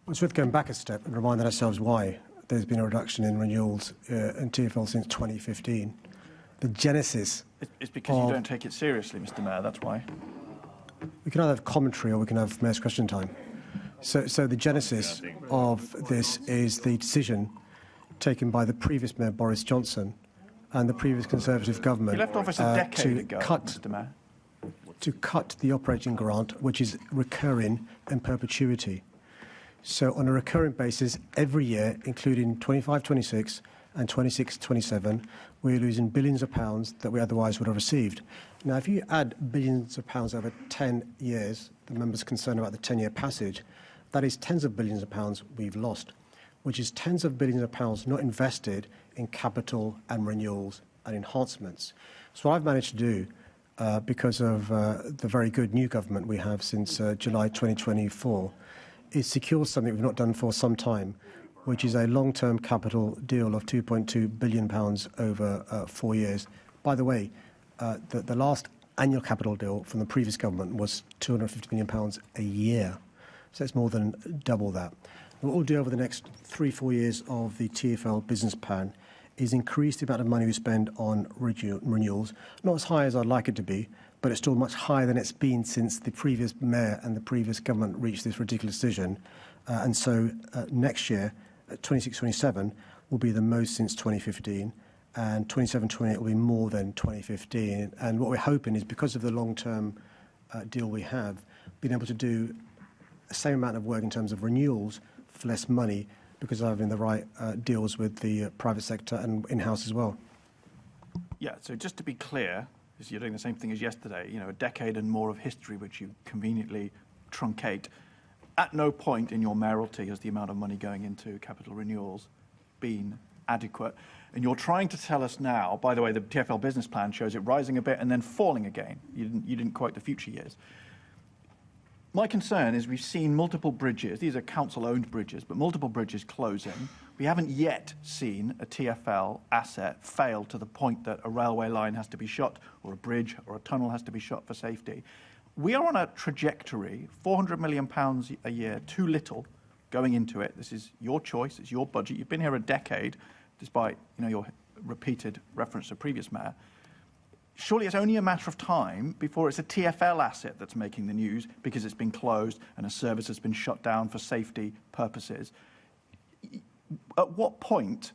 It's worth going back a step and reminding ourselves why there's been a reduction in renewals in TfL since 2015. The genesis...
It's because you don't take it seriously, Mr Mayor, that's why.
We can either have commentary or we can have Mayor's question time. So the genesis of this is the decision taken by the previous Mayor, Boris Johnson, and the previous Conservative government
He left office a decade ago, Mr Mayor.
To cut the operating grant, which is recurring in perpetuity. So on a recurring basis, every year, including 25-26 and 26-27, we're losing billions of pounds that we otherwise would have received. Now, if you add billions of pounds over 10 years, the member's concerned about the 10-year passage, that is tens of billions of pounds we've lost, which is tens of billions of pounds not invested in capital and renewals and enhancements. So what I've managed to do, because of the very good new government we have since July 2024, is secure something we've not done for some time, which is a long-term capital deal of £2.2 billion over 4 years. By the way, the last annual capital deal from the previous government was £250 million a year. So it's more than double that. What we'll do over the next 3-4 years of the TfL business plan is increase the amount of money we spend on renewals, not as high as I'd like it to be, but it's still much higher than it's been since the previous mayor and the previous government reached this ridiculous decision. And so next year, 26-27, will be the most since 2015, and 27-28 will be more than 2015. And what we're hoping is, because of the long-term deal we have, being able to do the same amount of work in terms of renewals for less money, because of having the right deals with the private sector and in-house as well.
Yeah, so just to be clear, because you're doing the same thing as yesterday, you know, a decade and more of history which you conveniently truncate. At no point in your mayoralty has the amount of money going into capital renewals been adequate. And you're trying to tell us now, by the way, the TfL business plan shows it rising a bit and then falling again. You didn't quote the future years. My concern is we've seen multiple bridges, these are council-owned bridges, but multiple bridges closing. We haven't yet seen a TfL asset fail to the point that a railway line has to be shut, or a bridge or a tunnel has to be shut for safety. We are on a trajectory, £400 million a year, too little going into it. This is your choice, it's your budget. You've been here a decade, despite your repeated reference to previous mayor. Surely it's only a matter of time before it's a TfL asset that's making the news because it's been closed and a service has been shut down for safety purposes. At what point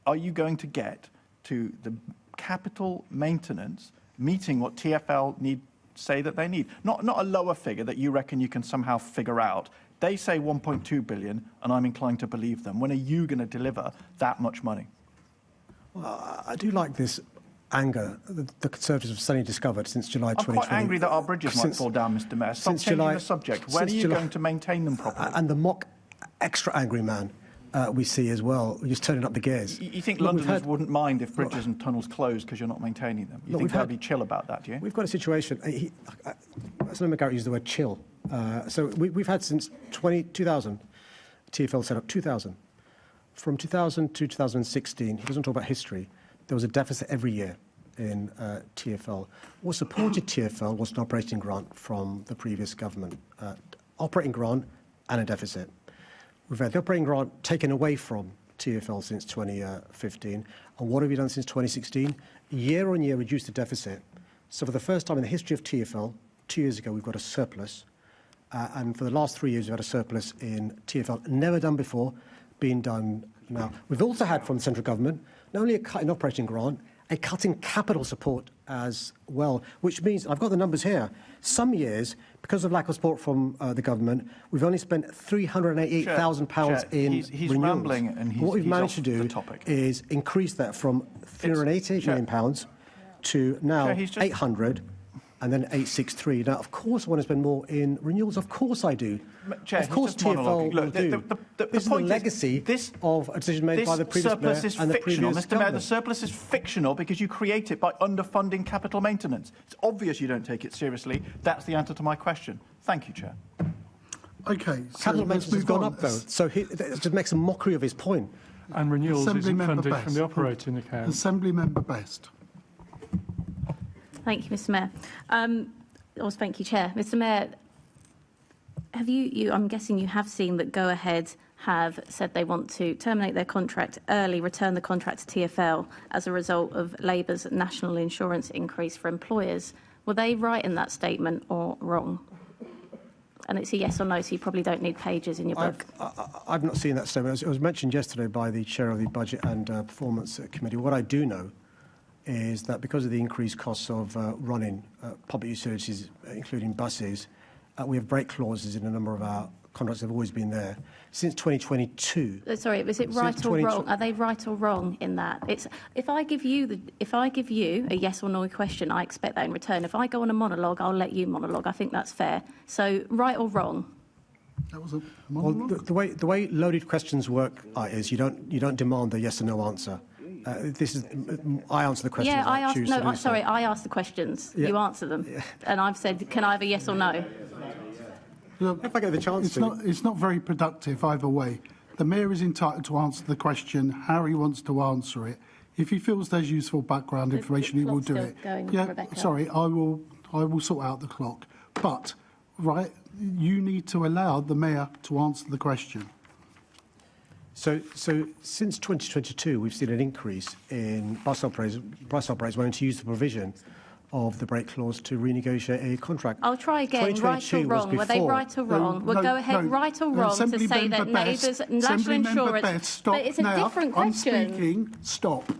are you going to get to the capital maintenance meeting what TfL say that they need? Not a lower figure that you reckon you can somehow figure out. They say 1.2 billion, and I'm inclined to believe them. When are you going to deliver that much money?
Well, I do like this anger the Conservatives have suddenly discovered since July 2020.
I'm quite angry that our bridges might fall down, Mr Mayor. Stop changing the subject. When are you going to maintain them properly?
And the mock extra angry man we see as well, just turning up the gears.
You think Londoners wouldn't mind if bridges and tunnels closed because you're not maintaining them? You think they'll be chill about that, do you?
We've got a situation. Senator McGarrett used the word chill. So we've had since 2000, TfL set up 2000. From 2000 to 2016, he doesn't talk about history, there was a deficit every year in TfL. What supported TfL was an operating grant from the previous government. Operating grant and a deficit. We've had the operating grant taken away from TfL since 2015. And what have we done since 2016? Year on year reduced the deficit. So for the first time in the history of TfL, 2 years ago, we've got a surplus. And for the last 3 years, we've had a surplus in TfL. Never done before, being done now. We've also had from the central government, not only a cut in operating grant, a cut in capital support as well, which means, I've got the numbers here, some years, because of lack of support from the government, we've only spent £388,000 in
he's
renewals.
rambling and
what we've managed to do is increase that from £388 million to now 800 and then 863. Now, of course, I want to spend more in renewals. Of course I do.
Chair,
of course TfL will do. This is the legacy of a decision made by the previous mayor and the previous
Mr.
government.
Mayor, the surplus is fictional because you create it by underfunding capital maintenance. It's obvious you don't take it seriously. That's the answer to my question. Thank you, Chair.
Okay. So
capital maintenance has gone up, though. So it just makes a mockery of his point.
And renewals isn't funded from the operating account.
Assembly Member Best.
Thank you, Mr. Mayor. Thank you, Chair. Mr. Mayor, have you, I'm guessing you have seen that Go Ahead have said they want to terminate their contract early, return the contract to TfL as a result of Labour's national insurance increase for employers. Were they right in that statement or wrong? And it's a yes or no, so you probably don't need pages in your book.
I've not seen that statement. It was mentioned yesterday by the chair of the Budget and Performance Committee. What I do know is that because of the increased costs of running public utilities, including buses, we have break clauses in a number of our contracts that have always been there. Since 2022...
Sorry, was it right or wrong? Are they right or wrong in that? If I give you a yes or no question, I expect that in return. If I go on a monologue, I'll let you monologue. I think that's fair. So, right or wrong?
That was a monologue?
Well, the way loaded questions work is you don't demand a yes or no answer. I answer the questions.
Yeah, I asked the questions. Yeah. You answer them. Yeah. And I've said, can I have a yes or no?
Look,
if I get the chance
it's not very productive either way. The Mayor is entitled to answer the question how he wants to answer it. If he feels there's useful background information, he will do it.
Rebecca.
Sorry, I will sort out the clock. But, right, you need to allow the Mayor to answer the question.
So since 2022, we've seen an increase in bus operators wanting to use the provision of the break clause to renegotiate a contract.
I'll try again. Right or wrong? Were they right or wrong? We'll go ahead. Right or wrong to say that Labour's national insurance.
Stop.
But it's a
now,
different question.
I'm speaking. Stop.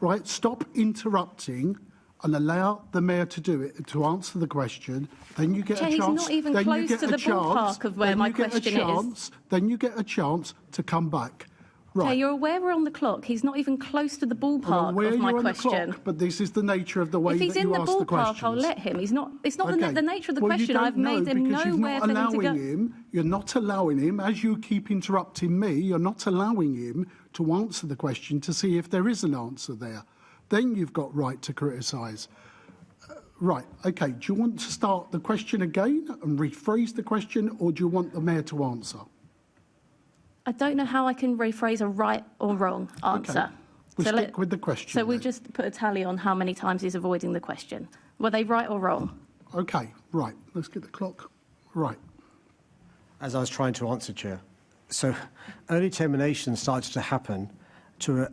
Right. Stop interrupting. And allow the Mayor to do it, to answer the question. Then you get a chance.
He's not even close to the ballpark of where my question is.
Then you get a chance to come back. Right.
Okay, you're aware we're on the clock. He's not even close to the ballpark of my question.
Clock, but this is the nature of the way that you ask the questions.
If he's in the ballpark, I'll let him. He's not. It's not the nature of the question. I've made him nowhere for him to go.
You're not allowing him, as you keep interrupting me. You're not allowing him to answer the question to see if there is an answer there. Then you've got right to criticise. Right, OK, do you want to start the question again and rephrase the question, or do you want the Mayor to answer?
I don't know how I can rephrase a right or wrong answer.
Okay. We'll stick with the question.
So we just put a tally on how many times he's avoiding the question. Were they right or wrong?
OK, right, let's get the clock right.
As I was trying to answer, Chair, so early termination started to happen to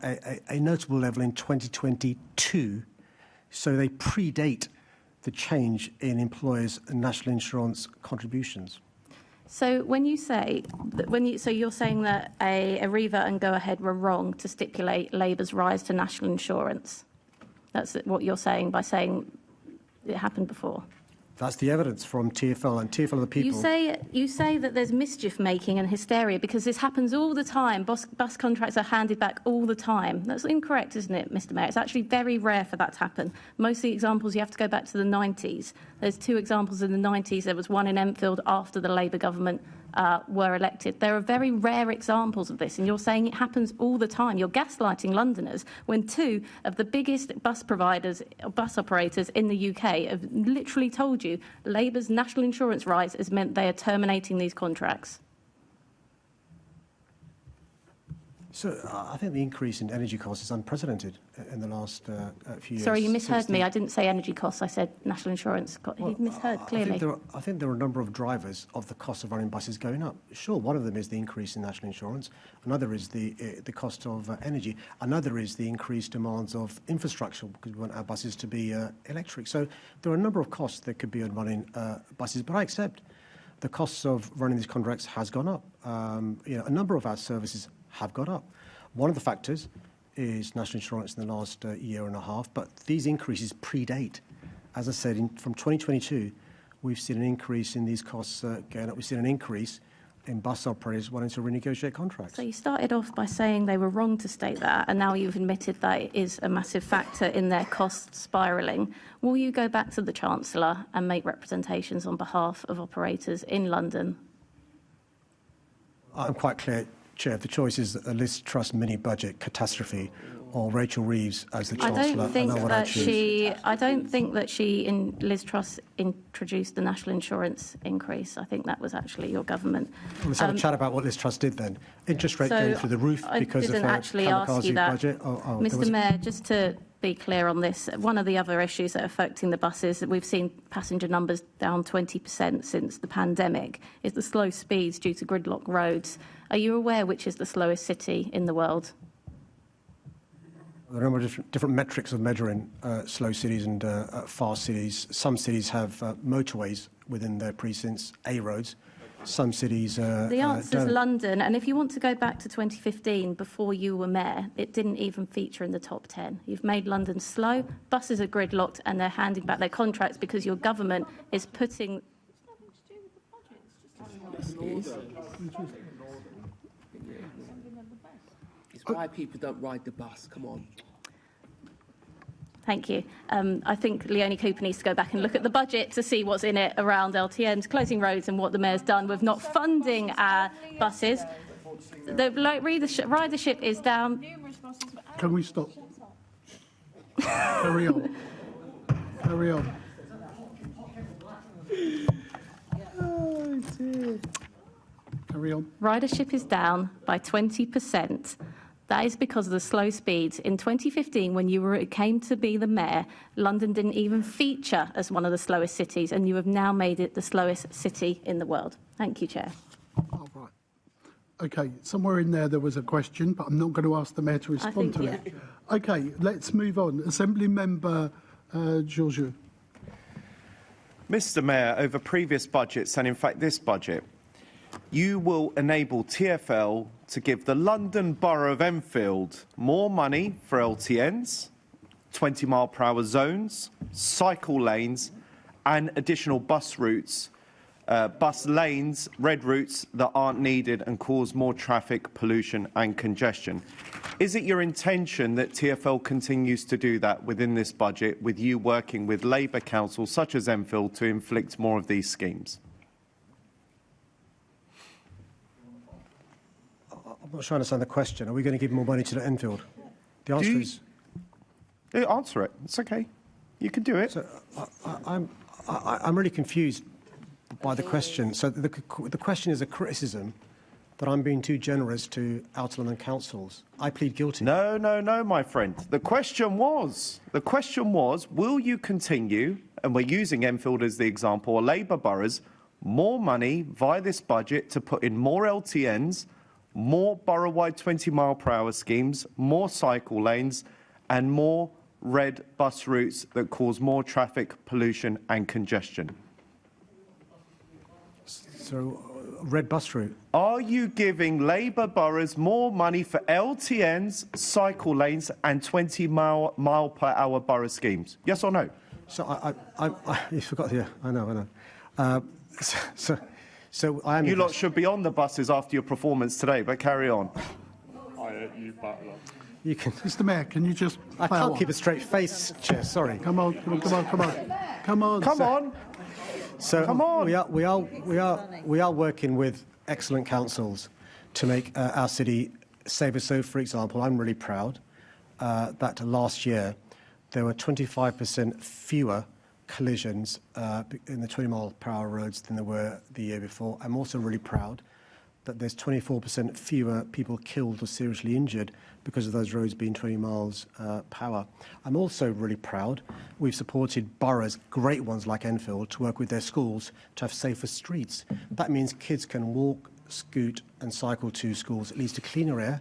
a notable level in 2022, so they predate the change in employers' national insurance contributions.
So when you say that, so you're saying that Arriva and Go Ahead were wrong to stipulate Labour's rise to national insurance. That's what you're saying by saying it happened before.
That's the evidence from TfL, and TfL are the people.
You say that there's mischief making and hysteria because this happens all the time. Bus contracts are handed back all the time. That's incorrect, isn't it, Mr. Mayor? It's actually very rare for that to happen. Most of the examples you have to go back to the 90s. There's 2 examples in the 90s. There was one in Enfield after the Labour government were elected. There are very rare examples of this, and you're saying it happens all the time. You're gaslighting Londoners when 2 of the biggest bus operators in the UK have literally told you Labour's national insurance rise has meant they are terminating these contracts.
So I think the increase in energy costs is unprecedented in the last few years.
Sorry, you misheard me. I didn't say energy costs. I said national insurance. You misheard clearly.
I think there are a number of drivers of the cost of running buses going up. Sure, one of them is the increase in national insurance. Another is the cost of energy. Another is the increased demands of infrastructure because we want our buses to be electric. So there are a number of costs that could be on running buses. But I accept the costs of running these contracts has gone up. A number of our services have gone up. One of the factors is national insurance in the last year and a half, but these increases predate. As I said, from 2022, we've seen an increase in these costs going up. We've seen an increase in bus operators wanting to renegotiate contracts.
So you started off by saying they were wrong to state that, and now you've admitted that it is a massive factor in their costs spiralling. Will you go back to the Chancellor and make representations on behalf of operators in London?
I'm quite clear, Chair, the choice is a Liz Truss mini-budget catastrophe or Rachel Reeves as the Chancellor.
I don't think that she Liz Truss introduced the national insurance increase. I think that was actually your government.
Let's have a chat about what Liz Truss did then. Interest rate going through the roof because of her kamikaze budget.
Mr. Mayor, just to be clear on this, one of the other issues that are affecting the buses, we've seen passenger numbers down 20% since the pandemic, is the slow speeds due to gridlock roads. Are you aware which is the slowest city in the world?
There are a number of different metrics of measuring slow cities and fast cities. Some cities have motorways within their precincts, A roads. Some cities
The answer is
don't.
London, and if you want to go back to 2015, before you were mayor, it didn't even feature in the top 10. You've made London slow, buses are gridlocked, and they're handing back their contracts because your government is putting...
It's why people don't ride the bus. Come on.
Thank you. I think Leonie Cooper needs to go back and look at the budget to see what's in it around LTNs, closing roads, and what the mayor's done with not funding our buses. The ridership is down.
Can we stop? Carry on. Carry on. Oh, dear. Carry on.
Ridership is down by 20%. That is because of the slow speeds. In 2015, when you came to be the mayor, London didn't even feature as one of the slowest cities, and you have now made it the slowest city in the world. Thank you, Chair.
All right. OK, somewhere in there was a question, but I'm not going to ask the mayor to respond to it. OK, let's move on. Assembly Member Georgiou.
Mr Mayor, over previous budgets, and in fact this budget, you will enable TfL to give the London Borough of Enfield more money for LTNs, 20-mile-per-hour zones, cycle lanes, and additional bus routes, bus lanes, red routes that aren't needed and cause more traffic, pollution and congestion. Is it your intention that TfL continues to do that within this budget, with you working with Labour councils such as Enfield to inflict more of these schemes?
I'm not sure I understand the question. Are we going to give more money to the Enfield? The answer is...
Answer it. It's OK. You can do it.
So, I'm really confused by the question. So the question is a criticism that I'm being too generous to outer London councils. I plead guilty.
No, my friend. The question was, will you continue, and we're using Enfield as the example, or Labour boroughs, more money via this budget to put in more LTNs, more borough-wide 20-mile-per-hour schemes, more cycle lanes, and more red bus routes that cause more traffic, pollution and congestion?
So, red bus route.
Are you giving Labour boroughs more money for LTNs, cycle lanes and 20-mile-per-hour borough schemes? Yes or no?
So you forgot here. I know. So I am.
You lot should be on the buses after your performance today, but carry on.
You can,
Mr. Mayor, can you just?
I can't keep a straight face, Chair. Sorry.
Come on.
So
Come on.
we are working with excellent councils to make our city safer. So, for example, I'm really proud that last year there were 25% fewer collisions in the 20-mile-per-hour roads than there were the year before. I'm also really proud that there's 24% fewer people killed or seriously injured because of those roads being 20 miles per hour. I'm also really proud we've supported boroughs, great ones like Enfield, to work with their schools to have safer streets. That means kids can walk, scoot and cycle to schools. It leads to cleaner air,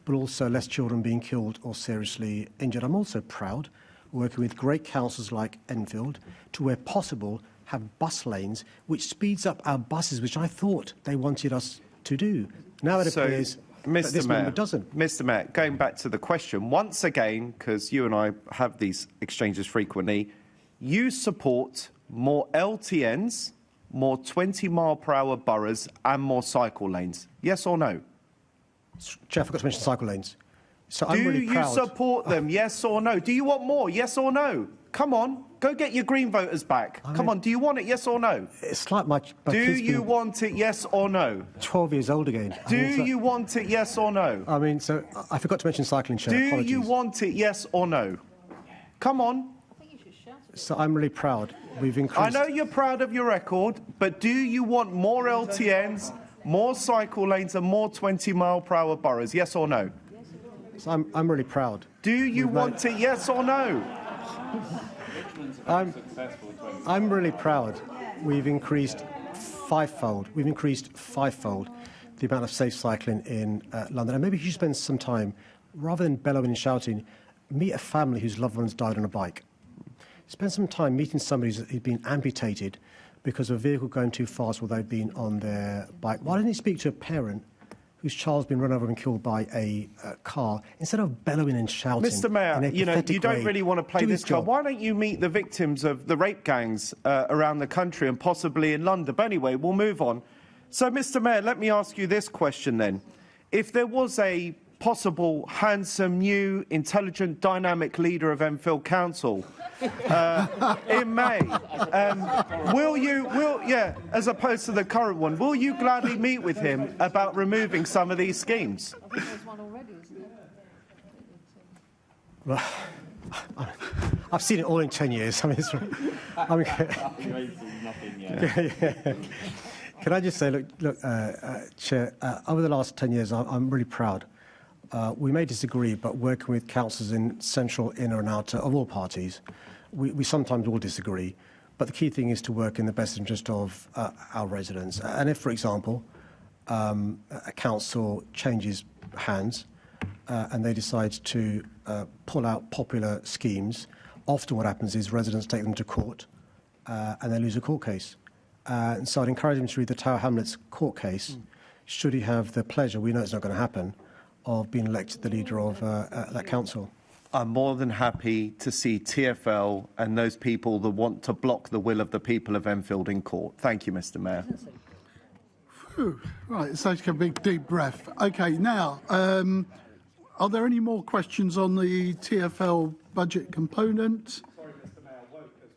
but also less children being killed or seriously injured. I'm also proud working with great councils like Enfield to, where possible, have bus lanes, which speeds up our buses, which I thought they wanted us to do. Now it appears that this member doesn't.
Mr. Mayor, going back to the question, once again, because you and I have these exchanges frequently, you support more LTNs, more 20-mile-per-hour boroughs and more cycle lanes. Yes or no?
Chair, I forgot to mention cycle lanes. So
Do
I'm really proud.
you support them, yes or no? Do you want more, yes or no? Come on, go get your Green voters back. Come on, do you want it, yes or no?
It's like my
Do you want it, yes or no?
12 years old again.
Do you want it, yes or no?
I mean, so I forgot to mention cycling, Chair.
Do
Apologies.
you want it, yes or no? Come on.
So I'm really proud. We've increased.
I know you're proud of your record, but do you want more LTNs, more cycle lanes and more 20-mile-per-hour boroughs, yes or no?
So I'm really proud.
Do you want it, yes or no?
I'm really proud. We've increased fivefold. The amount of safe cycling in London. And maybe if you spend some time, rather than bellowing and shouting, meet a family whose loved ones died on a bike. Spend some time meeting somebody who's been amputated because of a vehicle going too fast while they've been on their bike. Why don't you speak to a parent whose child's been run over and killed by a car, instead of bellowing and shouting?
Mr. Mayor, you don't really want to play this card. Why don't you meet the victims of the rape gangs around the country and possibly in London? But anyway, we'll move on. So, Mr. Mayor, let me ask you this question then. If there was a possible, handsome, new, intelligent, dynamic leader of Enfield Council in May, as opposed to the current one, will you gladly meet with him about removing some of these schemes?
Well, I've seen it all in 10 years. Can I just say, look, Chair, over the last 10 years, I'm really proud. We may disagree, but working with councillors in central, inner and outer of all parties, we sometimes all disagree. But the key thing is to work in the best interest of our residents. And if, for example, a council changes hands and they decide to pull out popular schemes, often what happens is residents take them to court and they lose a court case. And so I'd encourage him to read the Tower Hamlets court case, should he have the pleasure, we know it's not going to happen, of being elected the leader of that council.
I'm more than happy to see TfL and those people that want to block the will of the people of Enfield in court. Thank you, Mr. Mayor.
Whew. Right, let's take a big deep breath. OK, now, are there any more questions on the TfL budget component?
Sorry, Mr. Mayor, woke as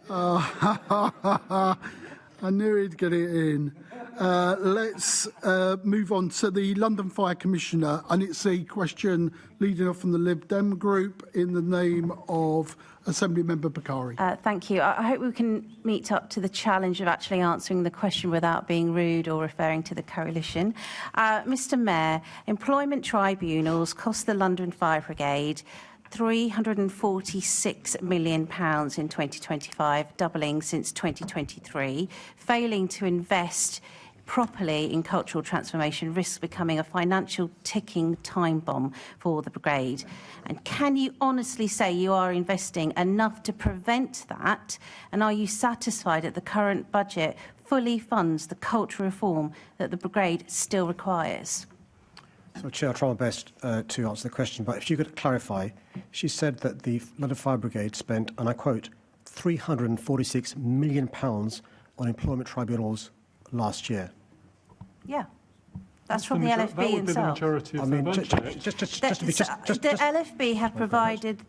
well.
I knew he'd get it in. Let's move on to the London Fire Commissioner, and it's a question leading off from the Lib Dem group in the name of Assembly Member Bakari.
Thank you. I hope we can meet up to the challenge of actually answering the question without being rude or referring to the coalition. Mr. Mayor, employment tribunals cost the London Fire Brigade £346 million in 2025, doubling since 2023, failing to invest properly in cultural transformation risks becoming a financial ticking time bomb for the brigade. And can you honestly say you are investing enough to prevent that? And are you satisfied that the current budget fully funds the cultural reform that the brigade still requires?
So, Chair, I'll try my best to answer the question, but if you could clarify, she said that the London Fire Brigade spent, and I quote, £346 million on employment tribunals last year.
Yeah. That's from the LFB
That would be the
themselves.
majority of their budget.
The LFB have provided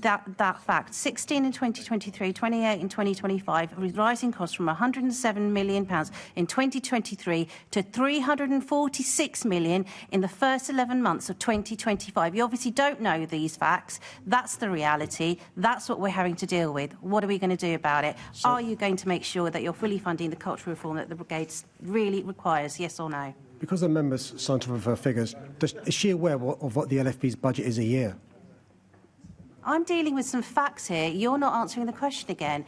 that fact. 16 in 2023, 28 in 2025, with rising costs from £107 million in 2023 to £346 million in the first 11 months of 2025. You obviously don't know these facts. That's the reality. That's what we're having to deal with. What are we going to do about it? Are you going to make sure that you're fully funding the cultural reform that the brigade really requires, yes or no?
Because the members signed off of her figures, is she aware of what the LFB's budget is a year?
I'm dealing with some facts here. You're not answering the question again.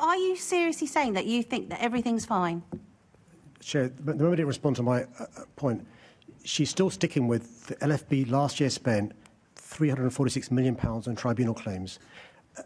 Are you seriously saying that you think that everything's fine?
Chair, the member didn't respond to my point. She's still sticking with the LFB last year spent £346 million on tribunal claims.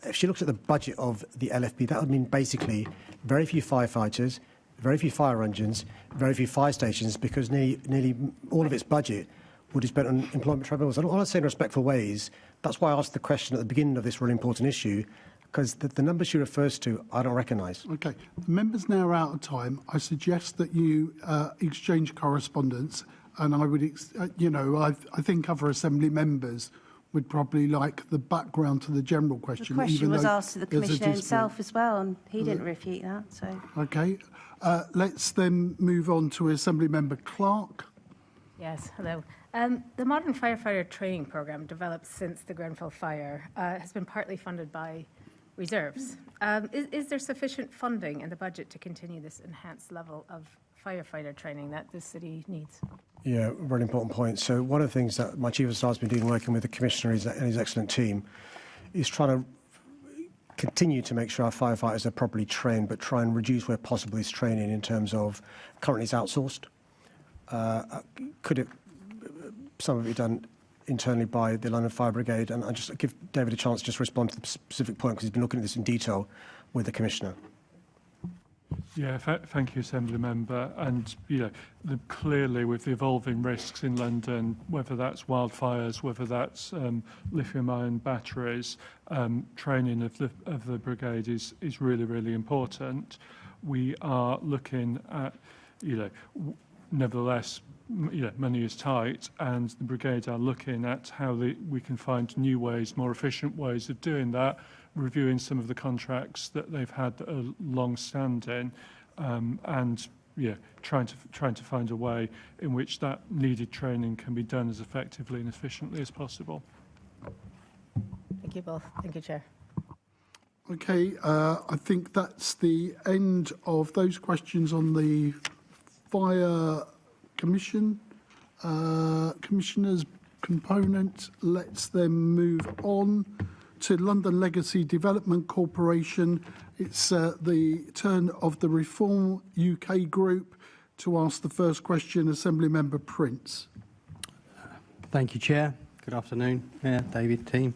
If she looks at the budget of the LFB, that would mean basically very few firefighters, very few fire engines, very few fire stations, because nearly all of its budget would be spent on employment tribunals. All I say in respectful ways, that's why I asked the question at the beginning of this really important issue, because the numbers she refers to, I don't recognise.
Okay, the members now are out of time. I suggest that you exchange correspondence, and I would, I think other Assembly members would probably like the background to the general question.
The question
even
was
though
asked to the
there's a
Commissioner
dispute.
himself as well, and he didn't refute that. So.
Okay, let's then move on to Assembly Member Clark.
Yes, hello. The Modern Firefighter Training Programme, developed since the Grenfell fire, has been partly funded by reserves. Is there sufficient funding in the budget to continue this enhanced level of firefighter training that the city needs?
Yeah, very important point. So one of the things that my Chief of Staff has been doing, working with the Commissioner and his excellent team, is trying to continue to make sure our firefighters are properly trained, but try and reduce where possible his training in terms of currently it's outsourced. Could it some of it be done internally by the London Fire Brigade? And I just give David a chance to just respond to the specific point, because he's been looking at this in detail with the Commissioner.
Yeah, thank you, Assembly Member. And clearly, with the evolving risks in London, whether that's wildfires, whether that's lithium-ion batteries, training of the brigade is really, really important. We are looking at, nevertheless, money is tight, and the brigade are looking at how we can find new ways, more efficient ways of doing that, reviewing some of the contracts that they've had that are long-standing, and trying to find a way in which that needed training can be done as effectively and efficiently as possible.
Thank you both. Thank you, Chair.
Okay, I think that's the end of those questions on the Fire Commission. Commissioners component. Let's then move on to London Legacy Development Corporation. It's the turn of the Reform UK group to ask the first question. Assembly Member Prince.
Thank you, Chair. Good afternoon, Mayor, David, team.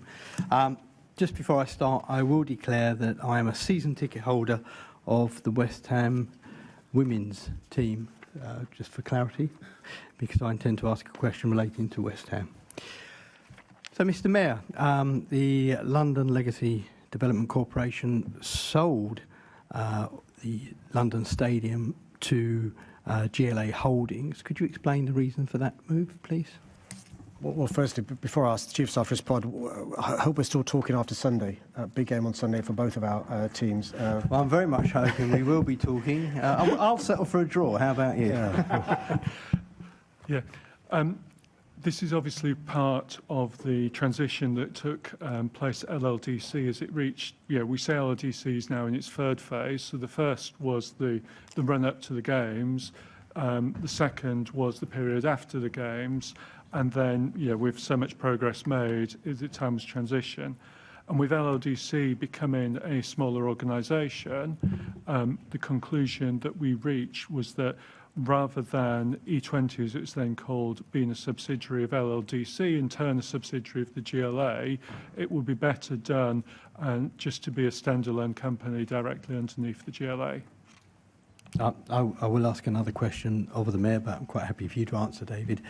Just before I start, I will declare that I am a season ticket holder of the West Ham women's team, just for clarity, because I intend to ask a question relating to West Ham. So, Mr. Mayor, the London Legacy Development Corporation sold the London Stadium to GLA Holdings. Could you explain the reason for that move, please?
Well, firstly, before I ask the Chief of Staff to respond, I hope we're still talking after Sunday. Big game on Sunday for both of our teams.
Well, I'm very much hoping we will be talking. I'll settle for a draw. How about you?
Yeah. This is obviously part of the transition that took place at LLDC as it reached, we say LLDC is now in its third phase. So the first was the run-up to the Games. The second was the period after the Games. And then, with so much progress made, is it time's transition. And with LLDC becoming a smaller organisation, the conclusion that we reached was that rather than E20, as it's then called, being a subsidiary of LLDC, in turn a subsidiary of the GLA, it would be better done just to be a standalone company directly underneath the GLA.
I will ask another question of the Mayor, but I'm quite happy for you to answer, David.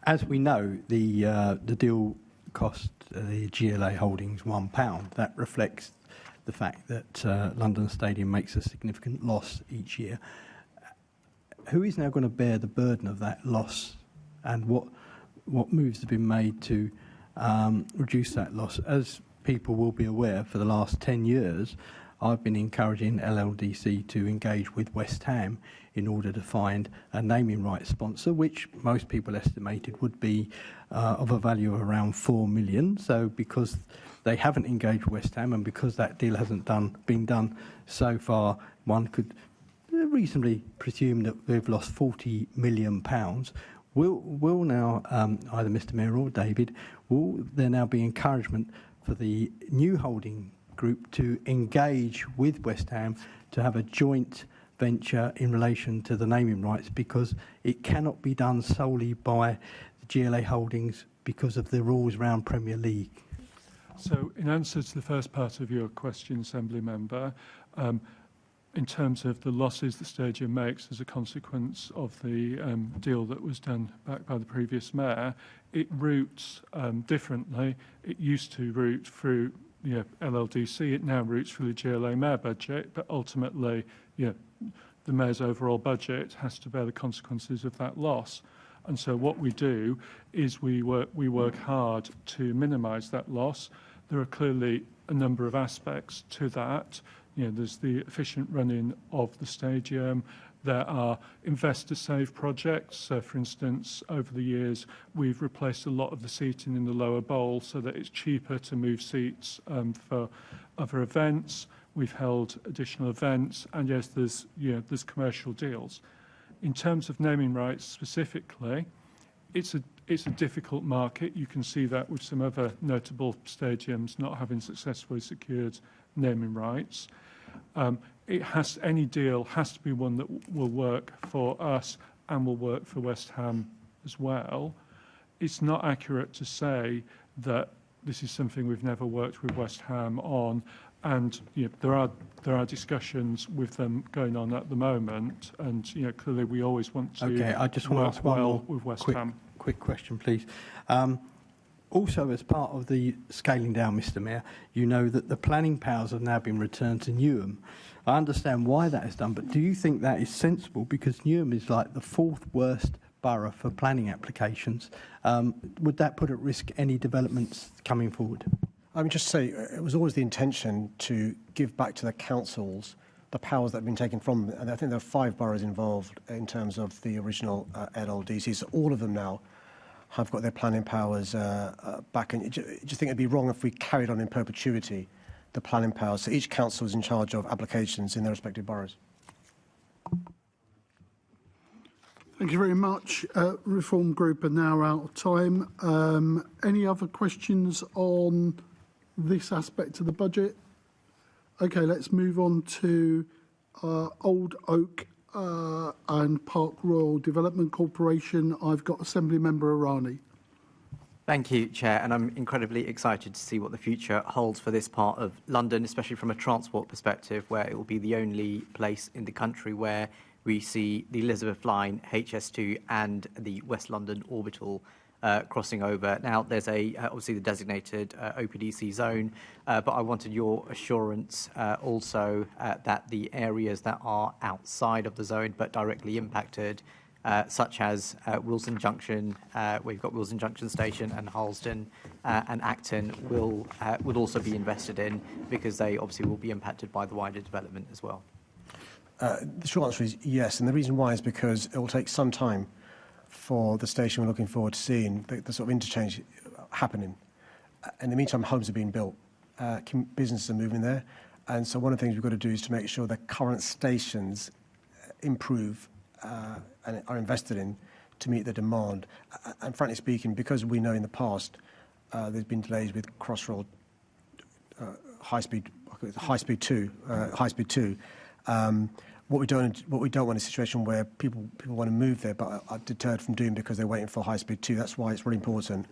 As we know, the deal cost the GLA Holdings £1. That reflects the fact that London Stadium makes a significant loss each year. Who is now going to bear the burden of that loss, and what moves have been made to reduce that loss? As people will be aware, for the last 10 years, I've been encouraging LLDC to engage with West Ham in order to find a naming rights sponsor, which most people estimated would be of a value of around 4 million. So because they haven't engaged with West Ham and because that deal hasn't been done so far, one could reasonably presume that we've lost £40 million. Will now, either Mr Mayor or David, will there now be encouragement for the new holding group to engage with West Ham to have a joint venture in relation to the naming rights, because it cannot be done solely by the GLA Holdings because of the rules around Premier League?
So in answer to the first part of your question, Assembly Member, in terms of the losses the stadium makes as a consequence of the deal that was done back by the previous mayor, it routes differently. It used to route through LLDC, it now routes through the GLA mayor budget, but ultimately the mayor's overall budget has to bear the consequences of that loss. And so what we do is we work hard to minimise that loss. There are clearly a number of aspects to that. There's the efficient running of the stadium. There are investor-save projects. So, for instance, over the years, we've replaced a lot of the seating in the lower bowl so that it's cheaper to move seats for other events. We've held additional events, and yes, there's commercial deals. In terms of naming rights specifically, it's a difficult market. You can see that with some other notable stadiums not having successfully secured naming rights. Any deal has to be one that will work for us and will work for West Ham as well. It's not accurate to say that this is something we've never worked with West Ham on, and there are discussions with them going on at the moment, and clearly we always want to
I just want to ask one more
with West Ham.
Quick question, please. Also, as part of the scaling down, Mr Mayor, you know that the planning powers have now been returned to Newham. I understand why that is done, but do you think that is sensible? Because Newham is like the 4th worst borough for planning applications. Would that put at risk any developments coming forward?
I would just say it was always the intention to give back to the councils the powers that have been taken from them. And I think there are 5 boroughs involved in terms of the original LLDC. So all of them now have got their planning powers back. And I just think it'd be wrong if we carried on in perpetuity the planning powers. So each council is in charge of applications in their respective boroughs.
Thank you very much. Reform Group are now out of time. Any other questions on this aspect of the budget? Okay, let's move on to Old Oak and Park Royal Development Corporation. I've got Assembly Member Irani.
Thank you, Chair, and I'm incredibly excited to see what the future holds for this part of London, especially from a transport perspective, where it will be the only place in the country where we see the Elizabeth Line, HS2 and the West London Orbital crossing over. Now, there's obviously the designated OPDC zone, but I wanted your assurance also that the areas that are outside of the zone but directly impacted, such as Wilson Junction, we've got Wilson Junction Station, and Harlesden and Acton would also be invested in, because they obviously will be impacted by the wider development as well.
The short answer is yes, and the reason why is because it will take some time for the station. We're looking forward to seeing the sort of interchange happening. In the meantime, homes are being built, businesses are moving there, and so one of the things we've got to do is to make sure that current stations improve and are invested in to meet the demand. And frankly speaking, because we know in the past there's been delays with Crossrail high speed 2. What we don't want is a situation where people want to move there but are deterred from doing because they're waiting for high speed 2. That's why it's really important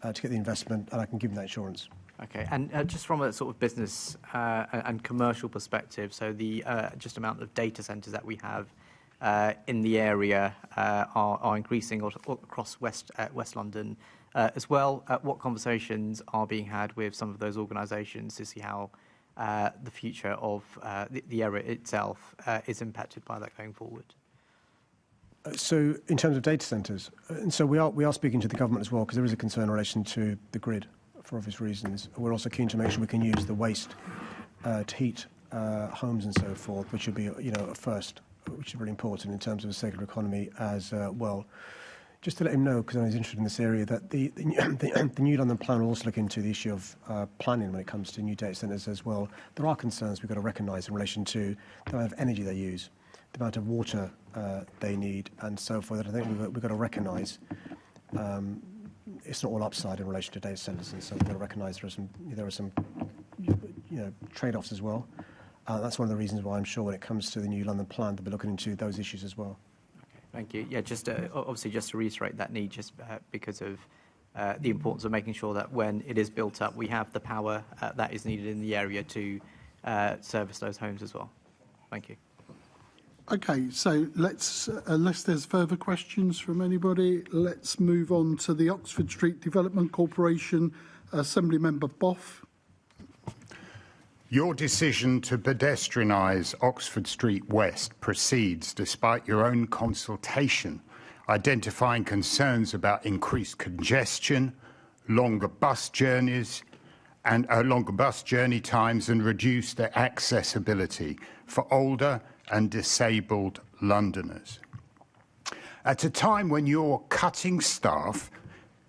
to get the investment, and I can give them that assurance.
Okay, and just from a sort of business and commercial perspective, so the just amount of data centres that we have in the area are increasing across West London as well. What conversations are being had with some of those organisations to see how the future of the area itself is impacted by that going forward.
So in terms of data centres, and so we are speaking to the government as well, because there is a concern in relation to the grid for obvious reasons. We're also keen to make sure we can use the waste to heat homes and so forth, which would be, a first, which is really important in terms of the circular economy as well. Just to let him know, because I was interested in this area, that the new London plan will also look into the issue of planning when it comes to new data centres as well. There are concerns we've got to recognise in relation to the amount of energy they use, the amount of water they need, and so forth. I think we've got to recognise it's not all upside in relation to data centres, and so we've got to recognise there are some trade-offs as well. That's one of the reasons why I'm sure when it comes to the new London plan, they'll be looking into those issues as well.
Thank you. Yeah, just obviously just to reiterate that need, just because of the importance of making sure that when it is built up, we have the power that is needed in the area to service those homes as well. Thank you.
Okay, so let's, unless there's further questions from anybody, let's move on to the Oxford Street Development Corporation. Assembly Member Boff.
Your decision to pedestrianise Oxford Street West proceeds despite your own consultation, identifying concerns about increased congestion, longer bus journeys, and longer bus journey times and reduced accessibility for older and disabled Londoners. At a time when you're cutting staff,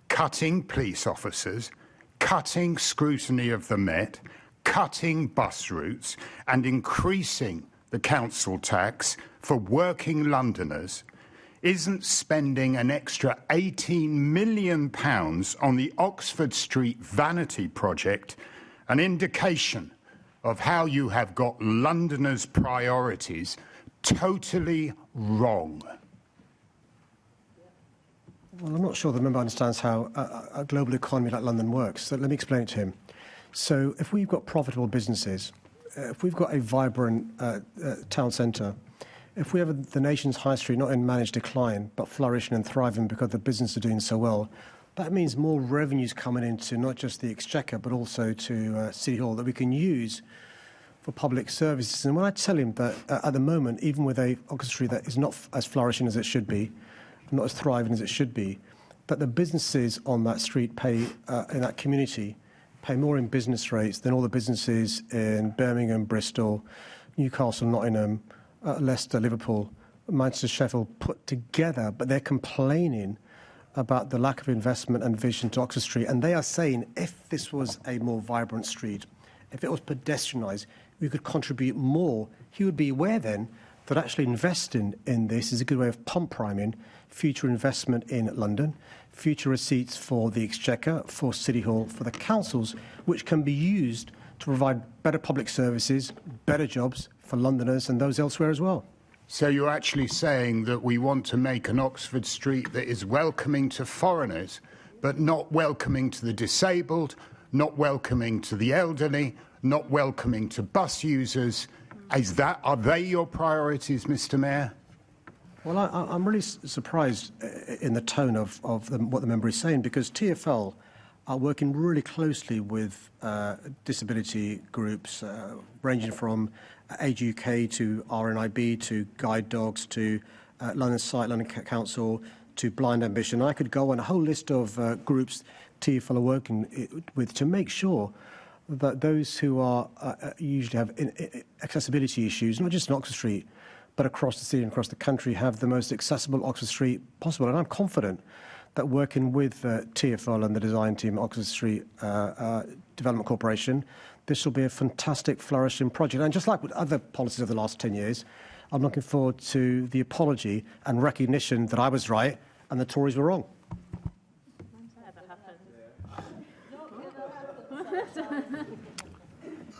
cutting police officers, cutting scrutiny of the Met, cutting bus routes and increasing the council tax for working Londoners, isn't spending an extra £18 million on the Oxford Street Vanity project an indication of how you have got Londoners' priorities totally wrong?
Well, I'm not sure the member understands how a global economy like London works, so let me explain it to him. So if we've got profitable businesses, if we've got a vibrant town centre, if we have the nation's high street not in managed decline, but flourishing and thriving because the business are doing so well, that means more revenues coming into not just the Exchequer, but also to City Hall that we can use for public services. And when I tell him that at the moment, even with a Oxford Street that is not as flourishing as it should be, not as thriving as it should be, that the businesses on that street pay, in that community, pay more in business rates than all the businesses in Birmingham, Bristol, Newcastle, Nottingham, Leicester, Liverpool, Manchester, Sheffield put together, but they're complaining about the lack of investment and vision to Oxford Street. And they are saying if this was a more vibrant street, if it was pedestrianised, we could contribute more. He would be aware then that actually investing in this is a good way of pump priming future investment in London, future receipts for the Exchequer, for City Hall, for the councils, which can be used to provide better public services, better jobs for Londoners and those elsewhere as well.
So you're actually saying that we want to make an Oxford Street that is welcoming to foreigners, but not welcoming to the disabled, not welcoming to the elderly, not welcoming to bus users. Are they your priorities, Mr. Mayor?
Well, I'm really surprised in the tone of what the member is saying, because TfL are working really closely with disability groups, ranging from Age UK to RNIB to Guide Dogs to London Sight, London Council to Blind Ambition. I could go on a whole list of groups TfL are working with to make sure that those who are usually have accessibility issues, not just in Oxford Street, but across the city and across the country, have the most accessible Oxford Street possible. And I'm confident that working with TfL and the design team at Oxford Street Development Corporation, this will be a fantastic, flourishing project. And just like with other policies of the last 10 years, I'm looking forward to the apology and recognition that I was right and the Tories were wrong.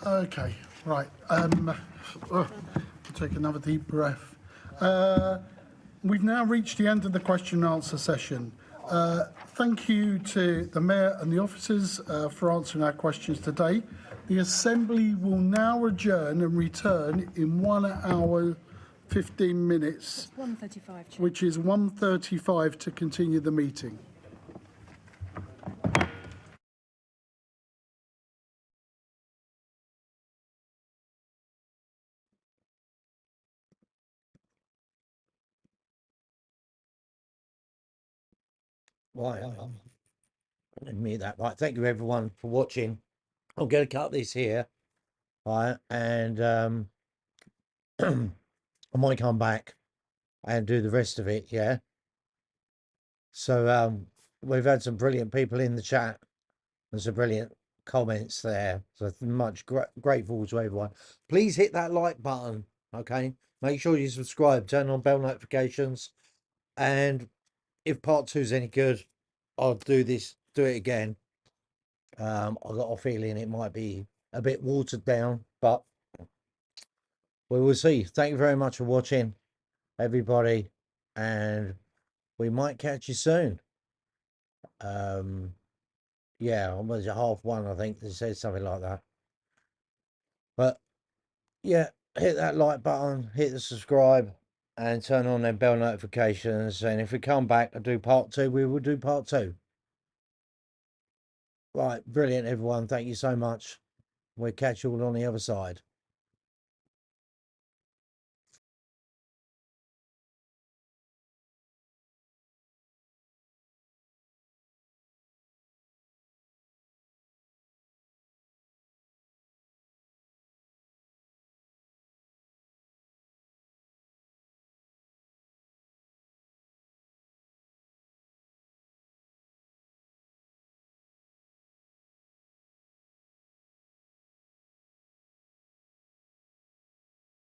Okay, right. Take another deep breath. We've now reached the end of the question and answer session. Thank you to the Mayor and the officers for answering our questions today. The Assembly will now adjourn and return in 1 hour 15 minutes,
1:35,
which is 1:35 to continue the meeting.
Right. Admit that. Right. Thank you, everyone, for watching. I'm going to cut this here. Right. And I might come back and do the rest of it. Yeah. So we've had some brilliant people in the chat and some brilliant comments there. So much grateful to everyone. Please hit that like button. Okay. Make sure you subscribe, turn on bell notifications. And if part 2 is any good, I'll do it again. I've got a feeling it might be a bit watered down, but we will see. Thank you very much for watching, everybody, and we might catch you soon. Yeah, almost 1:30, I think they said something like that. But yeah, hit that like button, hit the subscribe, and turn on their bell notifications. And if we come back and do part 2, we will do part 2. Right, brilliant, everyone. Thank you so much. We'll catch you all on the other side.